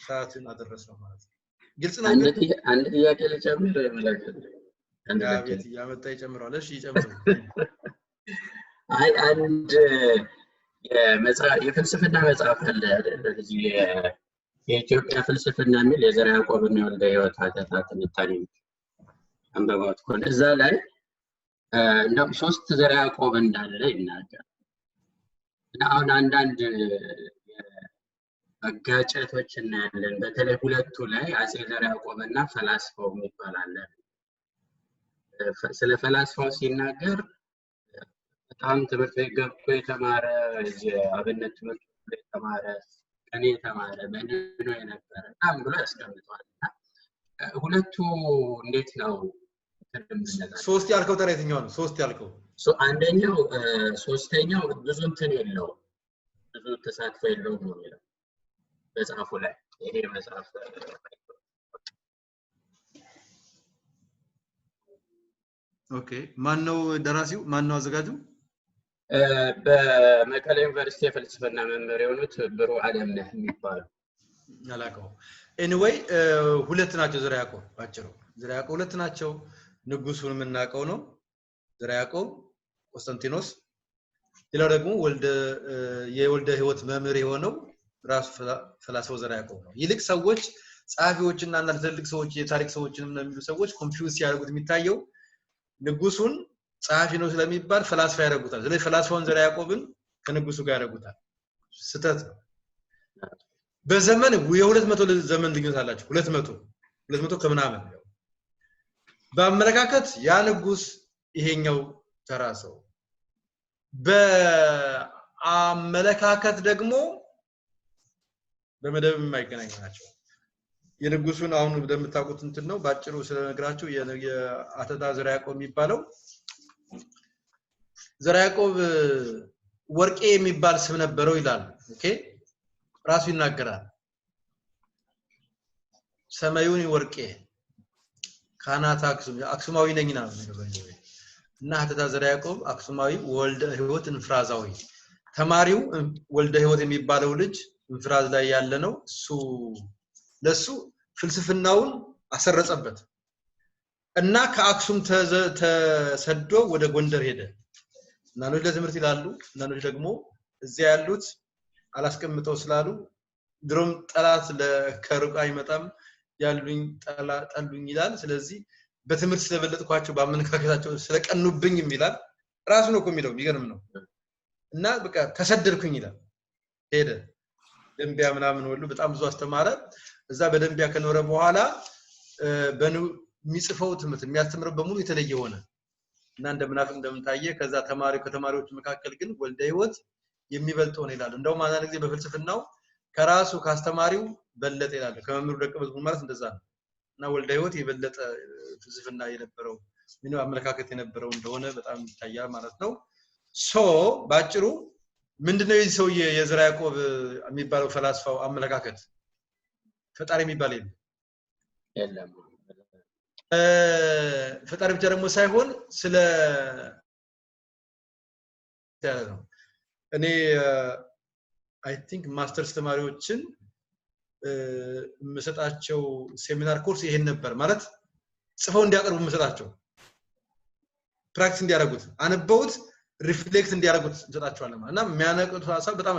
ሰዓትን አደረሰው ማለት ነው ግልጽ ነው አንድ ጥያቄ ልጨምር ማለት አንድ ቤት ያመጣ ይጨምራል እሺ ይጨምሩ አይ አንድ የፍልስፍና መጽሐፍ አለ እዚህ የኢትዮጵያ ፍልስፍና የሚል የዘራ ያዕቆብና የወልደ ሕይወት ትንታኔ አንበባት ኮን እዛ ላይ እንደው 3 ዘራ ያዕቆብ እንዳለ ይናገራል እና አሁን አንዳንድ አጋጨቶች እናያለን በተለይ ሁለቱ ላይ አጼ ዘራ ያዕቆብና ፈላስፋው ይባላል ስለ ፈላስፋው ሲናገር በጣም ትምህርት ቤት ገብቶ የተማረ የአብነት ትምህርት የተማረ ከኔ የተማረ በእንዶ የነበረ በጣም ብሎ ያስቀምጣል ሁለቱ እንዴት ነው ሶስት ያልከው ተረየትኛው ነው ሶስት ያልከው አንደኛው ሶስተኛው ብዙ እንትን የለው ብዙ ተሳትፎ የለው ነው የሚለው በጻፉ ላይ ይሄ መጽሐፍ ኦኬ ማን ነው ደራሲው ማን ነው አዘጋጁ በመቀሌ ዩኒቨርሲቲ የፍልስፍና መምህር የሆኑት ብሩ አለምነህ የሚባሉ ያላቀው anyway ሁለት ናቸው ዘራ ያዕቆብ ባጭሩ ዘራ ያዕቆብ ሁለት ናቸው ንጉሱን የምናቀው ነው ዘራ ያዕቆብ ቆስጠንጢኖስ ሌላው ደግሞ የወልደ ሕይወት መምህር የሆነው ራስ ፈላስፋው ዘራ ያዕቆብ ነው ይልቅ ሰዎች ጻፊዎችና እና ትልልቅ ሰዎች የታሪክ ሰዎችንም ነው የሚሉ ሰዎች ኮንፊውዝ ያደርጉት የሚታየው ንጉሱን ጻፊ ነው ስለሚባል ፈላስፋ ያደርጉታል ስለዚህ ፈላስፋውን ዘራ ያዕቆብን ከንጉሱ ጋር ያደርጉታል ስተት ነው በዘመን የ200 ዘመን ልዩነት አላቸው 200 ከምናምን በአመለካከት ያ ንጉስ ይሄኛው ተራሰው በአመለካከት ደግሞ በመደብ የማይገናኙ ናቸው የንጉሱን አሁን እንደምታውቁት እንትን ነው ባጭሩ ስለነግራችሁ የአተታ ዘርዓ ያዕቆብ የሚባለው ዘርዓ ያዕቆብ ወርቄ የሚባል ስም ነበረው ይላል ኦኬ ራሱ ይናገራል ሰማዩን ወርቄ ካናታ አክሱማዊ ነኝና ነው እና አተታ ዘርዓ ያዕቆብ አክሱማዊ ወልደ ህይወት እንፍራዛዊ ተማሪው ወልደ ህይወት የሚባለው ልጅ እንፍራዝ ላይ ያለ ነው እሱ ለሱ ፍልስፍናውን አሰረጸበት እና ከአክሱም ተሰዶ ወደ ጎንደር ሄደ እናኖች ለትምህርት ይላሉ እናኖች ደግሞ እዚያ ያሉት አላስቀምጠው ስላሉ ድሮም ጠላት ለከሩቅ አይመጣም ያሉኝ ጠሉኝ ይላል ስለዚህ በትምህርት ስለበለጥኳቸው ባመነካከታቸው ስለቀኑብኝ ይላል ራሱ ነው የሚለው የሚገርም ነው እና በቃ ተሰደድኩኝ ይላል ሄደ ደንቢያ ምናምን ወሉ በጣም ብዙ አስተማረ እዛ በደንቢያ ከኖረ በኋላ በሚጽፈው ትምህርት የሚያስተምረው በሙሉ የተለየ ሆነ እና እንደምናፍቅ እንደምታየ ከዛ ከተማሪዎች መካከል ግን ወልደ ህይወት የሚበልጠው ነው ይላል እንደውም አንዳንድ ጊዜ በፍልስፍናው ከራሱ ካስተማሪው በለጠ ይላል ከመምሩ ደቀ መዝሙር ማለት እንደዛ ነው እና ወልደ ህይወት የበለጠ ፍልስፍና የነበረው ምን አመለካከት የነበረው እንደሆነ በጣም ይታያል ማለት ነው ሶ ባጭሩ ምንድነው የዚህ ሰው የዘርዓ ያዕቆብ የሚባለው ፈላስፋው አመለካከት ፈጣሪ የሚባል የለም ፈጣሪ ብቻ ደግሞ ሳይሆን ስለ ነው እኔ አይ ቲንክ ማስተርስ ተማሪዎችን መሰጣቸው ሴሚናር ኮርስ ይሄን ነበር ማለት ጽፈው እንዲያቀርቡ መሰጣቸው ፕራክቲስ እንዲያደርጉት አንበውት ሪፍሌክት እንዲያደርጉት እንሰጣቸዋለን እና የሚያነቁት ሐሳብ በጣም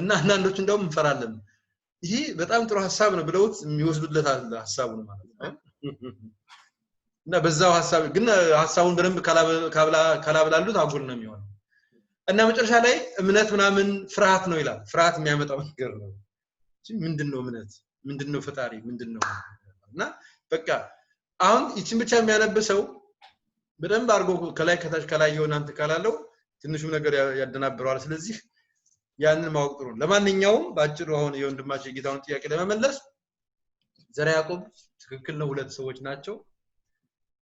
እና አንዳንዶች እንደውም እንፈራለን ይሄ በጣም ጥሩ ሐሳብ ነው ብለውት የሚወስዱለት ሐሳቡ ነው ማለት ነው እና በዛው ሐሳብ ግን ሐሳቡን በደንብ ካላብላሉት አጉል ነው የሚሆነው እና መጨረሻ ላይ እምነት ምናምን ፍርሃት ነው ይላል ፍርሃት የሚያመጣው ነገር ነው ምንድነው እምነት ምንድነው ፈጣሪ ምንድነው እና በቃ አሁን ይችን ብቻ የሚያነብሰው በደንብ አርጎ ከላይ ከታች ከላየው እናንተ ካላለው ትንሹ ነገር ያደናብረዋል ስለዚህ ያንን ማወቅ ጥሩ ለማንኛውም ባጭሩ አሁን የወንድማችን ጌታውን ጥያቄ ለመመለስ ዘርዓ ያዕቆብ ትክክል ነው ሁለት ሰዎች ናቸው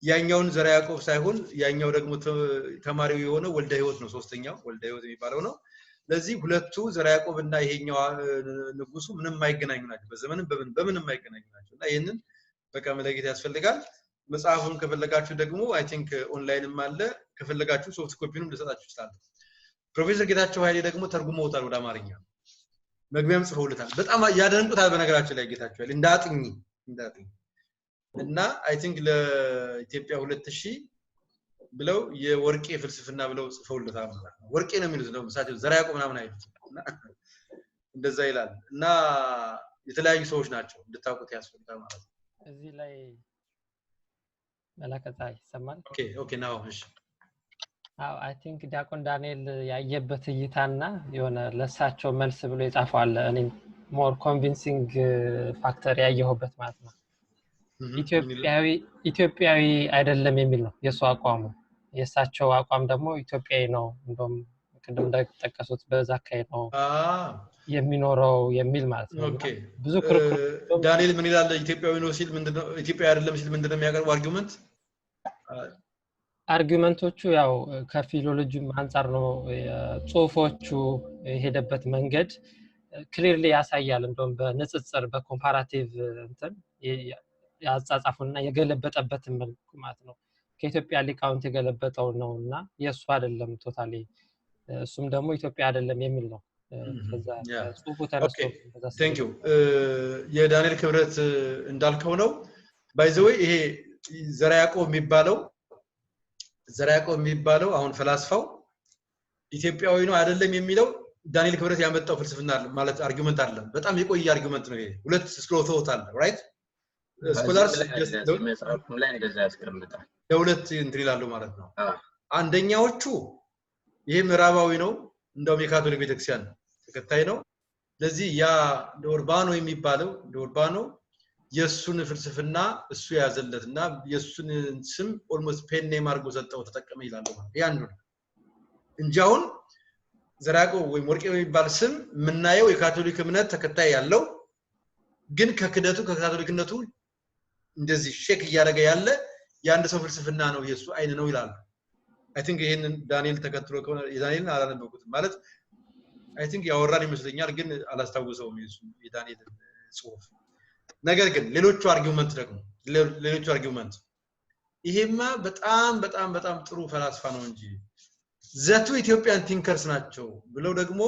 ያኛውን ዘርዓ ያዕቆብ ሳይሆን ያኛው ደግሞ ተማሪው የሆነው ወልደ ህይወት ነው ሶስተኛው ወልደ ህይወት የሚባለው ነው ለዚህ ሁለቱ ዘርዓ ያዕቆብና ይሄኛው ንጉሱ ምንም ማይገናኙ ናቸው በዘመንም በምንም ማይገናኙ ናቸው እና ይሄንን በቃ መለየት ያስፈልጋል መጽሐፉን ከፈለጋችሁ ደግሞ አይ ቲንክ ኦንላይንም አለ ከፈለጋችሁ ሶፍት ኮፒንም ልሰጣችሁ ይችላል ፕሮፌሰር ጌታቸው ኃይሌ ደግሞ ተርጉመውታል ወደ አማርኛ መግቢያም ጽፈውልታል በጣም ያደንቁታል በነገራችን ላይ ጌታቸው ኃይሌ እንዳጥኝ እና አይ ቲንክ ለኢትዮጵያ 2000 ብለው የወርቄ ፍልስፍና ብለው ጽፈውልታል ማለት ነው ወርቄ ነው የሚሉት ነው ምሳሌ ዘርዓ ያዕቆብ ምናምን አይሉት እንደዛ ይላል እና የተለያዩ ሰዎች ናቸው እንድታውቁት ያስፈልጋል ማለት ነው እዚህ ላይ መላከታ ይሰማል ኦኬ ናው እሺ አይ ቲንክ ዲያቆን ዳንኤል ያየበት እይታና የሆነ ለሳቸው መልስ ብሎ የጻፈው እኔ ሞር ኮንቪንሲንግ ፋክተር ያየሁበት ማለት ነው ኢትዮጵያዊ አይደለም የሚል ነው የሱ አቋሙ የሳቸው አቋም ደግሞ ኢትዮጵያዊ ነው እንደም ቅድም እንደተጠቀሱት በዛ ካይ ነው የሚኖረው የሚል ማለት ነው ብዙ ክርክር ዳንኤል ምን ይላል ኢትዮጵያዊ ነው ሲል ምንድነው ኢትዮጵያዊ አይደለም ሲል ምንድነው የሚያቀርበው አርጊውመንቶቹ ያው ከፊሎሎጂም አንፃር ነው ጽሁፎቹ የሄደበት መንገድ ክሊርሊ ያሳያል እንደም በንጽጽር በኮምፓራቲቭ እንትን ያጻጻፉና የገለበጠበት መልኩ ማለት ነው ከኢትዮጵያ ሊቃውንት የገለበጠው ነውና የሱ አይደለም ቶታሊ እሱም ደግሞ ኢትዮጵያ አይደለም የሚል ነው ከዛ ጽሁፉ ተነስቶ ታንክ ዩ የዳንኤል ክብረት እንዳልከው ነው ባይ ዘ ዌይ ይሄ ዘርዓ ያዕቆብ የሚባለው አሁን ፈላስፋው ኢትዮጵያዊ ነው አይደለም የሚለው ዳንኤል ክብረት ያመጣው ፍልስፍና ማለት አርጊውመንት አይደለም በጣም የቆየ አርጊውመንት ነው ይሄ ሁለት ስክሮቶት አለ ራይት ስኮላርስ መጽሐፉም ላይ እንደዛ ያስቀምጣል ለሁለት እንትን ይላሉ ማለት ነው አንደኛዎቹ ይሄ ምዕራባዊ ነው እንደውም የካቶሊክ ቤተክርስቲያን ተከታይ ነው ለዚህ ያ ዶርባኖ የሚባለው ዶርባኖ የሱን ፍልስፍና እሱ ያዘለትና የሱን ስም ኦልሞስት ፔን ኔም አድርጎ ሰጠው ተጠቀመ ይላል ማለት ያን ነው እንጃውን ዘራቆ ወይ ወርቄ የሚባል ስም ምናየው የካቶሊክ እምነት ተከታይ ያለው ግን ከክደቱ ከካቶሊክነቱ እንደዚህ ሼክ ያደረገ ያለ ያንድ ሰው ፍልስፍና ነው የሱ አይን ነው ይላል I think ይሄንን ዳንኤል ተከትሎ ከሆነ ዳንኤልን አላነበብኩትም ማለት I think ያወራን ይመስለኛል ግን አላስታውሰውም የዳንኤል ጽሁፍ ነገር ግን ሌሎቹ አርጊውመንት ደግሞ ሌሎቹ አርጊውመንት ይሄማ በጣም ጥሩ ፈላስፋ ነው እንጂ ዘቱ ኢትዮጵያን ቲንከርስ ናቸው ብለው ደግሞ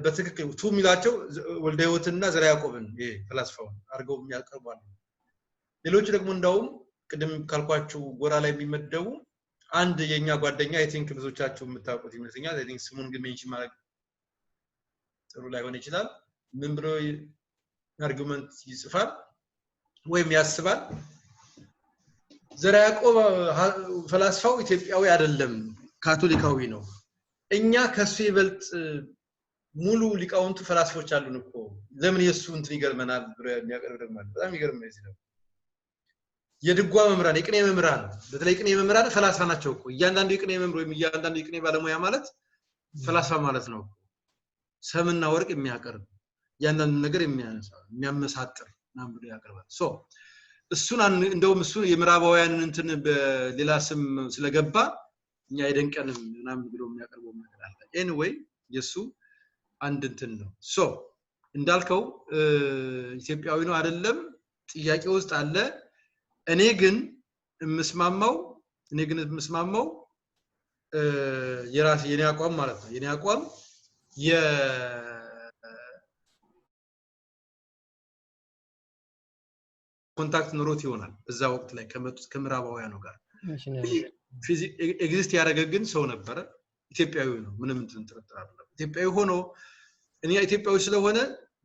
በትክክል ቱ ሚላቸው ወልደ ህይወትና ዘራ ያዕቆብን ይሄ ፈላስፋው አርገው የሚያቀርባሉ ሌሎቹ ደግሞ እንደውም ቅድም ካልኳችሁ ጎራ ላይ የሚመደቡ አንድ የኛ ጓደኛ I think ብዙዎቻችሁ የምታውቁት ይመስለኛል I think ስሙን ግን ሜንሽን ማድረግ ጥሩ ላይሆን ይችላል ምን ብሎ አርጊውመንት ይጽፋል ወይም ያስባል ዘራ ያዕቆብ ፈላስፋው ኢትዮጵያዊ አይደለም ካቶሊካዊ ነው እኛ ከሱ ይበልጥ ሙሉ ሊቃውንቱ ፈላስፎች አሉን እኮ ለምን የሱ እንትን ይገርመናል ብሎ የሚያቀርብ ደግሞ በጣም ይገርም ነው ይላል የድጓ መምራን የቅኔ መምራን በተለይ ቅኔ መምራን ፈላስፋ ናቸው እኮ እያንዳንዱ የቅኔ መምሮ እያንዳንዱ የቅኔ ባለሙያ ማለት ፈላስፋ ማለት ነው ሰምና ወርቅ የሚያቀርብ ያንዳንዱ ነገር የሚያነሳ የሚያመሳጥር ናም ብሎ ያቀርባል ሶ እሱን እንደውም እሱ የምራባውያንን እንትን በሌላ ስም ስለገባ እኛ አይደንቀንም ናም ብሎ የሚያቀርበው ነገር አለ anyway የሱ አንድ እንትን ነው ሶ እንዳልከው ኢትዮጵያዊ ነው አይደለም ጥያቄ ውስጥ አለ እኔ ግን መስማማው የራስ የኔ አቋም ማለት ነው የኔ አቋም ኮንታክት ኖሮት ይሆናል እዛ ወቅት ላይ ከመጡት ከምራባውያኑ ጋር ኤግዚስት ያደረገ ግን ሰው ነበር ኢትዮጵያዊ ነው ምንም እንትን ጥርጥር አይደለም ኢትዮጵያዊ ሆኖ እኛ ኢትዮጵያዊ ስለሆነ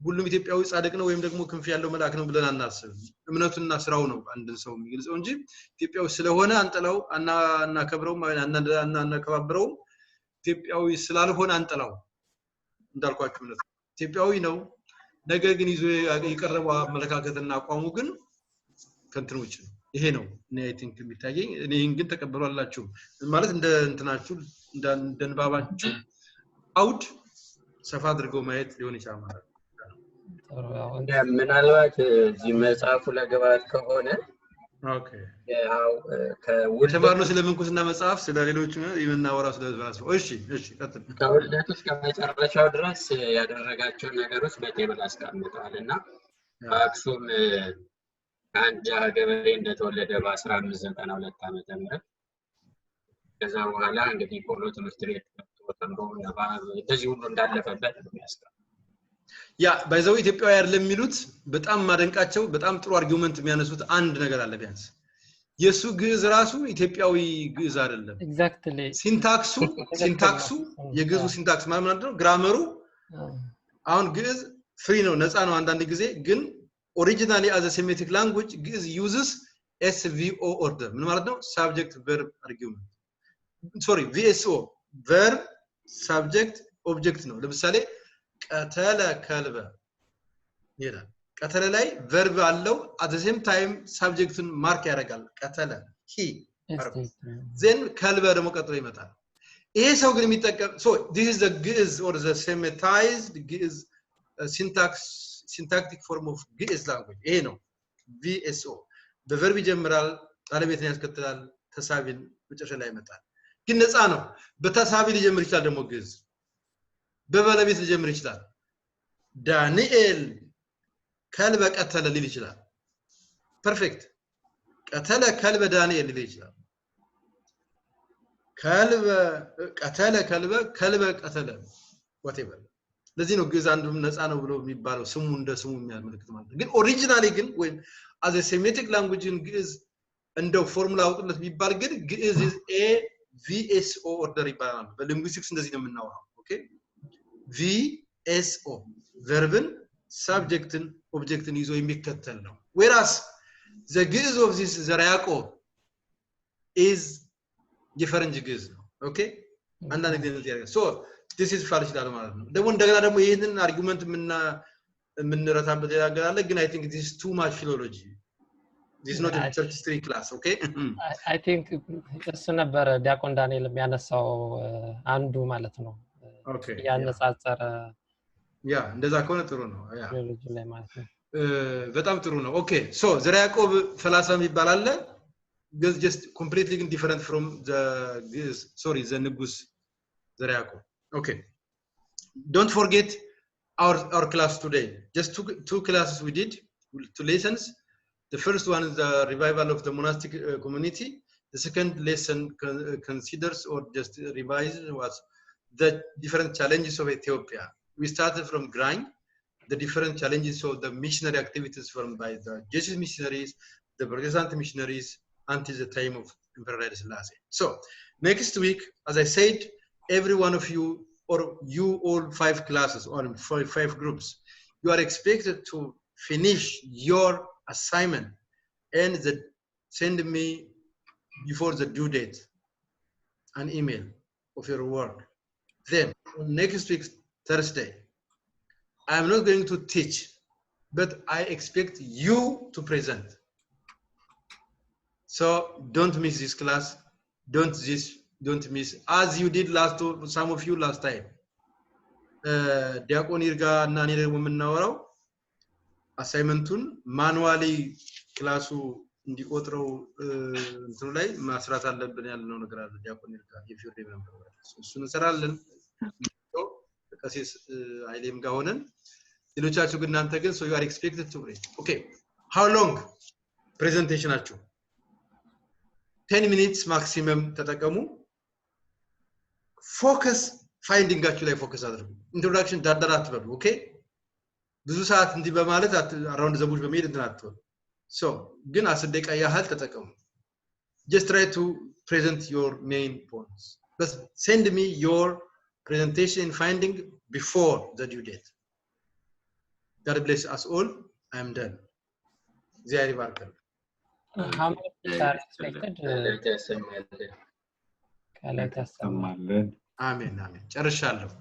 ሁሉም ኢትዮጵያዊ ጻድቅ ነው ወይም ደግሞ ክንፍ ያለው መልአክ ነው ብለን አናስብ እምነቱና ስራው ነው አንድን ሰው የሚገልጸው እንጂ ኢትዮጵያዊ ስለሆነ አንጠላው አናከብረው አናከባብረው ኢትዮጵያዊ ስላልሆነ አንጠላው እንዳልኳችሁ ነው ኢትዮጵያዊ ነው ነገር ግን ይዞ የቀረበው አመለካከትና አቋሙ ግን ከንትኖች ይሄ ነው እኔ አይ ቲንክ የሚታየኝ እኔ ግን ተቀበሏላችሁ ማለት እንደ እንትናችሁ እንደንባባችሁ አውድ ሰፋ አድርገው ማየት ሊሆን ይችላል ማለት ምናልባት እዚህ መጽሐፉ ለገባት ከሆነ ኦኬ ያው ከተባለው ስለምንኩስና መጽሐፍ ስለሌሎች የምናወራው ስለፈላስፋ እሺ ቀጥል ከውልደቱ እስከ መጨረሻው ድረስ ያደረጋቸው ነገሮች በቴብል አስቀምጠዋልና በአክሱም አንጃ ገበሬ እንደተወለደ በ1592 ዓመተ ምህረት ከዛ በኋላ እንግዲህ ፖሎ ትምህርት ቤት ተምሮ እንደዚህ ሁሉ እንዳለፈበት ነው የሚያስቀምጠው ያ ባይዘው ኢትዮጵያዊ አይደለም የሚሉት በጣም ማደንቃቸው በጣም ጥሩ አርጊውመንት የሚያነሱት አንድ ነገር አለ ቢያንስ የሱ ግዕዝ ራሱ ኢትዮጵያዊ ግዕዝ አይደለም ኤግዛክትሊ ሲንታክሱ የግዕዙ ሲንታክስ ማለት ነው ግራመሩ አሁን ግዕዝ ፍሪ ነው ነፃ ነው አንዳንድ ጊዜ ግን originally as a Semitic language ግዕዝ uses SVO order ምን ማለት ነው subject verb argument sorry VSO verb subject object ነው ለምሳሌ ቀተለ ከልበ ይላል ቀተለ ላይ verb አለው at the same time subjectን ማርክ ያደርጋል ቀተለ he then ከልበ ደግሞ ቀጥሎ ይመጣል ይሄ ሰው ግን የሚጠቀም so this is the ግዕዝ or the Semitized ግዕዝ syntactic form of ግዕዝ language ይሄ ነው VSO በverb ይጀምራል ባለቤትን ያስከትላል ተሳቢን መጨረሻ ላይ ይመጣል ግን ነፃ ነው በተሳቢ ሊጀምር ይችላል ደግሞ ግዕዝ በባለቤት ሊጀምር ይችላል ዳንኤል ከልበ ቀተለ ሊል ይችላል ፐርፌክት ቀተለ ከልበ ዳንኤል ሊል ይችላል ከልበ ቀተለ ከልበ ቀተለ whatever ለዚህ ነው ግዕዝ አንዱም ነፃ ነው ብሎ የሚባለው ስሙ እንደ ስሙ የሚያመለክት ማለት ነው ግን ኦሪጂናሊ ግን ወይ as a Semitic language in ግዕዝ እንደው ፎርሙላ አውጥለት ቢባል ግን ግዕዝ is a VSO order ይባላል በሊንጉይስቲክስ እንደዚህ ነው የምናወራው ኦኬ VSO verb subject object ይዞ የሚከተል ነው whereas the ግዕዝ of this ዘራ ያዕቆብ is different ግዕዝ ነው ኦኬ አንዳንድ ጊዜ እንደዚህ ያደርጋል so this is ፋልስ ይላል ማለት ነው ደግሞ እንደገና ደግሞ ይሄንን አርጊውመንት የምንረታበት ያገራለ ግን I think this is too much philology this is not a church history class okay I think እሱ ነበር ዲያቆን ዳንኤል የሚያነሳው አንዱ ማለት ነው okay ያነጻጸረ ያ እንደዛ ከሆነ ጥሩ ነው ያ ፊሎሎጂ ላይ ማለት ነው በጣም ጥሩ ነው okay so ዘራ ያዕቆብ ፈላስፋ ይባላል just completely different from the ንጉስ ዘራ ያዕቆብ okay don't forget our class today just two classes we did 2 lessons the first one is the revival of the monastic community the second lesson considers or just revises was the different challenges of Ethiopia we started from Grain the different challenges of the missionary activities from by the Jesuit missionaries the Protestant missionaries until the time of Emperor Haile Selassie so next week as I said every one of you or you all 5 classes or 5 groups you are expected to finish your assignment and send me before the due date an email of your work then next week Thursday I am not going to teach but I expect you to present so don't miss this class don't miss as you did some of you last time ዲያቆን ይርጋ እና እኔ ደግሞ የምናወራው አሳይመንቱን ማኑዋሊ ክላሱ እንዲቆጥረው እንትኑ ላይ ማስራት አለብን ያልነው ነገር አለ ዲያቆን ይርጋ if you remember እሱን እንሰራለን ከሲስ አይሌም ጋር ሆነን ሌሎቻችሁ ግን እናንተ ግን so you are expected to read okay how long presentationአችሁ 10 minutes maximum ተጠቀሙ focus ፋይንዲንጋችሁ ላይ ፎከስ አድርጉ ኢንትሮዳክሽን ዳርዳር አትበሉ ኦኬ ብዙ ሰዓት እንዲ በማለት አራውንድ ዘቡሽ በመሄድ እንድናጥተው so ግን 10 ደቂቃ ያህል ተጠቀሙ just try to present your main points but send me your presentation finding before the due date God bless us all I am done እግዚአብሔር ይባርካችሁ how much are expected ከላይ ተሰማለን አሜን ጨርሻለሁ